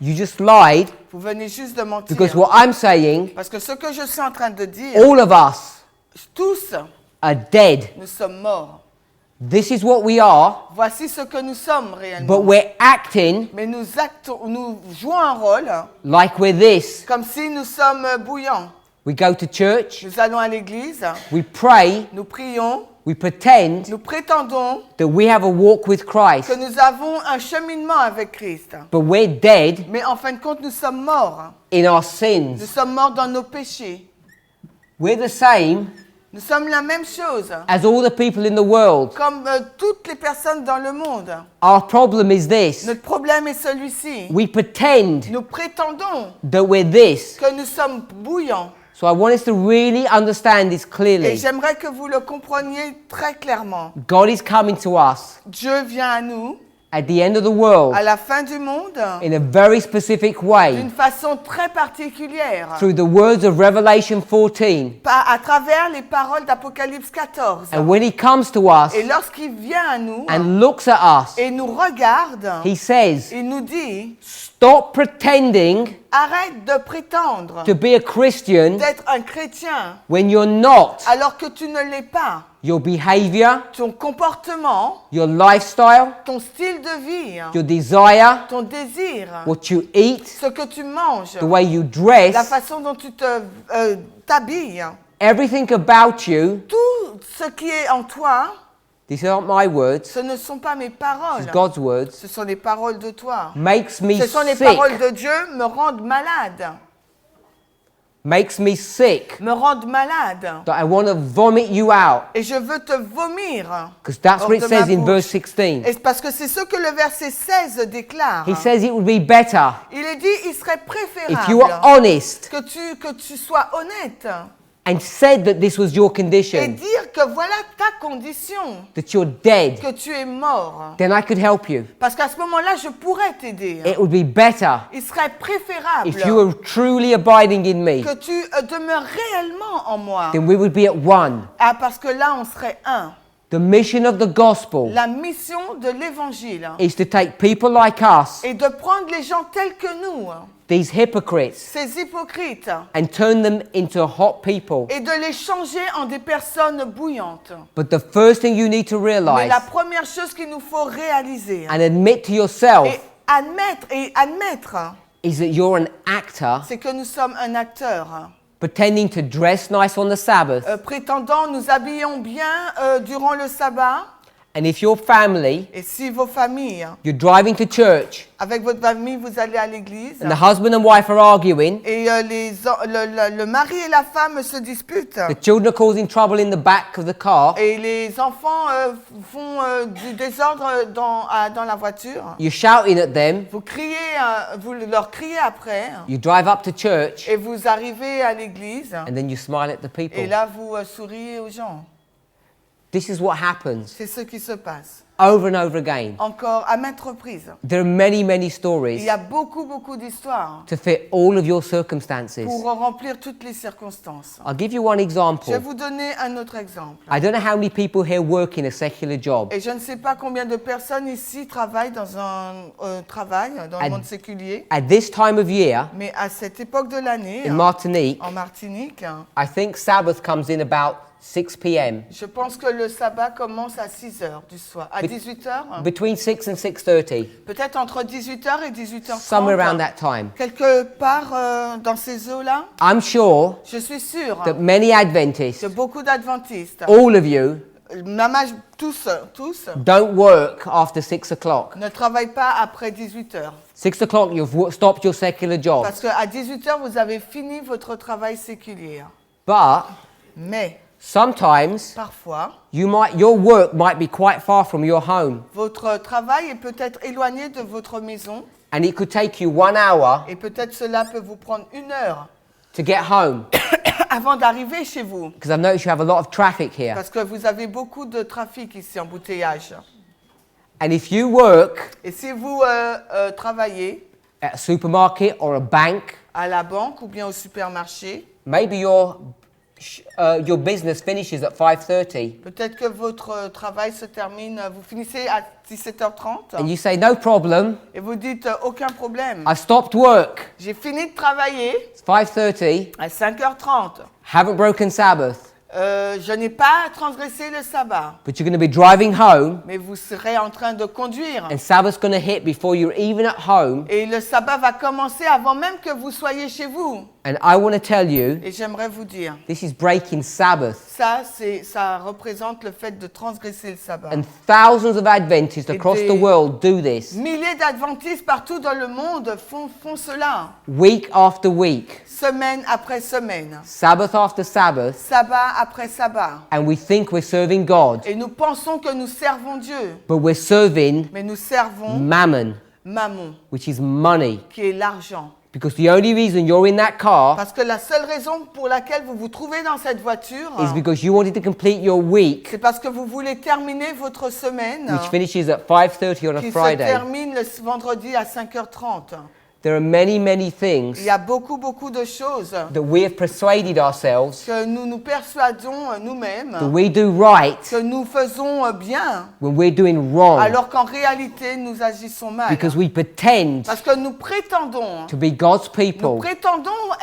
You just lied Vous venez juste de mentir. because what I'm saying, Parce que ce que je suis en train de dire, all of us tous, are dead. nous sommes morts. This is what we are, Voici ce que nous sommes réellement. but we're acting Mais nous jouons un rôle like we're this. comme si nous sommes bouillants. We go to church, Nous allons à l'église, we pray, nous prions, we pretend nous prétendons that we have a walk with que Christ, nous avons un cheminement avec Christ. but we're dead Mais en fin de compte, nous sommes morts. in our Nous sins. sommes morts dans nos péchés. We're the same Nous sommes la même chose, as all the people in the world. comme toutes les personnes dans le monde. Our problem is this. Notre problème est celui-ci. We pretend Nous prétendons that we're this. que nous sommes bouillants. So I want us to really understand this Et clearly. j'aimerais que vous le compreniez très clairement. God is coming to us Dieu vient à nous, at the end of the world à la fin du monde, in a very specific way d'une façon très particulière, through the words of Revelation 14. à travers les paroles d'Apocalypse 14. And when he comes to us Et lorsqu'il vient à nous and looks at us, et nous regarde, he says, il nous dit, stop pretending arrête de prétendre to be a Christian d'être un chrétien when you're not. alors que tu ne l'es pas. Your behavior, Ton comportement, your lifestyle, ton style de vie, your desire, ton désir, what you eat, ce que tu manges, the way you la dress, façon dont tu t'habilles, everything about you, tout ce qui est en toi, these aren't my words, ce ne sont pas mes paroles. it's God's words, Ce sont les paroles de toi. makes me Ce sont les sick. paroles de Dieu me rendent malade. makes me sick, me rendent malade. that I want to vomit you out. Et je veux te vomir. Because that's hors what it de ma says in bouche. verse 16. Et c'est parce que c'est ce que le verset 16 déclare. He says it would be better Il est dit, il serait if you were préférable honest que tu sois honnête and said that this was your et condition, dire que voilà ta condition, that you're dead. que tu es mort. Then I could help you. Parce qu'à ce moment-là, je pourrais t'aider. It would be better Il serait préférable if you were truly abiding in me. que tu demeures réellement en moi. Then we would be at one. Ah, parce que là, on serait un. The mission of the gospel La mission de l'évangile is to take people like us, est de prendre les gens tels que nous, these hypocrites, ces hypocrites, and turn them into hot people. et de les changer en des personnes bouillantes. But the first thing you need to Mais realize la première chose qu'il nous faut réaliser and admit to yourself et admettre, is that you're an actor c'est que nous sommes un acteur. pretending to dress nice on the Sabbath. Prétendant nous habillons bien durant le sabbat. And if your family, Et si vos familles, you're driving to church avec votre famille, vous allez à l'église, and the husband and wife are arguing, et le mari et la femme se disputent, the children are causing trouble in the back of the car, et les enfants font du désordre dans la voiture, you're shouting at them, vous leur criez après, you drive up to church, et vous arrivez à l'église, and then you smile at the et people. là vous souriez aux gens. This is what happens C'est ce qui se passe. over and over again. Encore à maintes reprises. There are many, many Il stories y a beaucoup d'histoires to fit all of your circumstances. pour remplir toutes les circonstances. I'll give you one Je vais example. vous donner un autre exemple. I don't know how many people here work in a secular job. Et je ne sais pas combien de personnes ici travaillent dans un travail, dans le monde séculier, At this time of year mais à cette époque de l'année, in Martinique, en Martinique, I think Sabbath comes in about 6 p.m. je pense que le sabbat commence à 6 heures du soir. À 18 heures, Between 6 and 6:30, peut-être entre 18 heures et 18h30. somewhere around that time. Quelque part dans ces eaux-là, I'm sure je suis sûre that many Adventists, que beaucoup d'adventistes, all of you, même âge, tous, don't work after 6 o'clock. ne travaillent pas après 18 heures. 6 o'clock, you've stopped your secular job. Parce qu'à 18 heures, vous avez fini votre travail séculier. But Mais sometimes parfois, your work might be quite far from your home, votre travail est peut-être éloigné de votre maison and it could take you 1 hour et peut-être cela peut vous prendre 1 heure to get home. avant d'arriver chez vous. Because I've noticed you have a lot of traffic here. Parce que vous avez beaucoup de trafic ici, embouteillage. And if you work Et si vous travaillez at a supermarket or a bank, à la banque ou bien au supermarché, maybe your business finishes at 5:30, peut-être que votre travail se termine, vous finissez à 17h30 and you say, "No problem, et vous dites aucun problème. I've stopped work. J'ai fini de travailler It's 5:30. à 5h30. Haven't broken Sabbath, Je n'ai pas transgressé le sabbat, but you're going to be driving home, mais vous serez en train de conduire. and Sabbath's going to hit before you're even at home." Et le sabbat va commencer avant même que vous soyez chez vous. And I want to tell you, Et j'aimerais vous dire, this is breaking Sabbath. ça représente le fait de transgresser le sabbat. And thousands of Adventists across the des- world do this, Milliers d'adventistes partout dans le monde font cela, week after week, semaine après semaine, Sabbath after Sabbath, sabbat après sabbat. and we think we're serving God, Et nous pensons que nous servons Dieu, but we're serving mais nous servons mammon, Mammon, which is money. qui est l'argent. Because the only reason you're in that car Parce que la seule raison pour laquelle vous vous trouvez dans cette voiture, is because you wanted to complete your week, c'est parce que vous voulez terminer votre semaine which finishes at 5:30 on a qui se Friday. termine le vendredi à 5h30. There are many, many Il things y a beaucoup de choses that we have persuaded ourselves que nous nous persuadons nous-mêmes that we do right que nous faisons bien, when we're doing wrong, alors qu'en réalité nous agissons mal. because we pretend Parce que nous prétendons to be God's people,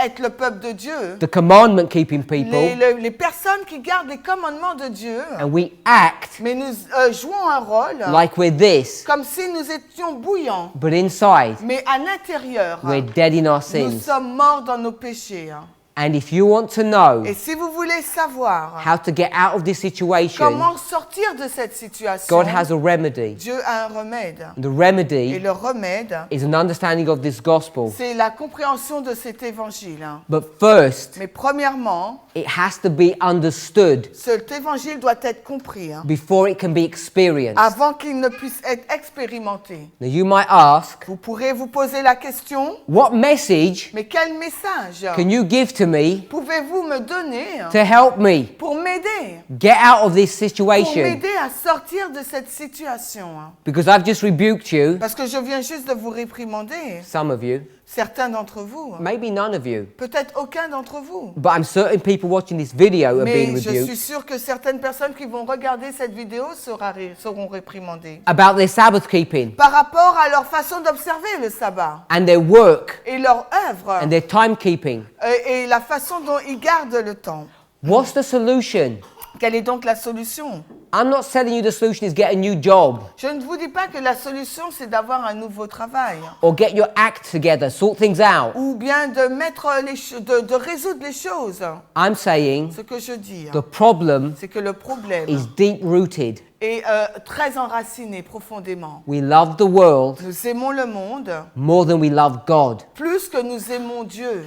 être le peuple de Dieu, the commandment-keeping people, les personnes qui gardent les commandements de Dieu, and we act mais nous jouons un rôle like we're this, comme si nous étions bouillants, but inside mais à l'intérieur, we're dead in our nous sins. sommes morts dans nos péchés. And if you want to know Et si vous voulez savoir how to get out of this situation, comment sortir de cette situation, God has a remedy. Dieu a un remède. The Et remedy le remède, is an understanding of this gospel. c'est la compréhension de cet évangile. But first, Mais premièrement, it has to be understood cet évangile doit être compris before it can be experienced. avant qu'il ne puisse être expérimenté. Now you might ask, Vous pourrez vous poser la question, what message mais quel message can you give to me pouvez-vous me donner to help me pour m'aider, get out of this pour situation? m'aider à sortir de cette situation? Because I've just rebuked you, Parce que je viens juste de vous réprimander, some of you, certains d'entre vous, maybe none of you, peut-être aucun d'entre vous. but I'm certain people watching this video are being Mais je suis rebuked sûre que certaines personnes qui vont regarder cette vidéo seront réprimandées about their Sabbath keeping par rapport à leur façon d'observer le sabbat and their work et leur œuvre and their timekeeping. et la façon dont ils gardent le temps. What's the solution? Quelle est donc la solution? I'm not telling you the solution is get a new job Je ne vous dis pas que la solution c'est d'avoir un nouveau travail or get your act together, sort things out. ou bien de mettre de résoudre les choses. I'm saying Ce que je dis, the problem c'est que le problème is deep rooted. est très enraciné profondément. We love the world Nous aimons le monde more than we love God. plus que nous aimons Dieu.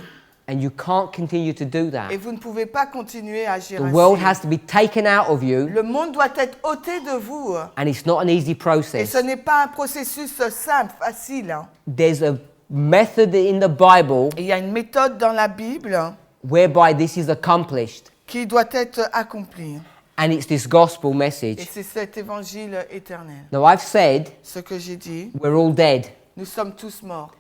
And you can't continue to do Et that. vous ne pouvez pas continuer à agir The ainsi. world has to be taken out of you, Le monde doit être ôté de vous. and it's not an easy Et process. ce n'est pas un processus simple, facile. There's a method in the Bible Et il y a une méthode dans la Bible whereby this is accomplished, qui doit être accomplie. and it's this gospel Et message. c'est cet évangile éternel. Now, I've said Ce que j'ai dit, we're all dead, nous sommes tous morts.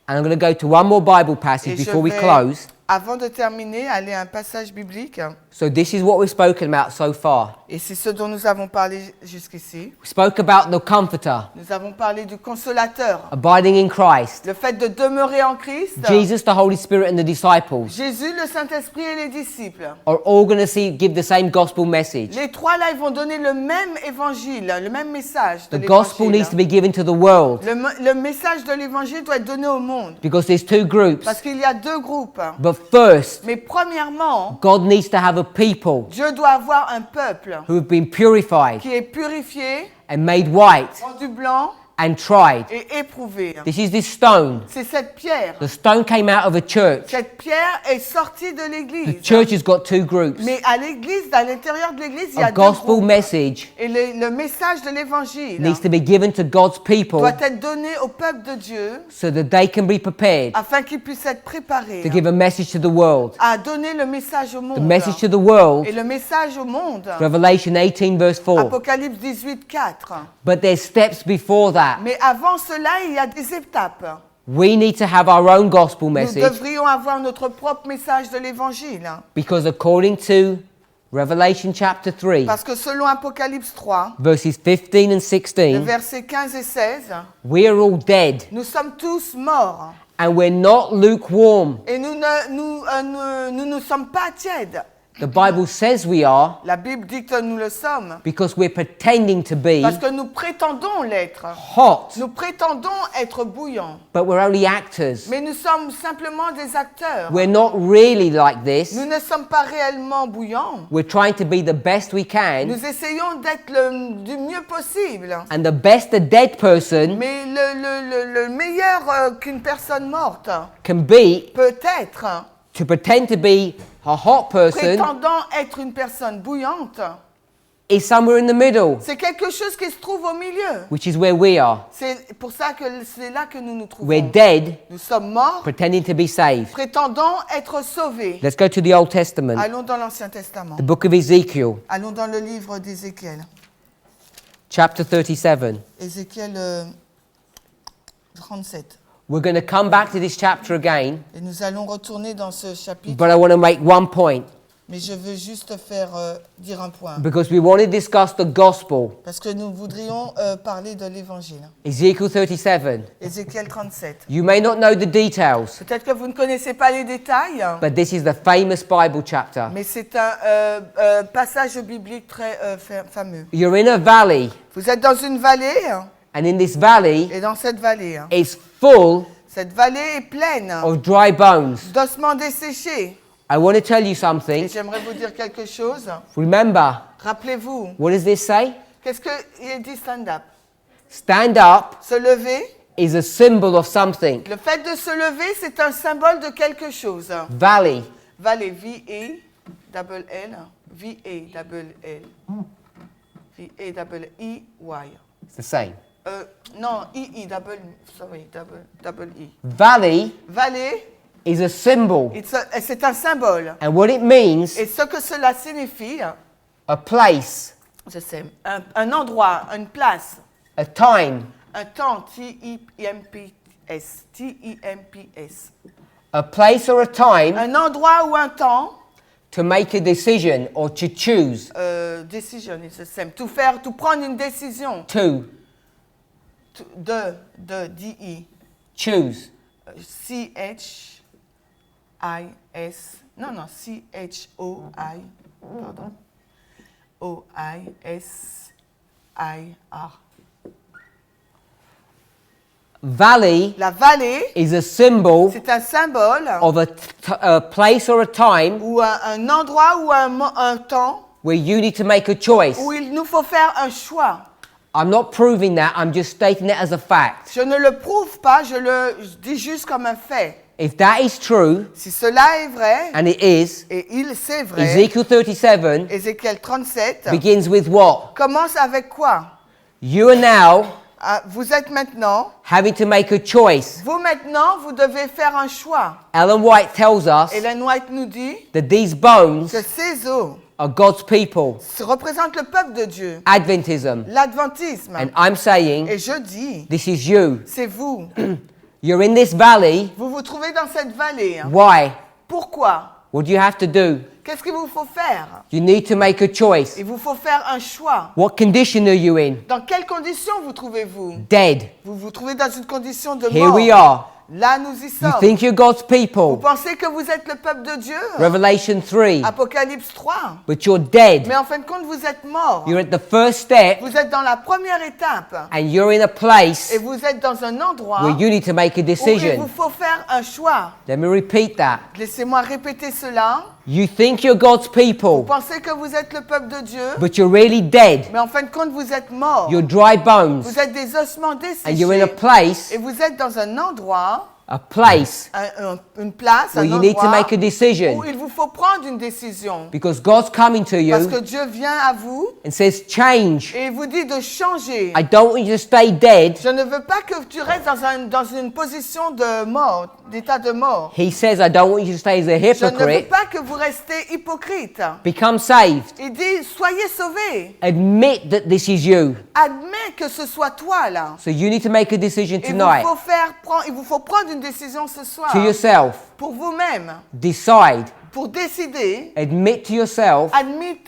and I'm going to go to one more Bible Et passage je before we vais, close. avant de terminer, aller à un passage biblique. So, this is what we've spoken about so far. Et c'est ce dont nous avons parlé jusqu'ici. We spoke about the Comforter, Nous avons parlé du consolateur. abiding in Christ, Le fait de demeurer en Christ. Jesus, the Holy Spirit, and the disciples Jésus, le Saint-Esprit et les disciples. are all going to give the same gospel message. Les trois là, ils vont donner le même évangile, le même message de The gospel needs to l'évangile. be given to the world Le message de l'évangile doit être donné au monde. because there's two groups. Parce qu'il y a deux groupes. But first, Mais premièrement, God needs to have a people Dieu doit avoir un peuple who have been purified qui est purifié, and made white rendu blanc and tried. et éprouvé. This is this stone. C'est cette pierre. The stone came out of a church. Cette pierre est sortie de The l'église. church has got two groups. Mais à l'église, à l'intérieur de l'église, il y A a deux gospel groupes. message Et le message de l'évangile needs to be given to God's people doit être donné au peuple de Dieu so that they can be prepared afin qu'il puisse être préparé to give a message to the world. à donner le message au monde. The message to the world, Et le message au monde. Revelation 18 verse 4. Apocalypse 18, 4. But there's steps before that. Mais avant cela, il y a des étapes. We need to have our own gospel Nous message devrions avoir notre propre message de l'évangile. because according to Revelation chapter 3, Parce que selon Apocalypse 3, verses 15 and le 16, versets 15 et 16, we are all dead nous sommes tous morts. and we're not lukewarm. Et nous ne sommes pas tièdes. The Bible says we are La Bible dit que nous le sommes. because we're pretending to be Parce que nous prétendons l'être. hot, Nous prétendons être bouillants. but we're only actors. Mais nous sommes simplement des acteurs. We're not really like this. Nous ne sommes pas réellement bouillants. We're trying to be the best we can, Nous essayons d'être du mieux possible. and the best a dead person Mais le meilleur qu'une personne morte can be peut être, to pretend to be a hot person prétendant être une personne bouillante, is somewhere in the middle, c'est quelque chose qui se trouve au milieu. which is where we are. C'est pour ça que c'est là que nous nous trouvons. We're dead, Nous sommes morts, pretending to be saved. prétendant être sauvés. Let's go to the Old Testament, Allons dans l'Ancien Testament. the book of Ezekiel, Allons dans le livre d'Ézéchiel. chapter 37. Ézéchiel 37. We're going to come back to this chapter again, Et nous allons retourner dans ce chapitre. but I want to make one point Mais je veux juste faire dire un point. because we want to discuss the gospel. Parce que nous voudrions parler de l'Évangile. Ezekiel 37. Ézéchiel 37. You may not know the details, Peut-être que vous ne connaissez pas les détails, but this is the famous Bible chapter. mais c'est un passage biblique très fameux. You're in a valley, Vous êtes dans une vallée, and in this valley, et dans cette vallée, it's full cette vallée est pleine of dry bones. d'ossements desséchés. I want to tell you Et something. j'aimerais vous dire quelque chose. Remember, Rappelez-vous, what does this say? qu'est-ce qu'il dit stand up? Stand up Se lever. is a symbol of something. Le fait de se lever, c'est un symbole de quelque chose. Valley, Valley, V-A-L-L. V-A-L-L. V-A-L-L-E-Y. it's the same. Non, double-E. Valley Vallée, is a symbol. c'est un symbole. And what it means, Et ce que cela signifie, a place, je sais, un endroit, une place, a time, un temps, T-I-M-P-S, T-I-M-P-S. a place or a time Un endroit ou un temps, to make a decision or to choose. decision is the same. To prendre une décision. To D-I. choose. C-H-I-S. Non, C-H-O-I. Pardon. O-I-S-I-R. Valley La vallée, is a symbol c'est un symbole of a place or a time ou un endroit ou un temps where you need to make a choice. où il nous faut faire un choix. I'm not proving that, I'm just stating it as a fact. Je ne le prouve pas, je dis juste comme un fait. If that is true, Si cela est vrai, and it is, et c'est vrai, Ezekiel 37 Ézéchiel 37 begins with what? commence avec quoi? You are now Vous êtes maintenant, having to make a choice. vous devez faire un choix. Ellen White tells us Ellen White nous dit that these bones que ces os are God's people, représentent le peuple de Dieu, Adventism. l'adventisme. And I'm saying, Et je dis, this is you. c'est vous. You're in this valley. Vous vous trouvez dans cette vallée. Why? Pourquoi? What do you have to do? Qu'est-ce qu'il vous faut faire? You need to make a choice. Il vous faut faire un choix. What condition are you in? Dans quelles conditions vous trouvez-vous? Dead. Vous vous trouvez dans une condition de Here mort. we are. Là, nous y You sommes. think you're God's Vous people. pensez que vous êtes le peuple de Dieu? Revelation 3. Apocalypse 3. But you're dead. Mais en fin de compte, vous êtes mort. You're at the first step Vous êtes dans la première étape. and you're in a place Et vous êtes dans un endroit where you need to make a où il vous decision. faut faire un choix. Let me repeat that. Laissez-moi répéter cela. You think you're God's Vous people, pensez que vous êtes le peuple de Dieu, but you're really dead. mais en fin de compte, vous êtes mort. You're dry bones. Vous êtes des ossements And you're in a desséchés. place, Et vous êtes dans un endroit, une place, where un you need to endroit make a où decision. il vous faut prendre une décision. Because God's coming to Parce que you Dieu vient à vous and says, change. et il vous dit de changer. I don't want you to stay dead. Je ne veux pas que tu restes dans une position de mort, d'état de mort. He says, I don't want you to stay as a Je ne veux hypocrite. pas que vous restez hypocrite. Become saved. Il dit, soyez sauvés. Admit that this is you. Admets que ce soit toi là. So you need to make a decision Il tonight vous faut prendre une décision ce soir. to yourself. Pour vous-même. Decide. Pour décider. Admit to yourself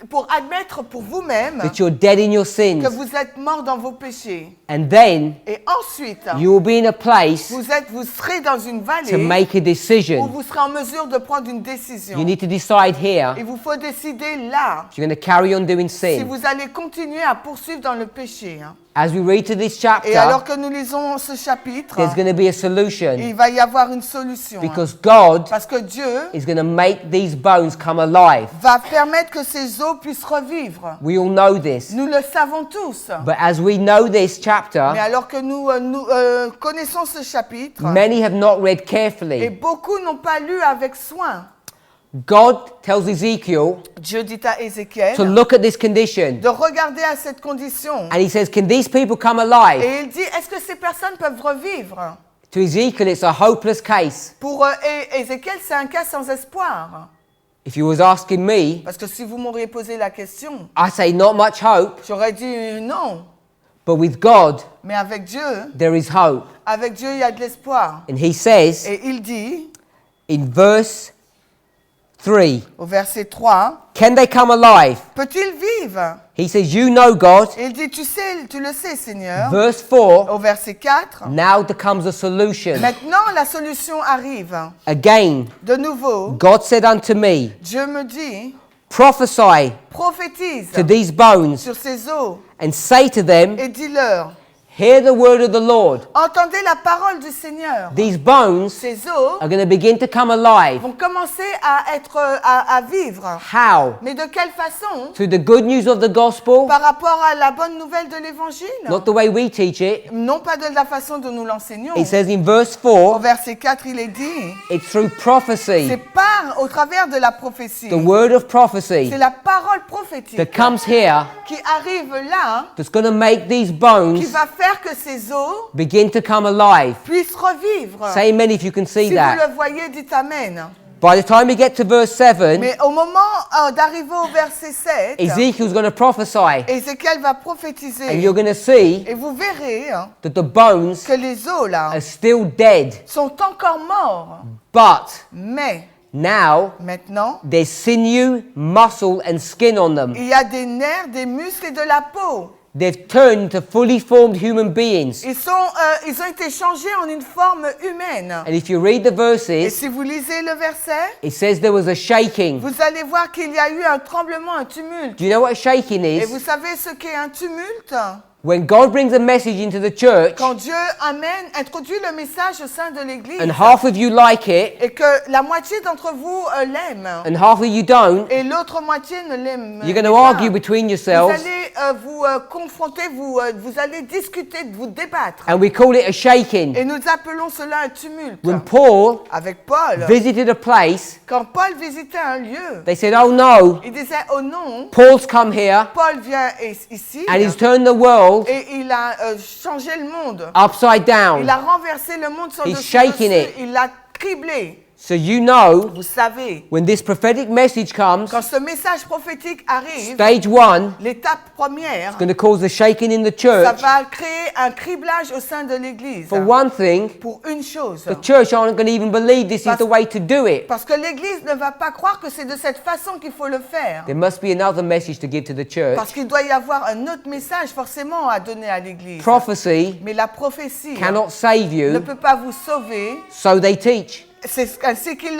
Pour admettre pour vous-même that you're dead in your sins. que vous êtes mort dans vos péchés. And then Et ensuite, you will be in a place vous serez dans une to vallée make a où decision. vous serez en mesure de prendre une décision. You need to decide here Il vous faut décider là if you're going to carry on doing si sin. vous allez continuer à poursuivre dans le péché. As we read to this Et alors chapter, que nous lisons ce chapitre, there's going to be a solution il va y avoir une solution. because God Parce que Dieu is going to make these bones come alive. va permettre que ces os puissent revivre. We all know this. Nous le savons tous. But as we know this Mais chapter, alors que nous connaissons ce chapitre, many have not read et carefully. beaucoup n'ont pas lu avec soin, God tells Ezekiel Dieu dit à Ézéchiel to look at this condition. de regarder à cette condition. And he says, can these people come alive? Et il dit, est-ce que ces personnes peuvent revivre? To Ezekiel, it's a hopeless case. Pour Ézéchiel, c'est un cas sans espoir. If you was asking me, Parce que si vous m'auriez posé la question, I say not much hope, j'aurais dit non. but with God, Mais avec Dieu, there is hope. il y a de l'espoir. And he says Et il dit, in verse 3, au verset 3, can they come alive? peut-il vivre? He says, you know God. Et il dit, tu le sais, Seigneur. Verse 4, Au verset 4, now there comes a solution. maintenant la solution arrive. Again, De nouveau, God said unto me, Dieu me dit, prophesy prophétise to these bones sur ces eaux and say to them, et dis-leur, Hear the word of the Lord. Entendez la parole du Seigneur. These bones Ces os are going to begin to come alive. vont commencer à vivre. How? Mais de quelle façon? Through the good news of the gospel, Par rapport à la bonne nouvelle de l'Évangile? not the way we teach it. Non pas de la façon dont nous l'enseignons. It says in verse Au 4, verset 4, il est dit, it's through prophecy, c'est au travers de la prophétie. the word of prophecy C'est la parole prophétique that comes here qui arrive là, that's going to make these qui bones va faire que ces os begin to come alive. puissent revivre. Say amen if you can see Si vous that. le voyez, dites Amen. By the time we get to verse 7, Mais au moment d'arriver au verset 7, Ezekiel's going to prophesy, Ézéchiel va and prophétiser. you're going to see Et vous verrez that the bones que les os là are still dead. sont encore morts. But Mais now maintenant, there's sinew, muscle, and skin on them. il y a des nerfs, des muscles et de la peau. They've turned to fully formed human beings. Ils ont été changés en une forme humaine. And if you read the Et verses, si vous lisez le verset, it says there was a shaking. vous allez voir qu'il y a eu un tremblement, un tumulte. Do you know what a shaking Et is? vous savez ce qu'est un tumulte? When God brings a message into the church Quand Dieu introduit le message au sein de l'Église and half of you like it et que la moitié d'entre vous l'aime and half of you don't, et l'autre moitié ne l'aime you're going to pas, argue between vous yourselves, allez vous confronter, vous allez discuter, vous débattre. and we call it a shaking. Et nous appelons cela un tumulte. When Paul Avec Paul, visited a place, quand Paul visitait un lieu, they said, oh no, il disait « Oh non, Paul's come here Paul vient ici and he's turned the world et il a changé le monde. upside down. Il a renversé le monde sur He's dessus, shaking it. il l'a criblé. So you know, Vous savez, when this prophetic message comes, quand ce message prophétique arrive, stage one, l'étape première, going to cause a shaking in the ça church. va créer un criblage au sein de l'Église. For one thing, Pour une chose. the church aren't going to even believe this is the way to do it. Parce que l'Église ne va pas croire que c'est de cette façon qu'il faut le faire. There must be another message to give to the church. Parce qu'il doit y avoir un autre message forcément à donner à l'Église. Prophecy Mais la prophétie cannot save ne you, peut pas vous sauver. so they teach. C'est ainsi qu'il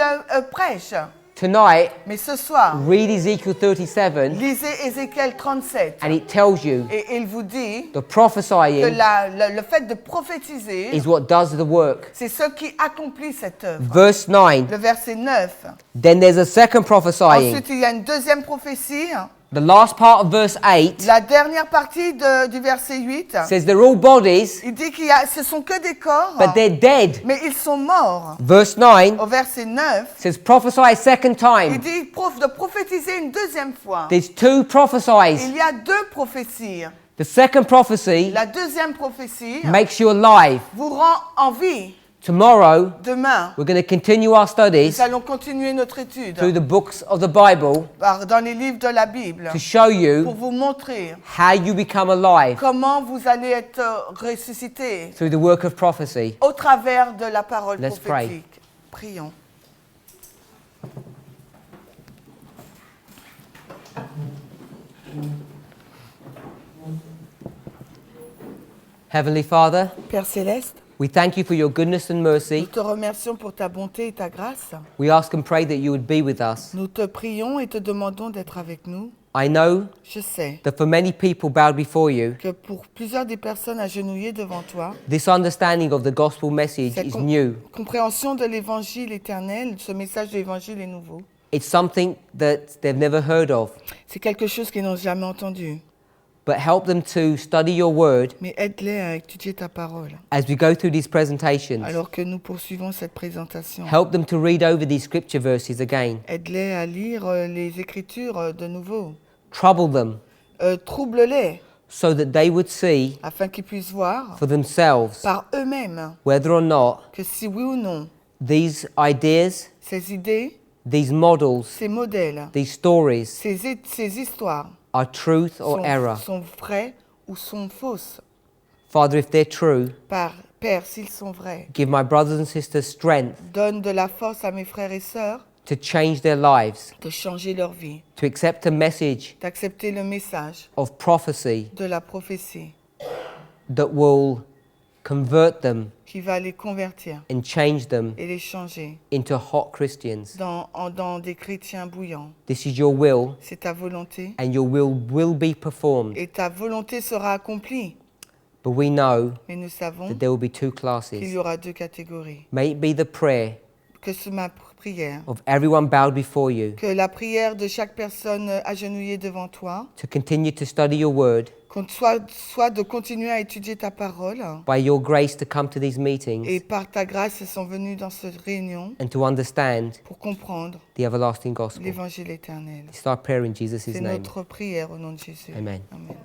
prêche. Tonight, Mais ce soir, read Ezekiel 37, lisez Ézéchiel 37. and it tells you Et il vous dit the que prophesying le fait de prophétiser, is what does the work. c'est ce qui accomplit cette œuvre. Verse 9, Le verset 9. then there's a second prophesying. Ensuite, il y a une deuxième prophétie. The last part of verse 8 La dernière partie du verset 8. says they're all bodies, Il dit ce sont que des corps, but they're dead. mais ils sont morts. Verse 9 Au verset 9, says prophesy a second il time. dit de prophétiser une deuxième fois. There's two prophecies. Il y a deux prophéties. The second prophecy La deuxième prophétie makes you alive. vous rend en vie. Tomorrow, Demain, we're going to continue our studies nous allons continuer notre étude through the books of the Bible dans les livres de la Bible to show pour you vous montrer how you become alive comment vous allez être ressuscité through the work of prophecy. au travers de la parole Let's pray. prophétique. Prions. Heavenly Father, Père Céleste, we thank you for your goodness and nous mercy. te remercions pour ta bonté et ta grâce. We ask and pray that you would be with us. Nous te prions et te demandons d'être avec nous. I know Je sais that for many people bowed before you, que pour plusieurs des personnes agenouillées devant toi, this understanding of the gospel message cette is new. compréhension de l'évangile éternel, ce message de l'évangile est nouveau. It's something that they've never heard of. C'est quelque chose qu'ils n'ont jamais entendu. But help them to study your word Mais aide-les à étudier ta parole. as we go through these presentations. Alors que nous poursuivons cette présentation, Help them to read over these scripture verses again. aide-les à lire les Écritures de nouveau. Trouble them Trouble-les so that they would see afin qu'ils puissent voir for themselves par eux-mêmes whether or not que si oui ou non, these ideas, ces idées, these models, ces modèles, these stories ces histoires are truth or error. sont vraies ou sont fausses. Father, if they're true, Père, s'ils sont vrais, give my brothers and sisters strength donne de la force à mes frères et sœurs to change their lives, de changer leur vie, to accept a message d'accepter le message of prophecy de la prophétie that will convert them qui va les convertir and change them et les changer into hot Christians. dans des chrétiens bouillants. This is your will, C'est ta volonté and your will be performed. et ta volonté sera accomplie. But we know Mais nous savons that there will be two qu'il classes. y aura deux catégories. May it be the prayer Que c'est ma prière. of everyone bowed before you Que la prière de chaque personne agenouillée devant toi, to continue to study your word, qu'on soit de continuer à étudier ta parole, by your grace to come to these et meetings par ta grâce, ils sont venus dans cette réunion and to understand pour comprendre the everlasting gospel. l'évangile éternel. It's our prayer in Jesus' C'est name. notre prière au nom de Jésus. Amen. Amen.